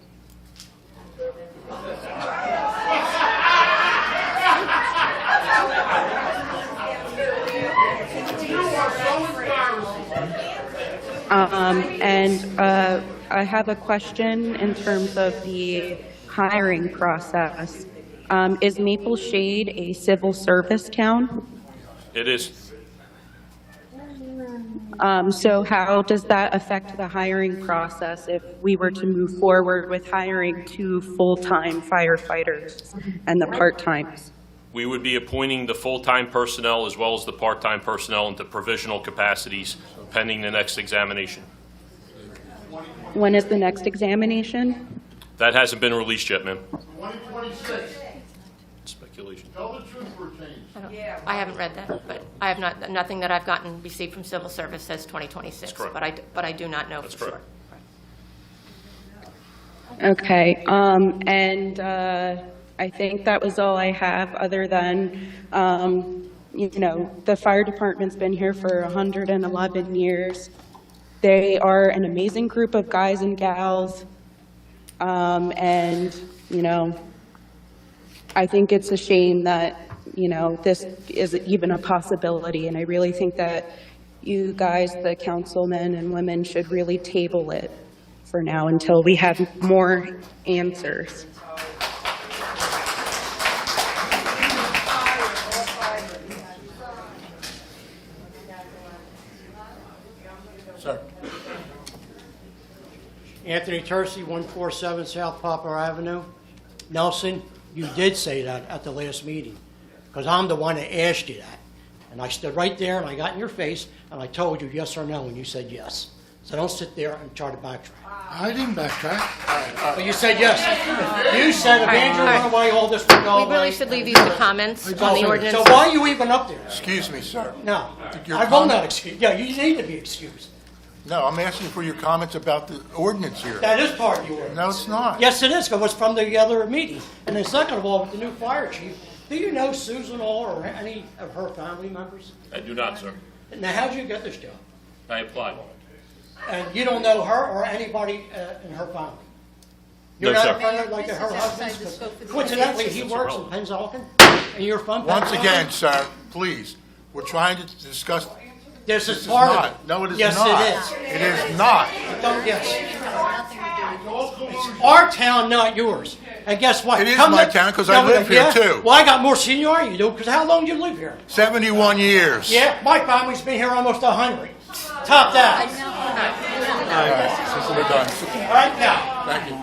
I have a question in terms of the hiring process. Is Maple Shade a civil service town? It is. So how does that affect the hiring process if we were to move forward with hiring 2 full-time firefighters and the part-times? We would be appointing the full-time personnel as well as the part-time personnel into provisional capacities pending the next examination. When is the next examination? That hasn't been released yet, ma'am. 2026. Speculation. Tell the truth or change. I haven't read that, but I have nothing that I've gotten received from civil service says 2026. That's correct. But I do not know That's for sure. correct. Okay, I think that was all I have, other than, the fire department's been here for 111 years. They are an amazing group of guys and gals, I think it's a shame that, this is even a possibility, and I really think that you guys, the councilmen and women, should really table it for now until we have more answers. Sir. Anthony Tercey, 147 South Poplar Avenue. Nelson, you did say that at the last meeting, because I'm the one that asked you that. And I stood right there, and I got in your face, and I told you yes or no, and you said yes. So don't sit there and try to backtrack. I didn't backtrack. But you said yes. You said if Andrew went away, all this would go away. We really should leave these to comments on the ordinance. So why are you even up there? Excuse me, sir. No, Your I will comment- not excuse. Yeah, you need to be excused. No, I'm asking for your comments about the ordinance here. That is part of your ordinance. No, it's not. Yes, it is, because it was from the other meeting. And then second of all, with the new fire chief, do you know Susan Hall or any of her family members? I do not, sir. Now, how'd you get this job? I applied. And you don't know her or anybody in her family? You're No, not sir. a friend like her husband's? Coincidentally, he works in Pennsauken, and you're from Once Pennsauken? again, sir, please, we're trying to discuss. This is This part of not. it. No, it is Yes, not. it is. It is not. Don't yes. It's our town, not yours. And guess what? It is my town 'cause I live here, too. Well, I got more seniority you do, because how long do you live here? 71 years. Yeah, my family's been here almost 100. Top that. All right, since we're done. All right, now, Thank you.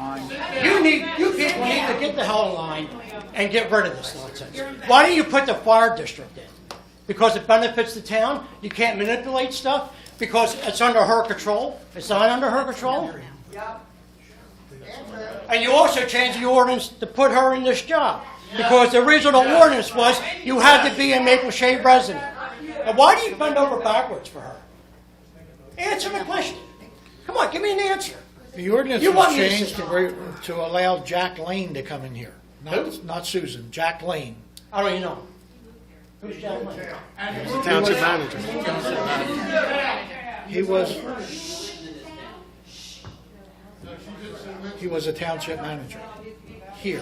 you people need to get the hell in line and get rid of this nonsense. Why don't you put the fire district in? Because it benefits the town, you can't manipulate stuff, because it's under her control. It's not under her control. And you also changed the ordinance to put her in this job, because the original ordinance was you had to be a Maple Shade resident. And why do you bend over backwards for her? Answer the question. Come on, give me an answer. The ordinance You was want me to changed sit- to allow Jack Lane to come in here. Not Susan, Jack Lane. I don't even know. Who's Jack Lane? He's the township manager. He was a township manager here.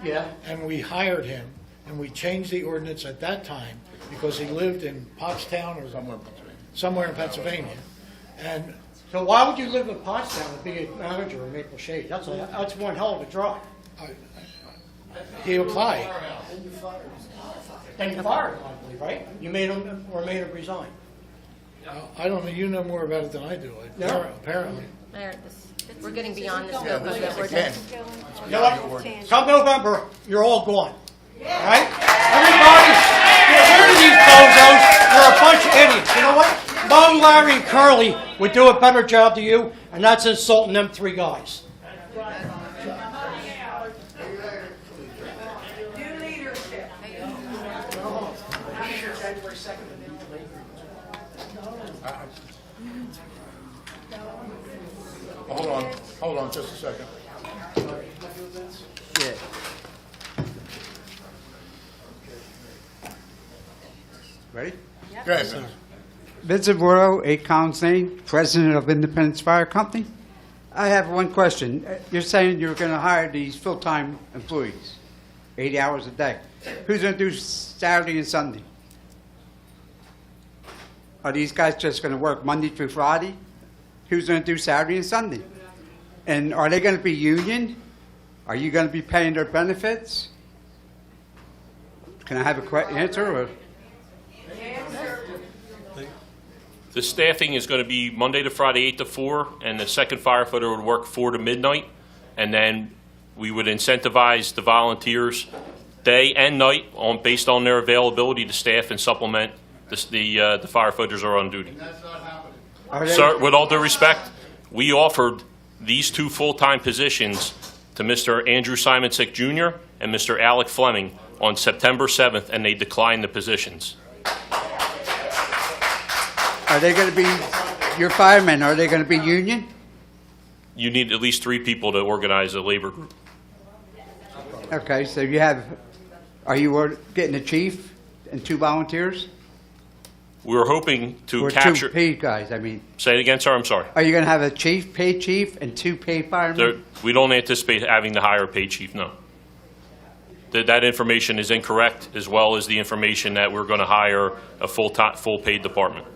Yeah. And we hired him, and we changed the ordinance at that time because he lived in Pottstown or somewhere in Pennsylvania. And So why would you live in Pottstown and be a manager in Maple Shade? That's one hell of a drive. he applied. Then you fired him, I believe, right? You made him resign. I don't know, you know more about it than I do, No. apparently. Mayor, we're getting beyond the scope of the Again, ordinance. You know what? Come November, you're all gone. All right? Everybody, get rid of these bozos. You're a bunch of idiots. You know what? Mo, Larry, and Curly would do a better job than you, and that's insulting them three guys. Hold on just a second. Yeah. Ready? Go ahead, Vince. Vincent Worrell, 8 Collins Lane, President of Independence Fire Company. I have one question. You're saying you're going to hire these full-time employees, 80 hours a day. Who's going to do Saturday and Sunday? Are these guys just going to work Monday through Friday? Who's going to do Saturday and Sunday? And are they going to be union? Are you going to be paying their benefits? Can I have a answer? Or? The staffing is going to be Monday to Friday, 8 to 4, and the second firefighter would work 4 to midnight. And then we would incentivize the volunteers day and night based on their availability to staff and supplement the firefighters are on duty. Sir, with all due respect, we offered these 2 full-time positions to Mr. Andrew Simonsick Jr. and Mr. Alec Fleming on September 7th, and they declined the positions. Are they going to be, your firemen, are they going to be union? You need at least 3 people to organize a labor group. Okay, so you have, are you getting a chief and 2 volunteers? We were hoping to Or capture... 2 paid guys, I mean. Say it again, sir, I'm sorry. Are you going to have a chief, paid chief, and 2 paid firemen? We don't anticipate having to hire a paid chief, no. That information is incorrect, as well as the information that we're going to hire a full-paid department.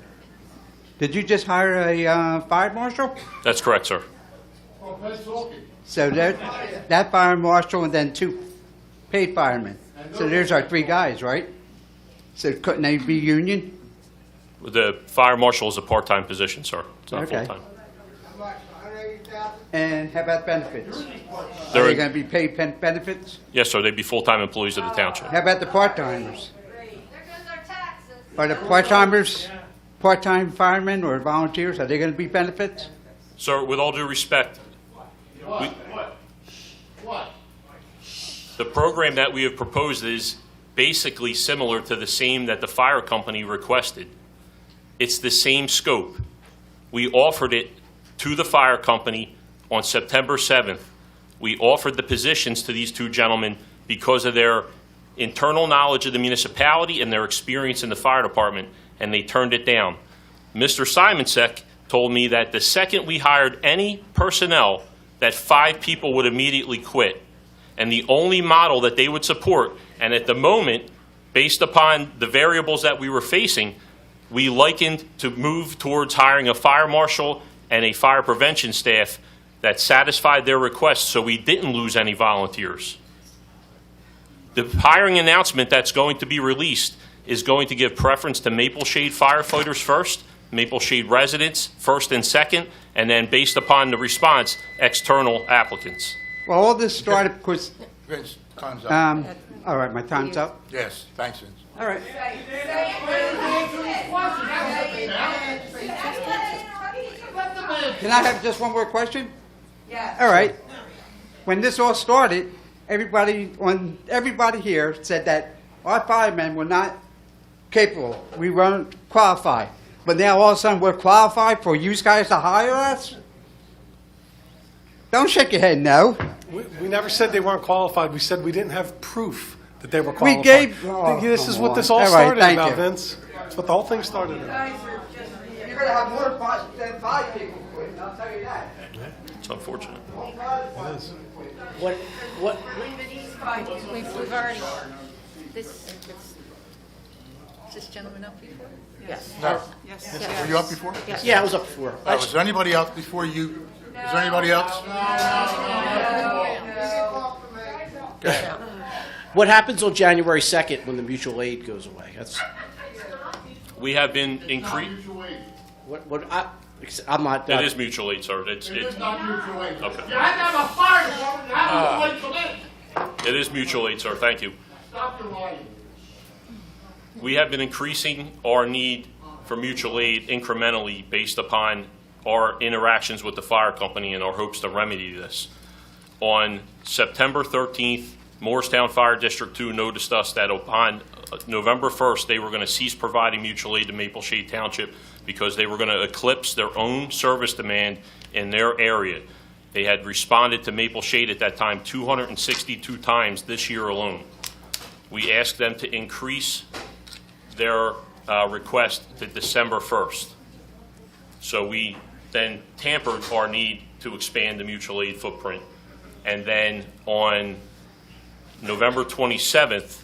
Did you just hire a fire marshal? That's correct, sir. So that fire marshal and then 2 paid firemen. So there's our 3 guys, right? So couldn't they be union? The fire marshal is a part-time position, sir. It's not Okay. full-time. And how about benefits? Are They're- they going to be paid benefits? Yes, sir, they'd be full-time employees of the township. How about the part-timers? Are the part-timers, part-time firemen or volunteers, are they going to be benefits? Sir, with all due respect, the program that we have proposed is basically similar to the same that the fire company requested. It's the same scope. We offered it to the fire company on September 7th. We offered the positions to these 2 gentlemen because of their internal knowledge of the municipality and their experience in the fire department, and they turned it down. Mr. Simonsick told me that the second we hired any personnel that 5 people would immediately quit. And the only model that they would support, and at the moment, based upon the variables that we were facing, we likened to move towards hiring a fire marshal and a fire prevention staff that satisfied their requests so we didn't lose any volunteers. The hiring announcement that's going to be released is going to give preference to Maple Shade firefighters first, Maple Shade residents first and second, and then based upon the response, external applicants. Well, all this started because, Vince, time's up. all right, my time's up. Yes, thanks, Vince. All right. Can I have just one more question? Yes. All right. When this all started, everybody here said that our firemen were not capable. We weren't qualified. But now all of a sudden we're qualified for you guys to hire us? Don't shake your head no. We never said they weren't qualified. We said we didn't have proof that they were qualified. We gave... This is what this all right, started thank about, you. Vince. That's what the whole thing started about. You're going to have more than 5 people quitting, I'll tell you that. It's unfortunate. What, We've already, is this gentleman up before? Yes. No. Yes. Were you up before? Yeah, I was up before. Was there anybody else before you? Is there anybody else? Okay. What happens on January 2nd when the mutual aid goes away? That's We have been increased. I'm not. It is mutual aid, sir. It's not mutual aid. Okay. You have to have a fire department, you have to mutual aid. It is mutual aid, sir. Thank you. Stop your lying. We have been increasing our need for mutual aid incrementally based upon our interactions with the fire company and our hopes to remedy this. On September 13th, Morristown Fire District 2 noticed us that upon November 1st, they were going to cease providing mutual aid to Maple Shade Township because they were going to eclipse their own service demand in their area. They had responded to Maple Shade at that time 262 times this year alone. We asked them to increase their request to December 1st. So we then tampered our need to expand the mutual aid footprint. And then on November 27th,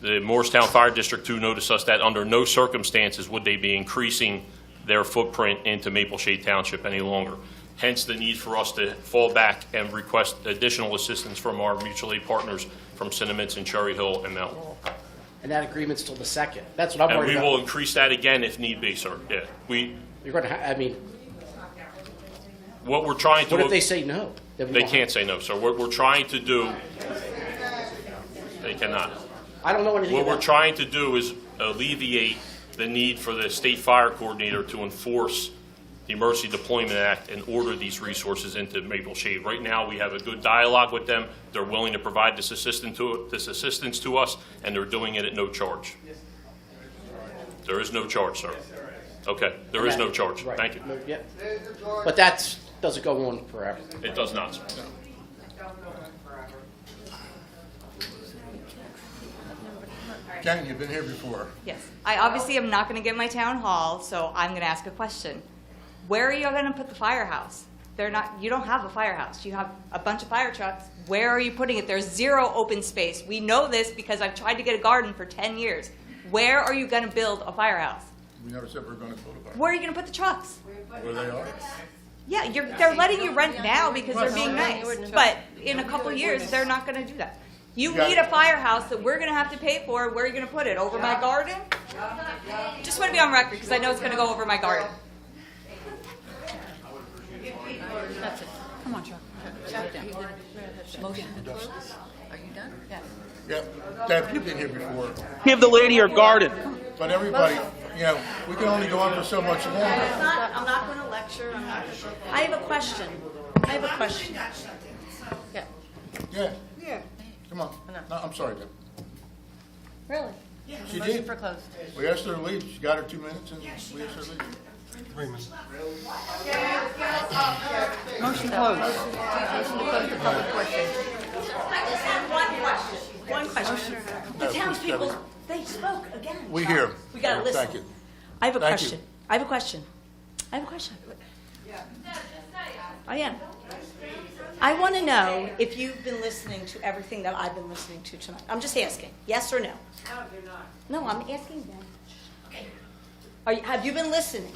the Morristown Fire District 2 noticed us that under no circumstances would they be increasing their footprint into Maple Shade Township any longer. Hence the need for us to fall back and request additional assistance from our mutual aid partners from Cinnamints and Cherry Hill and Mount Laurel. And that agreement's till the 2nd. That's what I'm And worried we about. will increase that again if need be, sir. Yeah. You're going to. I mean, What we're trying to... what if they say no? Then we They won't can't say no, sir. What we're trying to do... They cannot. I don't know anything What about we're trying to do is alleviate the need for the state fire coordinator to enforce the Emergency Deployment Act and order these resources into Maple Shade. Right now, we have a good dialogue with them. They're willing to provide this assistance to us, and they're doing it at no charge. There is no charge, sir. Okay, there is no charge. Right. Thank you. Yeah. But that doesn't go on forever. It does not, sir. Ken, you've been here before. Yes. I obviously am not going to get my town hall, so I'm going to ask a question. Where are you going to put the firehouse? You don't have a firehouse. You have a bunch of fire trucks. Where are you putting it? There's zero open space. We know this because I've tried to get a garden for 10 years. Where are you going to build a firehouse? We never said we were going to build a fire. Where are you going to put the trucks? Where they are. Yeah, they're letting you rent now because they're being nice. But in a couple years, they're not going to do that. You need a firehouse that we're going to have to pay for. Where are you going to put it? Over my garden? Just want to be on record because I know it's going to go over my garden. That's it. Come on, Chuck. Shut down. Motion to close. Are you done? Yeah. Yeah, Deb, you've been here before. Give the lady her garden. But everybody, we can only go on for so much longer. I'm not going to lecture. I have a question. Yeah. Yeah. Come on. No, I'm sorry, Deb. Really? She Motion did. for closed. We asked her to leave. She got her 2 minutes, and we asked her to leave. 3 minutes. Motion closed. Motion to close the public portion. One question. The townspeople, they spoke again. We hear. We got to listen. Thank you. I have a Thank question. you. I have a question. I am. I want to know if you've been listening to everything that I've been listening to tonight. I'm just asking, yes or no? No, I'm asking them. Have you been listening?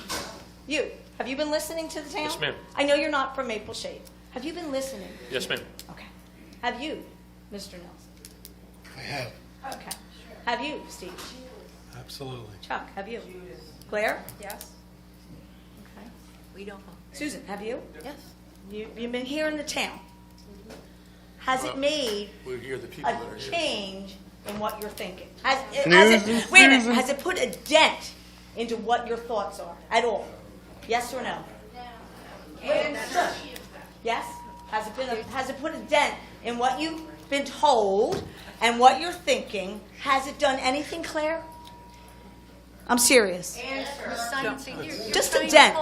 Have you been listening to the town? Yes, ma'am. I know you're not from Maple Shade. Have you been listening? Yes, ma'am. Okay. Have you, Mr. Nelson? I have. Okay. Have you, Steve? Absolutely. Chuck, have you? Claire? Yes. Okay. We don't know. Susan, have you? Yes. You've been here in the town. Has it made We hear the people that are a here. change in what you're thinking? Wait a minute, has it put a dent into what your thoughts are at all? Yes or no? Yes? Has it put a dent in what you've been told and what you're thinking? Has it done anything, Claire? I'm serious. Just a dent.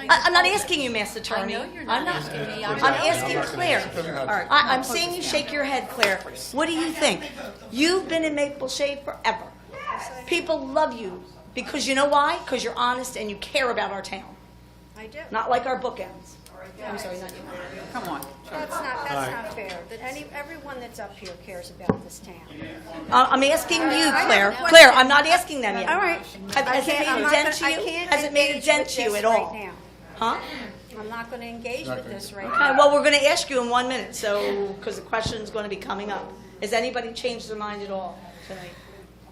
I'm not asking you, Mass Attorney. I know you're not asking me. I'm asking Claire. I'm seeing you shake your head, Claire. What do you think? You've been in Maple Shade forever. People love you because you know why? Because you're honest and you care about our town. I do. Not like our bookends. I'm sorry, not you. Come on. That's not fair. That everyone that's up here cares about this town. I'm asking you, Claire. Claire, I'm not asking them yet. All right. Has it made a dent to you? Has it made a dent to you at all? Huh? I'm not going to engage with this right Okay, now. well, we're going to ask you in 1 minute, because the question's going to be coming up. Has anybody changed their mind at all tonight?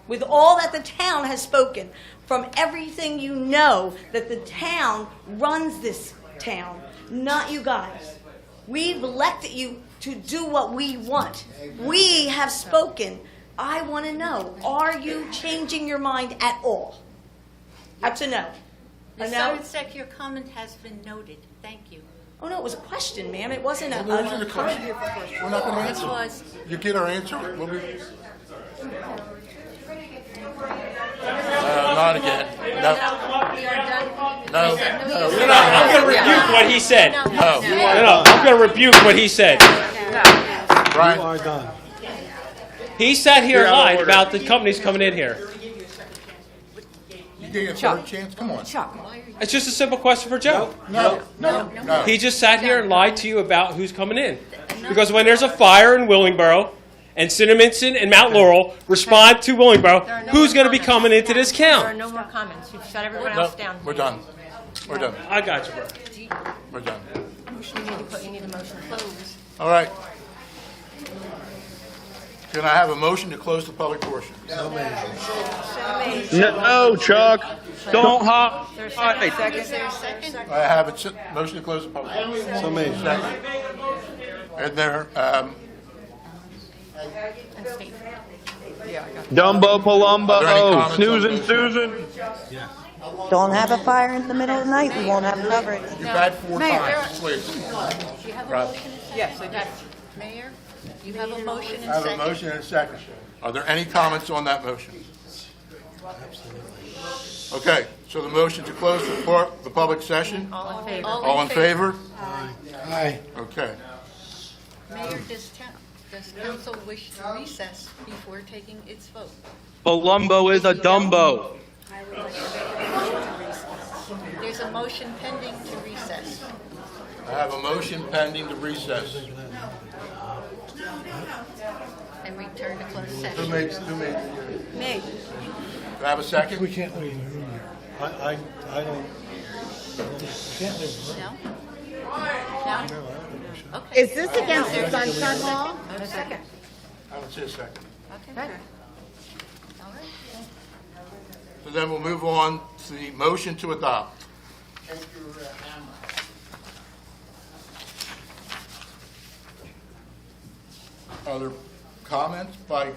With all that the town has spoken, from everything you know, that the town runs this town, not you guys. We've elected you to do what we want. We have spoken. I want to know, are you changing your mind at all? That's a no. A Ms. no? Sonic, your comment has been noted. Thank you. Oh, no, it was a question, ma'am. It wasn't a... Well, those are the questions. We're not going to answer. Because- You get our answer? We'll be... Not again. No. No. I'm going to rebuke what he said. No. No, I'm going to rebuke what he said. Brian. You are done. He sat here and lied about the companies coming in here. You get a third chance? Come on. It's just a simple question for Joe. No. He just sat here and lied to you about who's coming in. Because when there's a fire in Willingboro, and Cinnaminson and Mount Laurel respond to Willingboro, who's going to be coming into this There are count? no more comments. You've shut everyone No, else down. we're done. We're done. I got you, bro. We're done. You need a motion to close. All right. Can I have a motion to close the public portion? No, Chuck. Don't hide. I have a motion to close the public portion. So made. Second. And there, Dumbo Palumbo. Are there any comments on Snoozing this? Susan. Don't have a fire in the middle of the night, we won't have coverage. you've had 4 times, please. You have a Rob. motion? Yes, I do. Mayor, you have a motion I and have a second. motion and a second. Are there any comments on that motion? Okay, so the motion to close the public session? All in favor? All in favor? Aye. Okay. Mayor, does council wish to recess before taking its vote? Palumbo is a Dumbo. I would like to make a motion to recess. There's a motion pending to recess. I have a motion pending to recess. And return to closed Who session. made? Me. Do I have a second? We can't leave the room here. I don't. We can't leave the room. No? No, No? Okay. Is this against the sunshine law? I don't see a second. Okay. All right. So then we'll move on to the motion to adopt. Are there comments by,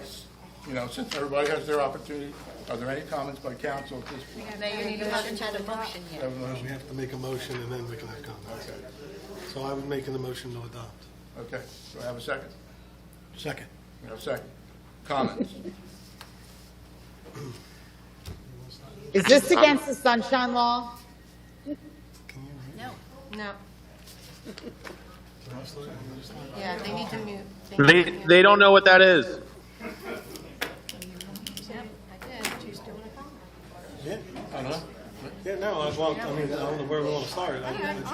since everybody has their opportunity, are there any comments by council at this point? Mayor, you haven't had a motion yet. Have a motion? We have to make a motion and then we can have comments. So I would make the motion to adopt. Okay, do I have a second? Second. I have a second. Comments? Is this against the sunshine law? No. No. Yeah, they need to mute. They don't know what that is. Yep, I did. She's doing a comment. I don't know. Yeah, no, I don't know where we want to start.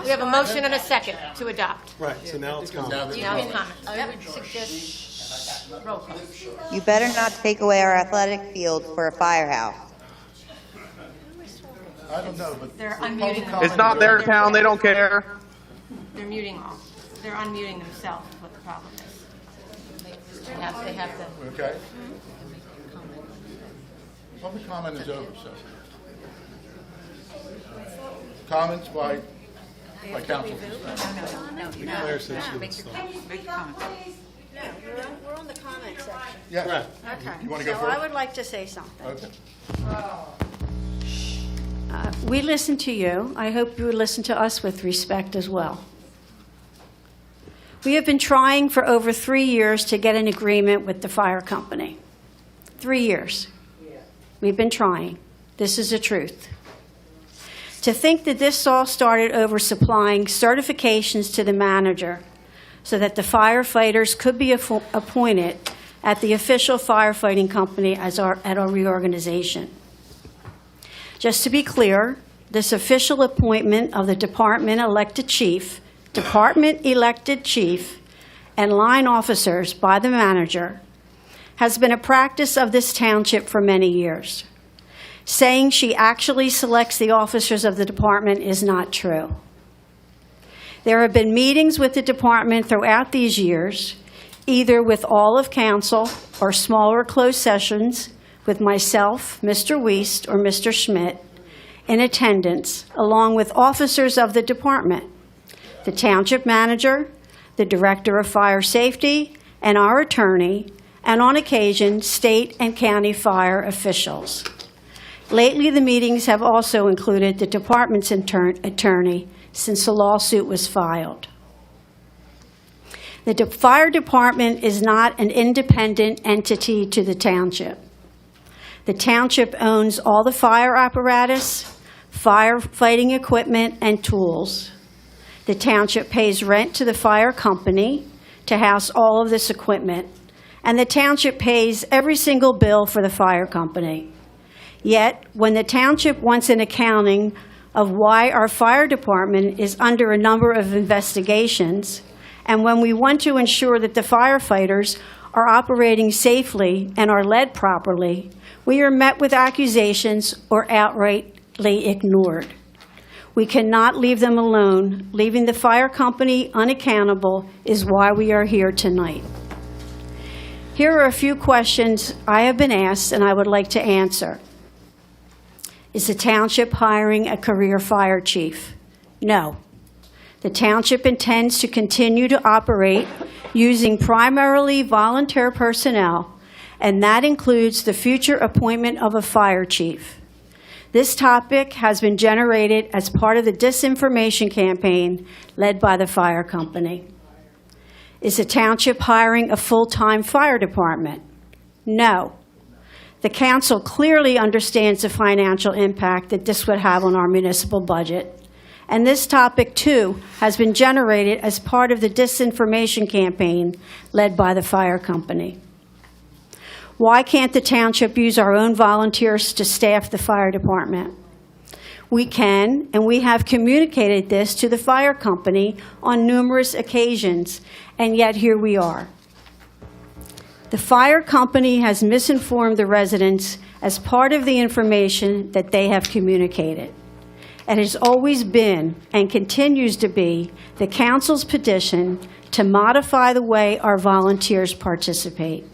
We have a motion and a second to adopt. Right, so now it's comment. Now it's comments. I would suggest roll call. You better not take away our athletic field for a firehouse. I don't know, but. They're unmuting them. It's not their town, they don't care. They're muting all. They're unmuting themselves is what the problem is. They have them. Okay. Public comment is over, so. Comments by council. Claire said she would Make start. your comment. No, we're on the comment section. Yes. Right. Okay. You want to go So I first? would like to say something. Okay. We listen to you. I hope you would listen to us with respect as well. We have been trying for over 3 years to get an agreement with the fire company. 3 years. We've been trying. This is the truth. To think that this all started over supplying certifications to the manager so that the firefighters could be appointed at the official firefighting company at our reorganization. Just to be clear, this official appointment of the department elected chief, and line officers by the manager has been a practice of this township for many years. Saying she actually selects the officers of the department is not true. There have been meetings with the department throughout these years, either with all of council or smaller closed sessions with myself, Mr. Wiest, or Mr. Schmidt in attendance, along with officers of the department, the township manager, the director of fire safety, and our attorney, and on occasion, state and county fire officials. Lately, the meetings have also included the department's attorney since the lawsuit was filed. The fire department is not an independent entity to the township. The township owns all the fire apparatus, firefighting equipment, and tools. The township pays rent to the fire company to house all of this equipment, and the township pays every single bill for the fire company. Yet, when the township wants an accounting of why our fire department is under a number of investigations, and when we want to ensure that the firefighters are operating safely and are led properly, we are met with accusations or outrightly ignored. We cannot leave them alone. Leaving the fire company unaccountable is why we are here tonight. Here are a few questions I have been asked and I would like to answer. Is the township hiring a career fire chief? No. The township intends to continue to operate using primarily volunteer personnel, and that includes the future appointment of a fire chief. This topic has been generated as part of the disinformation campaign led by the fire company. Is the township hiring a full-time fire department? No. The council clearly understands the financial impact that this would have on our municipal budget. And this topic, too, has been generated as part of the disinformation campaign led by the fire company. Why can't the township use our own volunteers to staff the fire department? We can, and we have communicated this to the fire company on numerous occasions, and yet here we are. The fire company has misinformed the residents as part of the information that they have communicated. It has always been, and continues to be, the council's petition to modify the way our volunteers participate.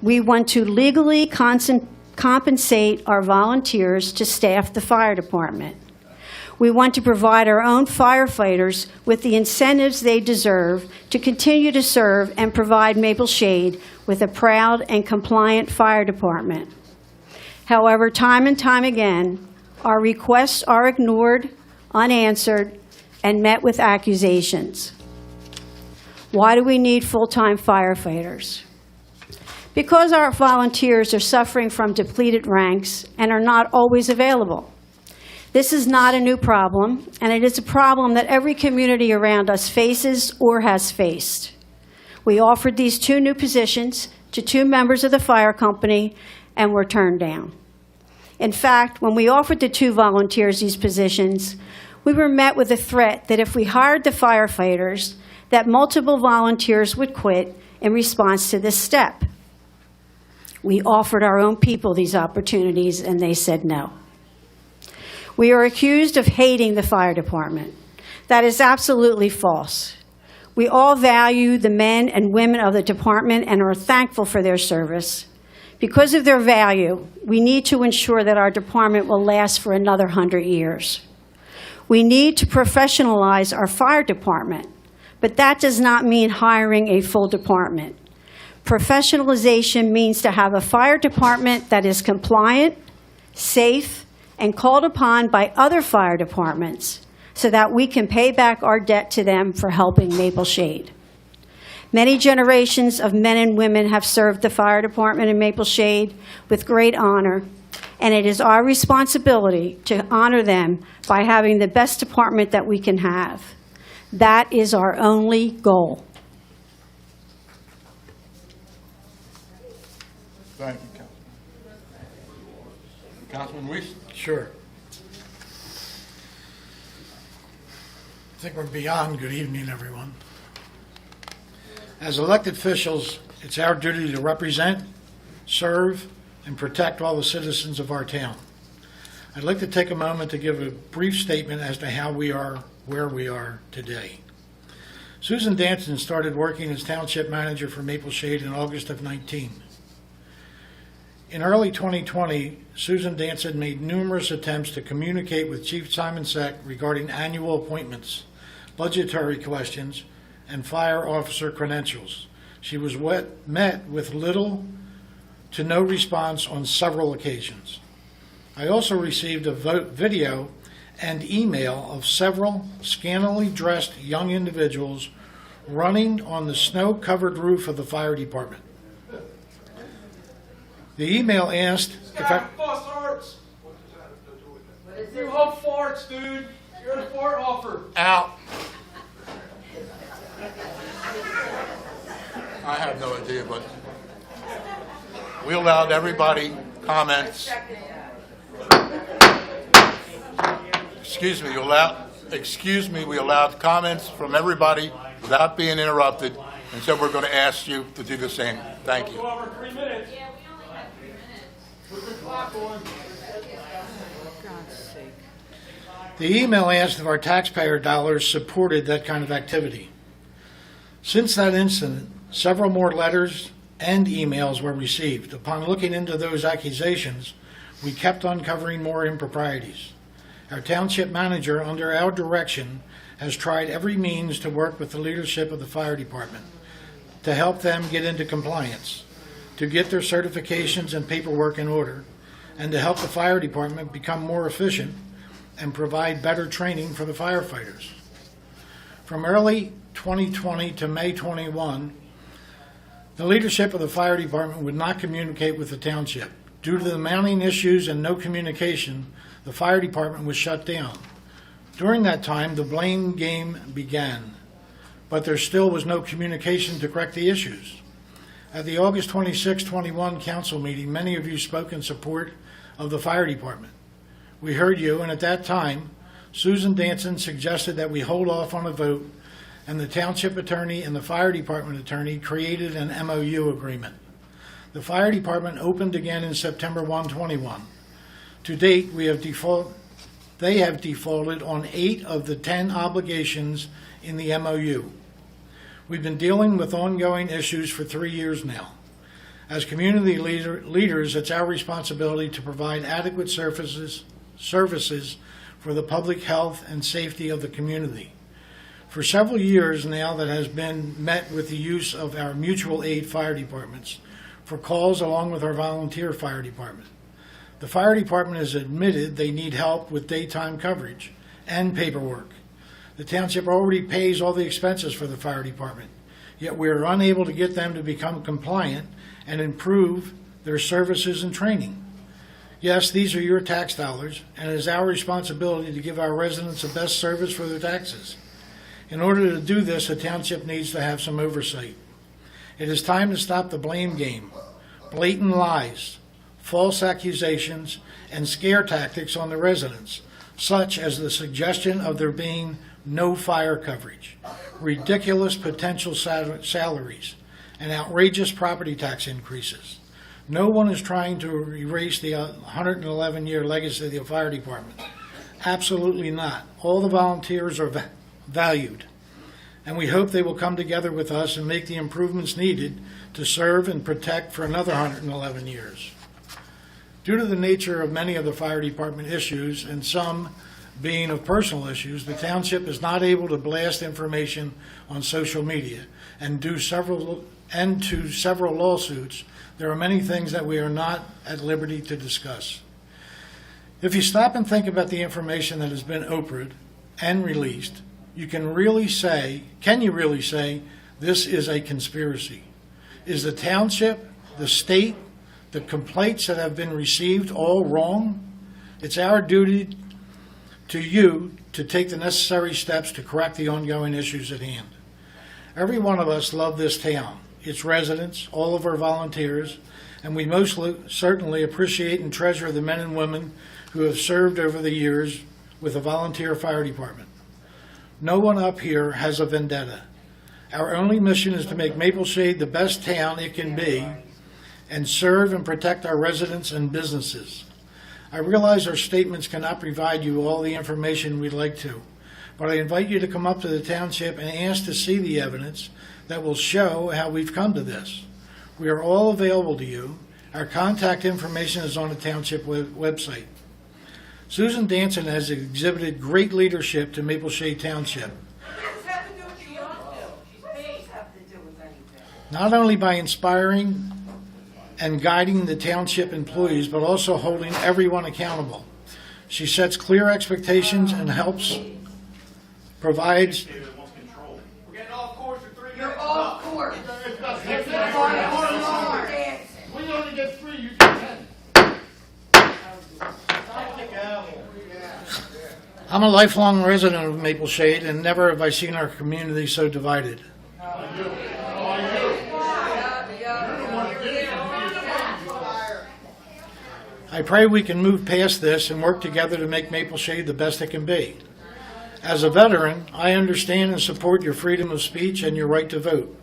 We want to legally compensate our volunteers to staff the fire department. We want to provide our own firefighters with the incentives they deserve to continue to serve and provide Maple Shade with a proud and compliant fire department. However, time and time again, our requests are ignored, unanswered, and met with accusations. Why do we need full-time firefighters? Because our volunteers are suffering from depleted ranks and are not always available. This is not a new problem, and it is a problem that every community around us faces or has faced. We offered these 2 new positions to 2 members of the fire company and were turned down. In fact, when we offered the 2 volunteers these positions, we were met with a threat that if we hired the firefighters, that multiple volunteers would quit in response to this step. We offered our own people these opportunities, and they said no. We are accused of hating the fire department. That is absolutely false. We all value the men and women of the department and are thankful for their service. Because of their value, we need to ensure that our department will last for another 100 years. We need to professionalize our fire department, but that does not mean hiring a full department. Professionalization means to have a fire department that is compliant, safe, and called upon by other fire departments so that we can pay back our debt to them for helping Maple Shade. Many generations of men and women have served the fire department in Maple Shade with great honor, and it is our responsibility to honor them by having the best department that we can have. That is our only goal. Thank you, Councilman. Councilman Weiss? Sure. I think we're beyond good evening, everyone. As elected officials, it's our duty to represent, serve, and protect all the citizens of our town. I'd like to take a moment to give a brief statement as to how we are where we are today. Susan Danson started working as Township Manager for Maple Shade in August of 19. In early 2020, Susan Danson made numerous attempts to communicate with Chief Simon Seck regarding annual appointments, budgetary questions, and fire officer credentials. She was met with little to no response on several occasions. I also received a video and email of several scantily dressed young individuals running on the snow-covered roof of the fire department. The email asked if I... You hope farts, dude. You're a fart offer. Out. I have no idea, but we allowed everybody comments. Excuse me, we allowed comments from everybody without being interrupted, and so we're going to ask you to do the same. Thank you. Go over 3 minutes. Yeah, we only have 3 minutes. Put the clock on. The email asked if our taxpayer dollars supported that kind of activity. Since that incident, several more letters and emails were received. Upon looking into those accusations, we kept uncovering more improprieties. Our township manager, under our direction, has tried every means to work with the leadership of the fire department to help them get into compliance, to get their certifications and paperwork in order, and to help the fire department become more efficient and provide better training for the firefighters. From early 2020 to May 21, the leadership of the fire department would not communicate with the township. Due to the mounting issues and no communication, the fire department was shut down. During that time, the blame game began, but there still was no communication to correct the issues. At the August 26, 21 council meeting, many of you spoke in support of the fire department. We heard you, and at that time, Susan Danson suggested that we hold off on a vote, and the township attorney and the fire department attorney created an MOU agreement. The fire department opened again in September 121. To date, they have defaulted on 8 of the 10 obligations in the MOU. We've been dealing with ongoing issues for 3 years now. As community leaders, it's our responsibility to provide adequate services for the public health and safety of the community. For several years now, that has been met with the use of our mutual aid fire departments for calls along with our volunteer fire department. The fire department has admitted they need help with daytime coverage and paperwork. The township already pays all the expenses for the fire department, yet we are unable to get them to become compliant and improve their services and training. Yes, these are your tax dollars, and it is our responsibility to give our residents the best service for their taxes. In order to do this, the township needs to have some oversight. It is time to stop the blame game, blatant lies, false accusations, and scare tactics on the residents, such as the suggestion of there being no fire coverage, ridiculous potential salaries, and outrageous property tax increases. No one is trying to erase the 111-year legacy of the fire department. Absolutely not. All the volunteers are valued, and we hope they will come together with us and make the improvements needed to serve and protect for another 111 years. Due to the nature of many of the fire department issues, and some being of personal issues, the township is not able to blast information on social media and to several lawsuits. There are many things that we are not at liberty to discuss. If you stop and think about the information that has been opened and released, can you really say this is a conspiracy? Is the township, the state, the complaints that have been received all wrong? It's our duty to you to take the necessary steps to correct the ongoing issues at hand. Every one of us love this town, its residents, all of our volunteers, and we most certainly appreciate and treasure the men and women who have served over the years with the volunteer fire department. No one up here has a vendetta. Our only mission is to make Maple Shade the best town it can be and serve and protect our residents and businesses. I realize our statements cannot provide you all the information we'd like to, but I invite you to come up to the township and ask to see the evidence that will show how we've come to this. We are all available to you. Our contact information is on the township website. Susan Danson has exhibited great leadership to Maple Shade Township, not only by inspiring and guiding the township employees, but also holding everyone accountable. She sets clear expectations and helps provides. We're getting off course for 3 minutes. You're off course. We only get 3, you get 10. I'm a lifelong resident of Maple Shade, and never have I seen our community so divided. I pray we can move past this and work together to make Maple Shade the best it can be. As a veteran, I understand and support your freedom of speech and your right to vote.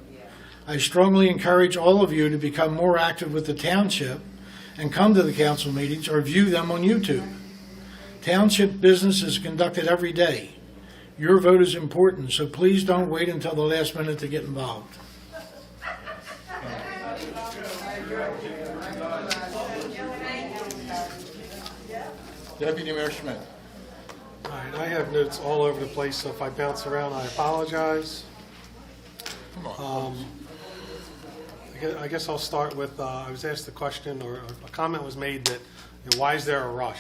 I strongly encourage all of you to become more active with the township and come to the council meetings or view them on YouTube. Township business is conducted every day. Your vote is important, so please don't wait until the last minute to get involved. Deputy Mayor Schmidt. All right, I have notes all over the place, so if I bounce around, I apologize. I guess I'll start with, I was asked a question, or a comment was made that, why is there a rush?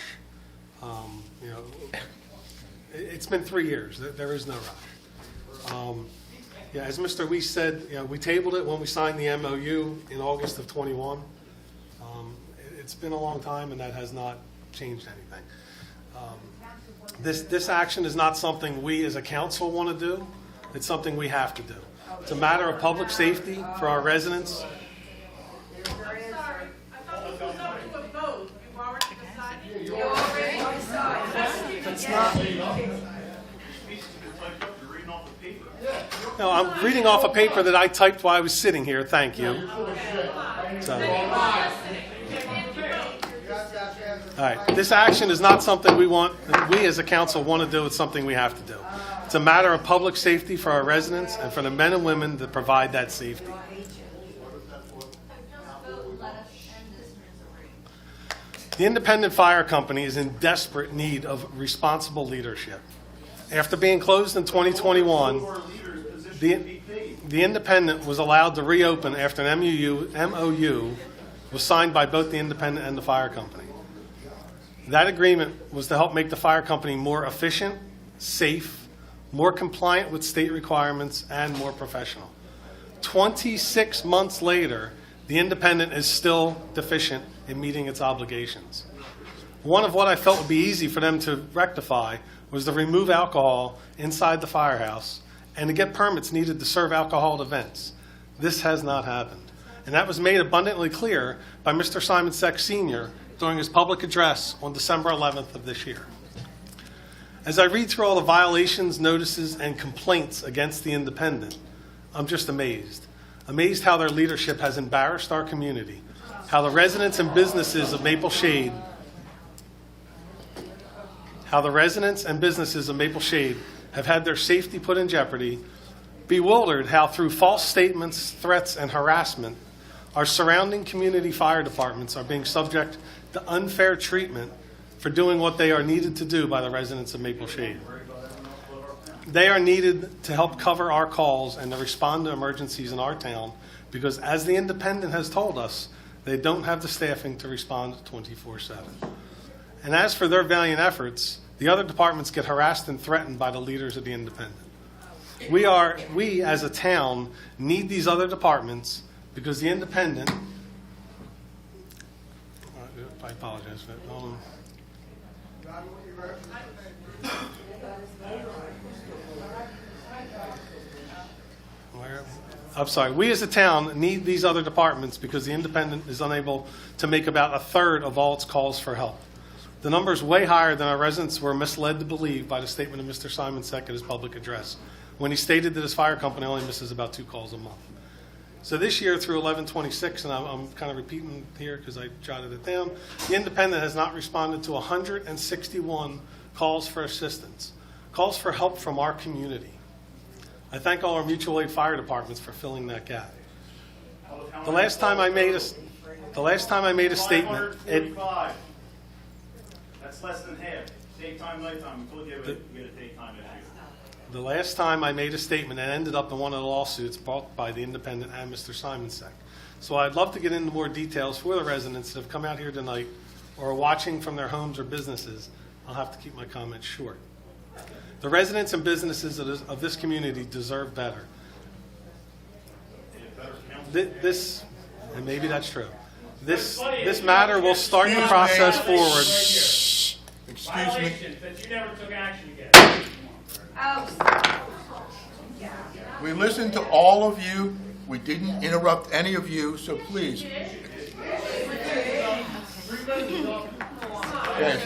It's been 3 years. There is no rush. As Mr. Weiss said, we tabled it when we signed the MOU in August of 21. It's been a long time, and that has not changed anything. This action is not something we as a council want to do. It's something we have to do. It's a matter of public safety for our residents. It's not. No, I'm reading off a paper that I typed while I was sitting here. Thank you. All right. This action is not something we as a council want to do. It's something we have to do. It's a matter of public safety for our residents and for the men and women that provide that safety. The independent fire company is in desperate need of responsible leadership. After being closed in 2021, the independent was allowed to reopen after an MOU was signed by both the independent and the fire company. That agreement was to help make the fire company more efficient, safe, more compliant with state requirements, and more professional. 26 months later, the independent is still deficient in meeting its obligations. One of what I felt would be easy for them to rectify was to remove alcohol inside the firehouse and to get permits needed to serve alcohol at events. This has not happened. And that was made abundantly clear by Mr. Simon Seck Sr. during his public address on December 11th of this year. As I read through all the violations, notices, and complaints against the Independent, I'm just amazed. Amazed how their leadership has embarrassed our community, how the residents and businesses of Maple Shade have had their safety put in jeopardy, bewildered how through false statements, threats, and harassment, our surrounding community fire departments are being subject to unfair treatment for doing what they are needed to do by the residents of Maple Shade. They are needed to help cover our calls and to respond to emergencies in our town because, as the Independent has told us, they don't have the staffing to respond 24/7. And as for their valiant efforts, the other departments get harassed and threatened by the leaders of the Independent. We as a town need these other departments because the Independent, I apologize for that. I'm sorry. We as a town need these other departments because the Independent is unable to make about a third of all its calls for help. The number is way higher than our residents were misled to believe by the statement of Mr. Simon Seck at his public address, when he stated that his fire company only misses about 2 calls a month. So this year through 11/26, and I'm kind of repeating here because I jotted it down, the Independent has not responded to 161 calls for assistance, calls for help from our community. I thank all our mutual aid fire departments for filling that gap. The last time I made a statement, That's less than half. Daytime, nighttime. We told you to get a daytime issue. the last time I made a statement and ended up in one of the lawsuits brought by the Independent and Mr. Simon Seck. So I'd love to get into more details for the residents that have come out here tonight or are watching from their homes or businesses. I'll have to keep my comments short. The residents and businesses of this community deserve better. This, and maybe that's true. This matter will start the process forward. Excuse me. That you never took action against. We listened to all of you. We didn't interrupt any of you, so please. Yes.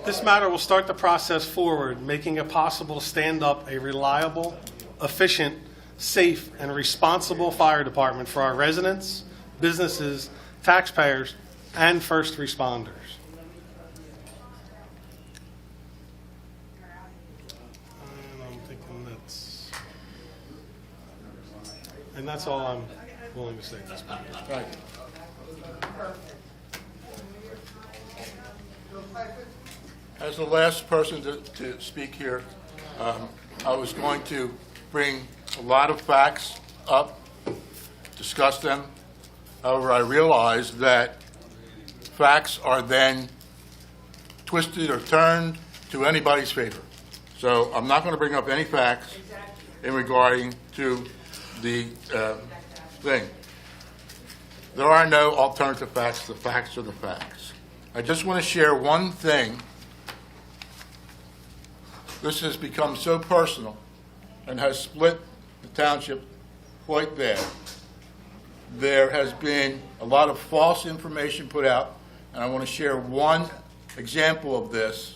This matter will start the process forward, making it possible to stand up a reliable, efficient, safe, and responsible fire department for our residents, businesses, taxpayers, and first responders. And that's all I'm willing to say at this point. Right. As the last person to speak here, I was going to bring a lot of facts up, discuss them. However, I realized that facts are then twisted or turned to anybody's favor. So I'm not going to bring up any facts in regarding to the thing. There are no alternative facts. The facts are the facts. I just want to share one thing. This has become so personal and has split the township quite bad. There has been a lot of false information put out, and I want to share one example of this.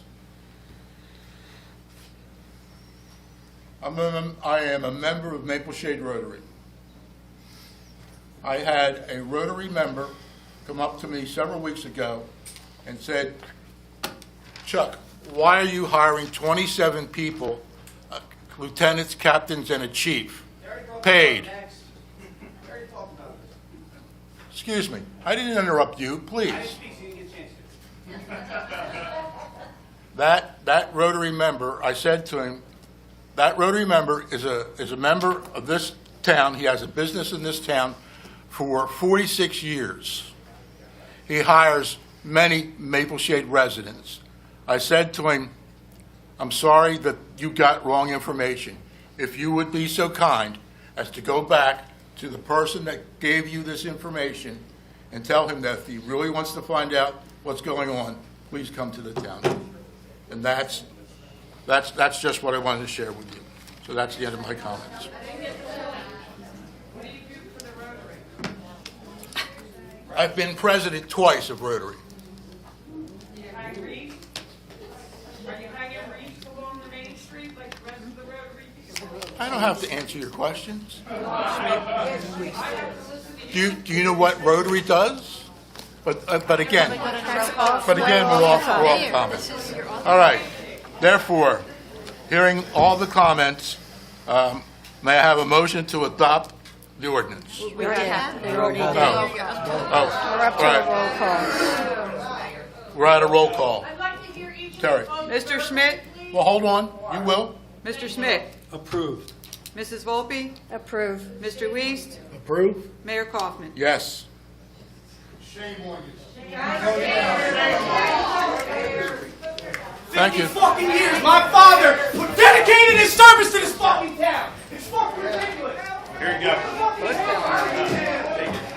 I am a member of Maple Shade Rotary. I had a Rotary member come up to me several weeks ago and said, Chuck, why are you hiring 27 people, lieutenants, captains, and a chief, paid? Excuse me, I didn't interrupt you, please. That Rotary member, I said to him, that Rotary member is a member of this town. He has a business in this town for 46 years. He hires many Maple Shade residents. I said to him, I'm sorry that you got wrong information. If you would be so kind as to go back to the person that gave you this information and tell him that if he really wants to find out what's going on, please come to the town. And that's just what I wanted to share with you. So that's the end of my comments. I've been president twice of Rotary. Do you hang wreaths? Are you hanging wreaths along the main street like the rest of the Rotary people? I don't have to answer your questions. Do you know what Rotary does? But again, we're off comment. All right. Therefore, hearing all the comments, may I have a motion to adopt the ordinance? We have. They already did. We're up to a roll call. We're at a roll call. I'd like to hear each. Terry. Mr. Schmidt? Well, hold on. You will. Mr. Schmidt? Approved. Mrs. Volpe? Approve. Mr. Weist? Approve. Mayor Kaufman? Yes. Thank you. Fucking years, my father dedicated his service to this fucking town. It's fucking ridiculous. Here you go.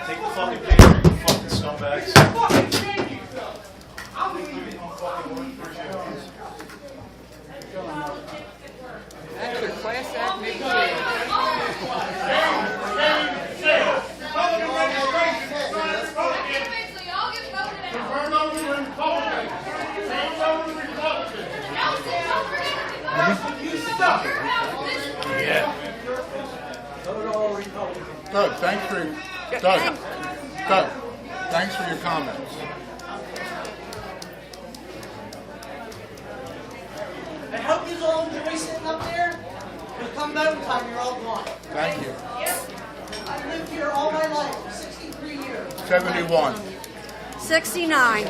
Take the fucking paper, you fucking scumbags. Fucking thank you. I'll leave you. That's a class act negotiation. Yeah. Doug, thanks for your comments. I hope you all enjoy sitting up there, because come voting time, you're all gone. Thank you. I've lived here all my life, 63 years. 71. 69.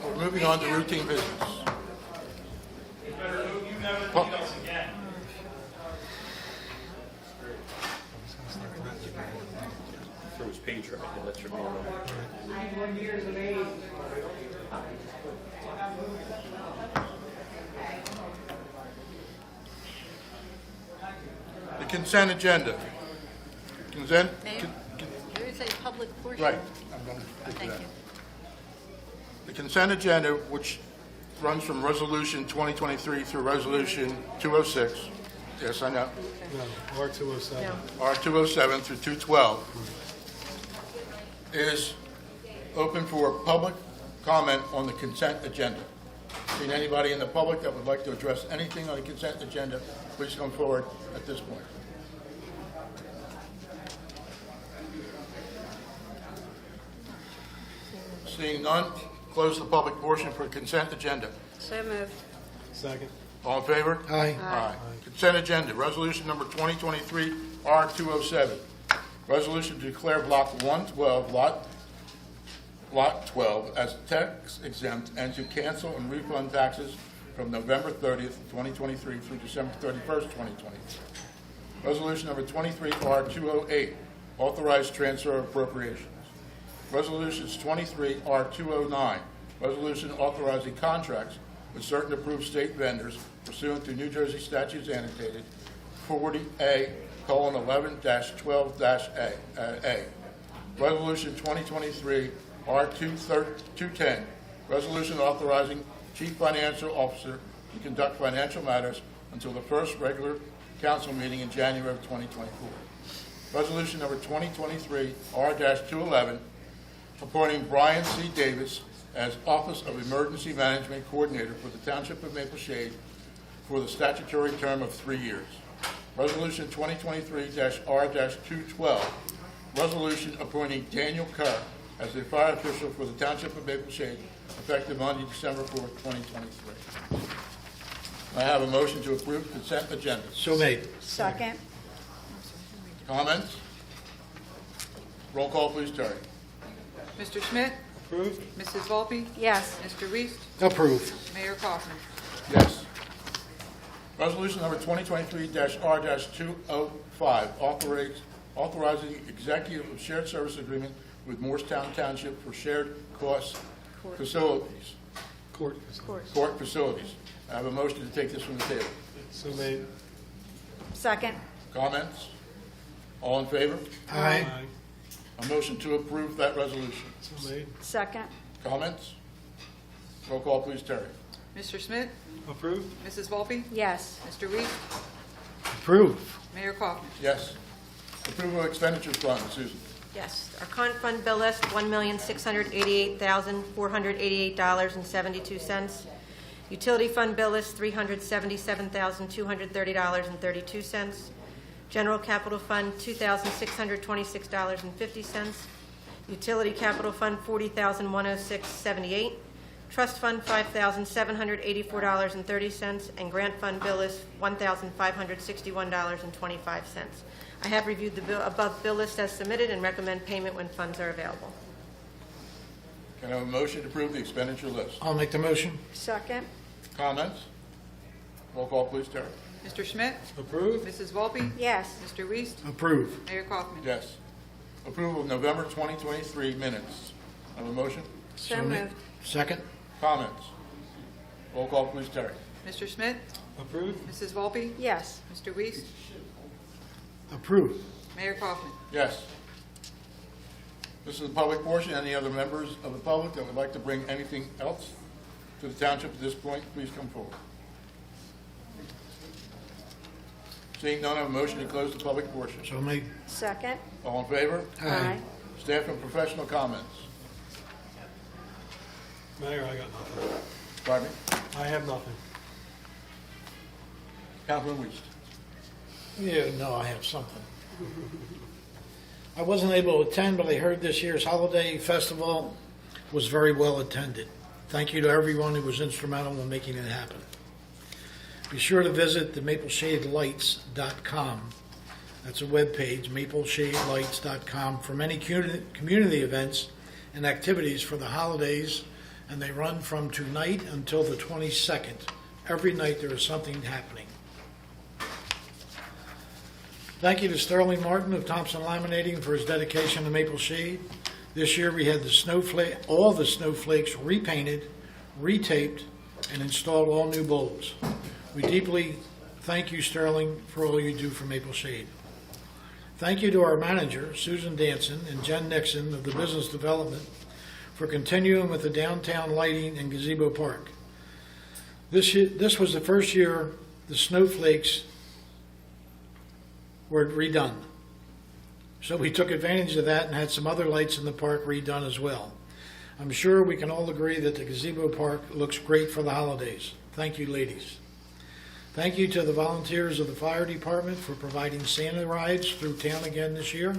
We're moving on to routine business. Throw his page right, and let your man know. 91 years of age. The consent agenda. Consent? There is a public portion. Right. I'm going to get to Thank that. you. The consent agenda, which runs from Resolution 2023 through Resolution 206. Yes, I know. No, R207. R207 through 212 is open for public comment on the consent agenda. Seen anybody in the public that would like to address anything on the consent agenda, please come forward at this point. Seeing none, close the public portion for consent agenda. So moved. Second. All in favor? Aye. Aye. Consent agenda, resolution number 2023 R207. Resolution to declare block 112, lot 12 as tax exempt and to cancel and refund taxes from November 30th, 2023 through December 31st, 2023. Resolution number 23 R208, authorized transfer of appropriations. Resolutions 23 R209, resolution authorizing contracts with certain approved state vendors pursuant to New Jersey statutes annotated 40A:11-12-A. Resolution 2023 R210, resolution authorizing chief financial officer to conduct financial matters until the first regular council meeting in January of 2024. Resolution number 2023 R-211, appointing Brian C. Davis as Office of Emergency Management Coordinator for the Township of Maple Shade for the statutory term of 3 years. Resolution 2023-R-212, resolution appointing Daniel Kerr as the fire official for the Township of Maple Shade, effective Monday, December 4th, 2023. I have a motion to approve consent agenda. So made. Second. Comments? Roll call, please, Terry. Mr. Schmidt? Approved. Mrs. Volpe? Yes. Mr. Reese? Approved. Mayor Kaufman? Yes. Resolution number 2023-R-205, authorizing executive of shared service agreement with Morristown Township for shared costs facilities, Court. court facilities. I have a motion to take this from the table. So made. Second. Comments? All in favor? Aye. A motion to approve that resolution. So made. Second. Comments? Roll call, please, Terry. Mr. Schmidt? Approved. Mrs. Volpe? Yes. Mr. Reese? Approved. Mayor Kaufman? Yes. Approval of expenditures fund, Susan. Yes, our current fund bill list, $1,688,488.72. Utility fund bill list, $377,230.32. General capital fund, $2,626.50. Utility capital fund, $40,106.78. Trust fund, $5,784.30, and grant fund bill is $1,561.25. I have reviewed the above bill list as submitted and recommend payment when funds are available. Can I have a motion to approve the expenditure list? I'll make the motion. Second. Comments? Roll call, please, Terry. Mr. Schmidt? Approved. Mrs. Volpe? Yes. Mr. Reese? Approved. Mayor Kaufman? Yes. Approval of November 2023 minutes. Have a motion? So ma- moved. Second. Comments? Roll call, please, Terry. Mr. Schmidt? Approved. Mrs. Volpe? Yes. Mr. Reese? Approved. Mayor Kaufman? Yes. This is the public portion. Any other members of the public that would like to bring anything else to the township at this point, please come forward. Seeing none, I have a motion to close the public portion. So made. Second. All in favor? Aye. Staff and professional comments. Mayor, I got nothing. Pardon me? I have nothing. Councilman Weiss. Yeah, no, I have something. I wasn't able to attend, but I heard this year's holiday festival was very well attended. Thank you to everyone who was instrumental in making it happen. Be sure to visit the mapleshadelights.com. That's a webpage, mapleshadelights.com, for many community events and activities for the holidays, and they run from tonight until the 22nd. Every night there is something happening. Thank you to Sterling Martin of Thompson Laminating for his dedication to Maple Shade. This year we had all the snowflakes repainted, retaped, and installed all new bulbs. We deeply thank you, Sterling, for all you do for Maple Shade. Thank you to our manager, Susan Danson, and Jen Nixon of the Business Development for continuing with the downtown lighting and gazebo park. This was the first year the snowflakes were redone. So we took advantage of that and had some other lights in the park redone as well. I'm sure we can all agree that the gazebo park looks great for the holidays. Thank you, ladies. Thank you to the volunteers of the fire department for providing Santa rides through town again this year.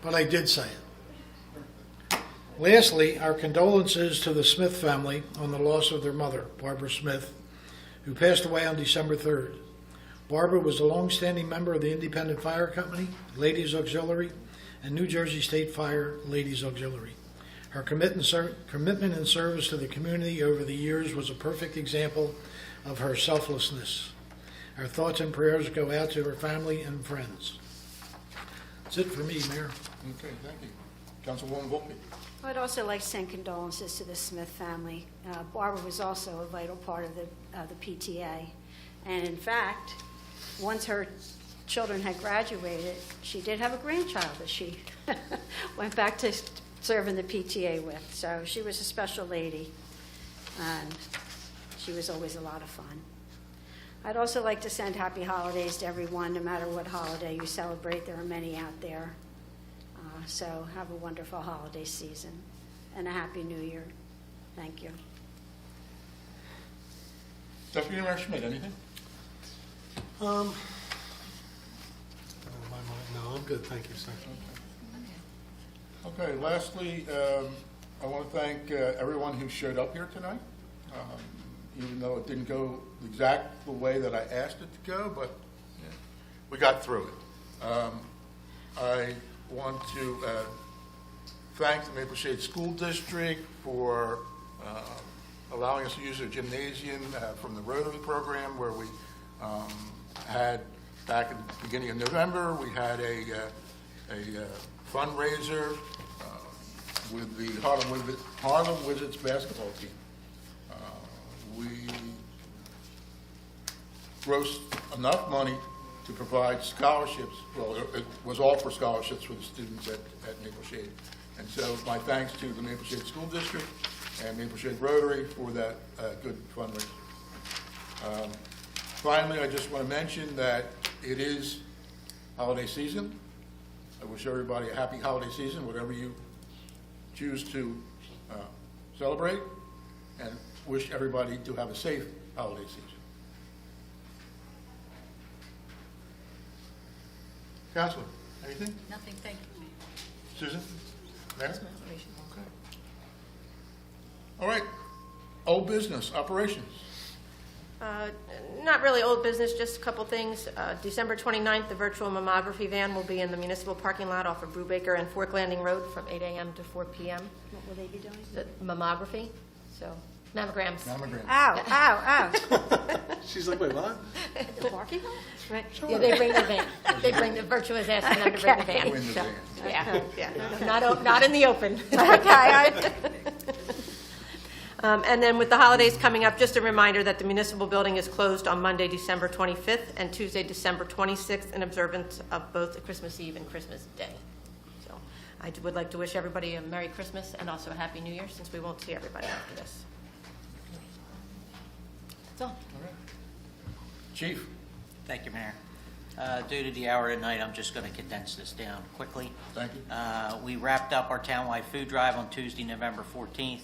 But I did say it. Lastly, our condolences to the Smith family on the loss of their mother, Barbara Smith, who passed away on December 3rd. Barbara was a long-standing member of the Independent Fire Company, Ladies Auxiliary, and New Jersey State Fire Ladies Auxiliary. Her commitment and service to the community over the years was a perfect example of her selflessness. Our thoughts and prayers go out to her family and friends. That's it for me, Mayor. Okay, thank you. Councilwoman Volpe. I'd also like to send condolences to the Smith family. Barbara was also a vital part of the PTA. And in fact, once her children had graduated, she did have a grandchild that she went back to serving the PTA with. So she was a special lady, and she was always a lot of fun. I'd also like to send happy holidays to everyone, no matter what holiday you celebrate. There are many out there. So have a wonderful holiday season and a happy new year. Thank you. Deputy Mayor Schmidt, anything? No, I'm good, thank you, sir. Okay, lastly, I want to thank everyone who showed up here tonight, even though it didn't go exact the way that I asked it to go, but yeah, we got through it. I want to thank the Maple Shade School District for allowing us to use their gymnasium from the Rotary program, where we had, back at the beginning of November, we had a fundraiser with the Harlem Wizards basketball team. We grossed enough money to provide scholarships. Well, it was all for scholarships for the students at Maple Shade. And so my thanks to the Maple Shade School District and Maple Shade Rotary for that good fundraiser. Finally, I just want to mention that it is holiday season. I wish everybody a happy holiday season, whatever you choose to celebrate, and wish everybody to have a safe holiday season. Counselor, anything? Nothing, thank you, Mayor. Susan? Mayor? That's my information. Okay. All right. Old business, operations. Not really old business, just a couple things. December 29th, the virtual mammography van will be in the municipal parking lot off of Brubaker and Fork Landing Road from 8 a.m. to 4 p.m. What will they be doing? The mammography, so mammograms. Mammogram. Ow, ow, ow. She's like, wait, what? The parking lot? Right. Yeah, they bring the van. They bring the virtuous asking them to bring the van. Win the So, van. yeah. Not in the open. Okay. And then with the holidays coming up, just a reminder that the municipal building is closed on Monday, December 25th, and Tuesday, December 26th, in observance of both Christmas Eve and Christmas Day. So I would like to wish everybody a Merry Christmas and also a Happy New Year, since we won't see everybody after this. That's all. Chief? Thank you, Mayor. Due to the hour of night, I'm just going to condense this down quickly. Thank you. We wrapped up our townwide food drive on Tuesday, November 14th.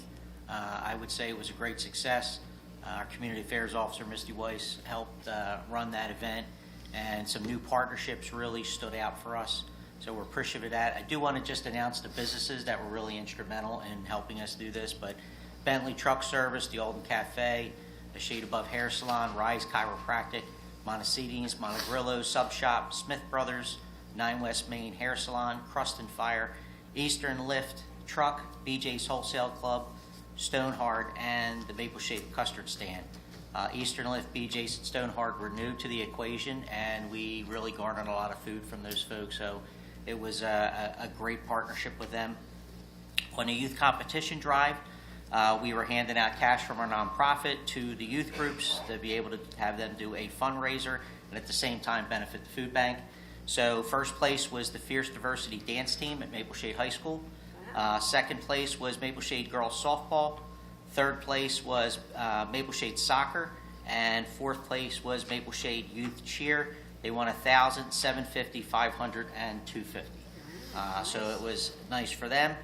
I would say it was a great success. Our Community Affairs Officer, Misty Weiss, helped run that event, and some new partnerships really stood out for us. So we're appreciative of that. I do want to just announce the businesses that were really instrumental in helping us do this, but Bentley Truck Service, the Alden Cafe, the Shade Above Hair Salon, Rise Chiropractic, Montecito's, Montegrillo Sub Shop, Smith Brothers, 9 West Main Hair Salon, Crust and Fire, Eastern Lift Truck, BJ's Wholesale Club, Stonehard, and the Maple Shade Custard Stand. Eastern Lift, BJ's, and Stonehard were new to the equation, and we really garnered a lot of food from those folks, so it was a great partnership with them. On the youth competition drive, we were handing out cash from our nonprofit to the youth groups to be able to have them do a fundraiser and at the same time benefit the food bank. So first place was the Fierce Diversity Dance Team at Maple Shade High School. Second place was Maple Shade Girls Softball. Third place was Maple Shade Soccer. And fourth place was Maple Shade Youth Cheer. They won $1,000, $750, $500, and $250. So it was nice for them.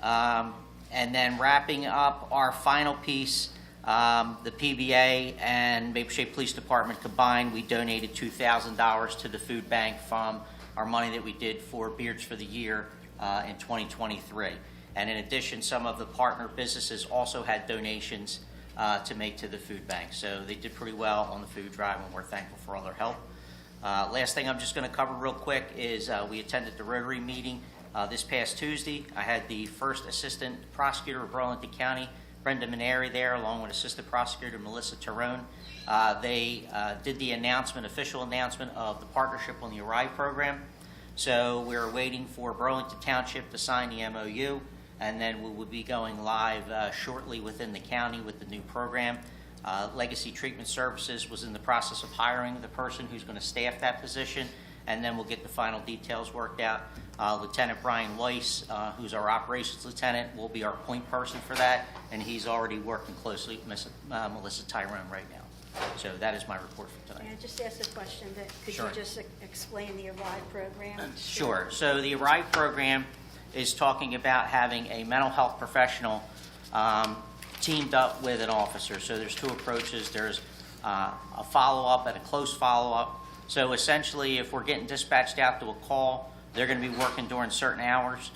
And then wrapping up our final piece, the PBA and Maple Shade Police Department combined, we donated $2,000 to the food bank from our money that we did for Beards for the Year in 2023. And in addition, some of the partner businesses also had donations to make to the food bank. So they did pretty well on the food drive, and we're thankful for all their help. Last thing I'm just going to cover real quick is we attended the Rotary meeting this past Tuesday. I had the first assistant prosecutor of Burlington County, Brenda Maneri, there, along with assistant prosecutor Melissa Terone. They did the official announcement of the partnership on the Arrive program. So we're waiting for Burlington Township to sign the MOU, and then we will be going live shortly within the county with the new program. Legacy Treatment Services was in the process of hiring the person who's going to staff that position, and then we'll get the final details worked out. Lieutenant Brian Weiss, who's our operations lieutenant, will be our point person for that, and he's already working closely with Melissa Tyrone right now. So that is my report for tonight. May I just ask a question? Could Sure. you just explain the ARRIVE program? Sure. So the ARRIVE program is talking about having a mental health professional teamed up with an officer. So there's two approaches. There's a follow-up and a close follow-up. So essentially, if we're getting dispatched out to a call, they're going to be working during certain hours.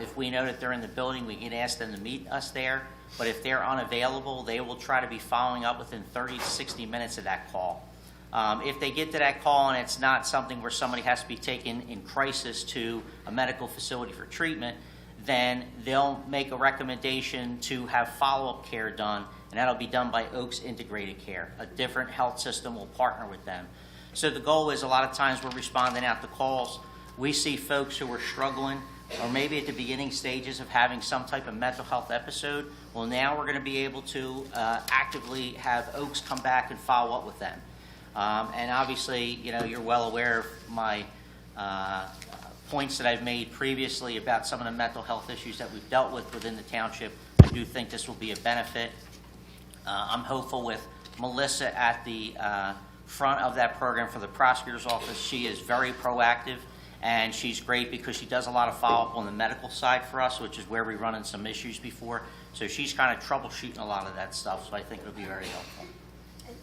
If we know that they're in the building, we can ask them to meet us there. But if they're unavailable, they will try to be following up within 30 to 60 minutes of that call. If they get to that call and it's not something where somebody has to be taken in crisis to a medical facility for treatment, then they'll make a recommendation to have follow-up care done, and that'll be done by Oaks Integrated Care. A different health system will partner with them. So the goal is a lot of times we're responding out to calls. We see folks who are struggling or maybe at the beginning stages of having some type of mental health episode. Well, now we're going to be able to actively have Oaks come back and follow up with them. And obviously, you know, you're well aware of my points that I've made previously about some of the mental health issues that we've dealt with within the township. I do think this will be a benefit. I'm hopeful with Melissa at the front of that program for the prosecutor's office. She is very proactive, and she's great because she does a lot of follow-up on the medical side for us, which is where we run into some issues before. So she's kind of troubleshooting a lot of that stuff, so I think it'll be very helpful.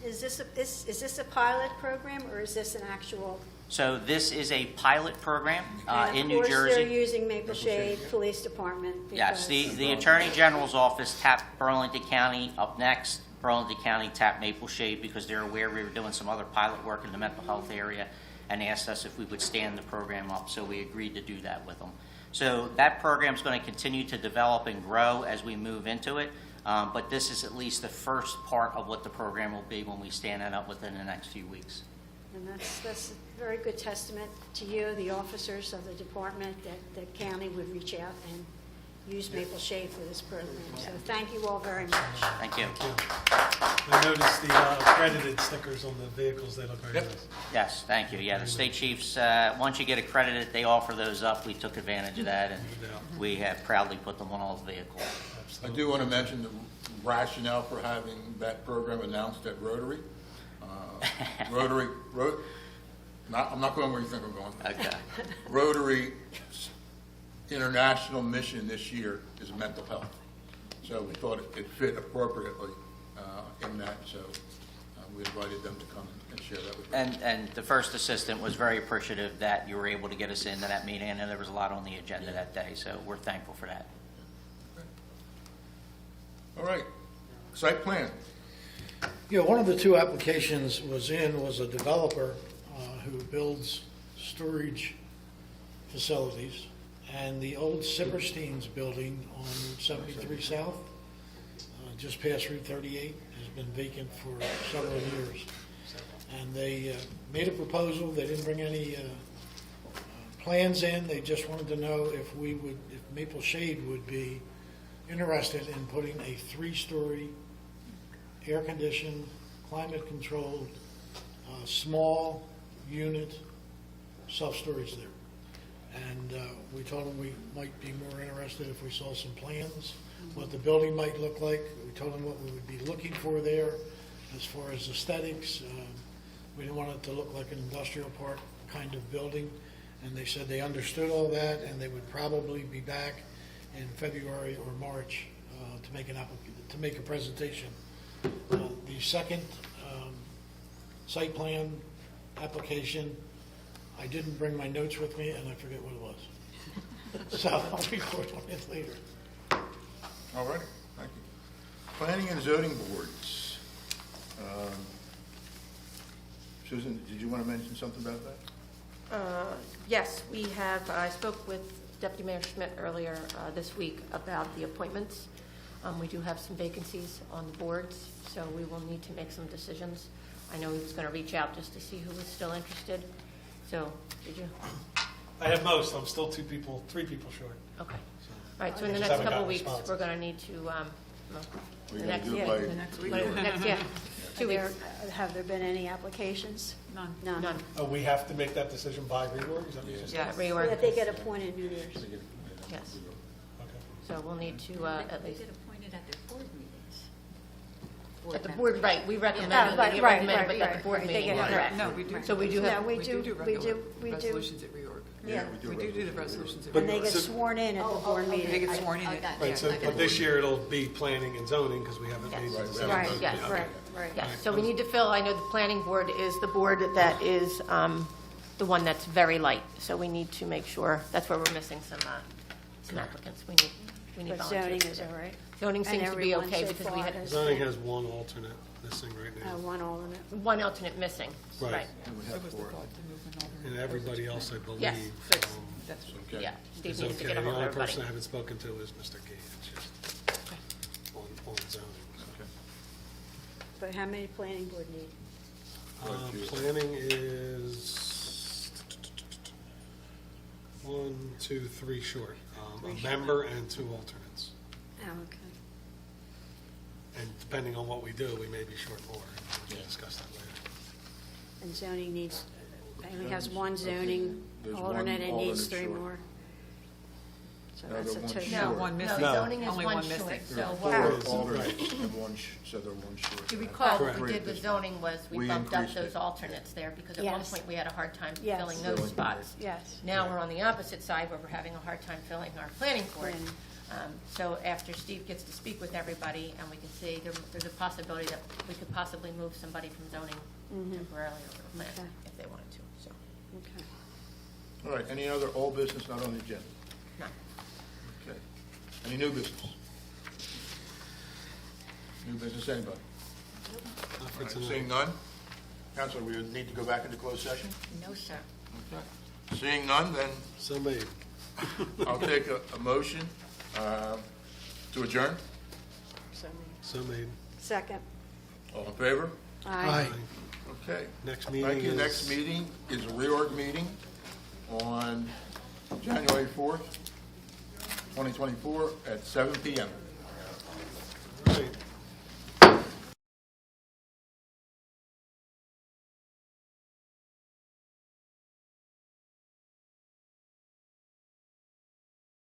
Is this a pilot program, or is this an actual? So this is a pilot program in New And of course, they're Jersey. using Maple Shade Police Department. Yes, because- the Attorney General's office tapped Burlington County up next. Burlington County tapped Maple Shade because they're aware we were doing some other pilot work in the mental health area and asked us if we would stand the program up, so we agreed to do that with them. So that program's going to continue to develop and grow as we move into it, but this is at least the first part of what the program will be when we stand it up within the next few weeks. And that's a very good testament to you, the officers of the department, that the county would reach out and use Maple Shade for this program. So thank you all very much. Thank you. I noticed the accredited stickers on the vehicles. They look very nice. Yes, thank you. Yeah, the state chiefs, once you get accredited, they offer those up. We took advantage of that, and we have proudly put them on all the vehicles. I do want to mention the rationale for having that program announced at Rotary. I'm not going where you think I'm going. Okay. Rotary international mission this year is mental health. So we thought it fit appropriately in that, so we invited them to come and share that with us. And the first assistant was very appreciative that you were able to get us into that meeting, and there was a lot on the agenda that day, so we're thankful for that. All right, site plan. Yeah, one of the two applications was a developer who builds storage facilities, and the old Sipperstein's building on Route 73 South, just past Route 38, has been vacant for several years. And they made a proposal. They didn't bring any plans in. They just wanted to know if Maple Shade would be interested in putting a 3-story, air-conditioned, climate-controlled, small unit self-storage there. And we told them we might be more interested if we saw some plans, what the building might look like. We told them what we would be looking for there as far as aesthetics. We didn't want it to look like an industrial park kind of building. And they said they understood all that, and they would probably be back in February or March to make a presentation. The second site plan application, I didn't bring my notes with me, and I forget what it was. So I'll report on it later. All right, thank you. Planning and zoning boards. Susan, did you want to mention something about that? Yes, we have, I spoke with Deputy Mayor Schmidt earlier this week about the appointments. We do have some vacancies on the boards, so we will need to make some decisions. I know he was going to reach out just to see who was still interested. So, did you? I have most. I'm still 3 people short. Okay. All right, so in the Just next haven't couple gotten of weeks, responses. we're going to need to, We're the gonna next, do it yeah, by- the next week. Are 2 weeks. Have there been any applications? None. None. Oh, we have to make that decision by reorg? Is that what you said? Yeah, So reorg. that they get appointed New Year's? Yes. Okay. So we'll need to at They least, get appointed at their board meetings. At the board, right, we recommend, Yeah, it, right, they right, recommend, right, but at right, the board right, they meeting, get it. correct. No, we do. So we do No, have, we We do, do we do, we do. resolutions at reorg. Yeah. We do the resolutions at And they reorg. get sworn in at the board meeting. They get sworn in. Right, so, but this year it'll be planning and zoning, because we haven't made the decision. Right, Yes. right, right. yes, so we need to fill, I know the planning board is the board that is the one that's very light, so we need to make sure, that's where we're missing some applicants, we need But volunteers. zoning is all right. Zoning And seems to be everyone okay so because far we had has- Zoning has one alternate missing right now, One alternate. one alternate missing, Right. right, and everybody else, I believe. Yes. Okay. yeah, Steve Is needs to okay. get a The hold of only everybody. person I haven't spoken to is Mr. Gage, just on zoning. But how many planning board need? Planning is 1, 2, 3 short. A member and 2 alternates. Oh, okay. And depending on what we do, we may be short more. We can discuss that later. And zoning needs, only has one zoning There's one alternate and needs alternate 3 short. more. So No, that's a they're one total. short. No, One no, missing. zoning is Only one one short, missing. so Four what, alternates and one, so they're one short. if you recall, what we Correct. did with zoning was we We bumped up increased those it. alternates there, because at one Yes. point we had a hard time Yes. filling those Filling. spots. Yes. Now we're on the opposite side, where we're having a hard time filling our planning board. Planning. So after Steve gets to speak with everybody, and we can see, there's a possibility that we could possibly move somebody from zoning temporarily over to planning, Okay. if they wanted to, so. Okay. All right, any other old business not on the agenda? No. Okay. Any new business? New business, anybody? Not for All right, tonight. seeing none? Counselor, we need to go back into closed session? No, sir. Okay. Seeing none, then So made. I'll take a motion to adjourn. So made. Second. All in favor? Aye. Okay. Next meeting Thank you. is- Next meeting is a reorg meeting on January 4th, 2024 at 7 PM.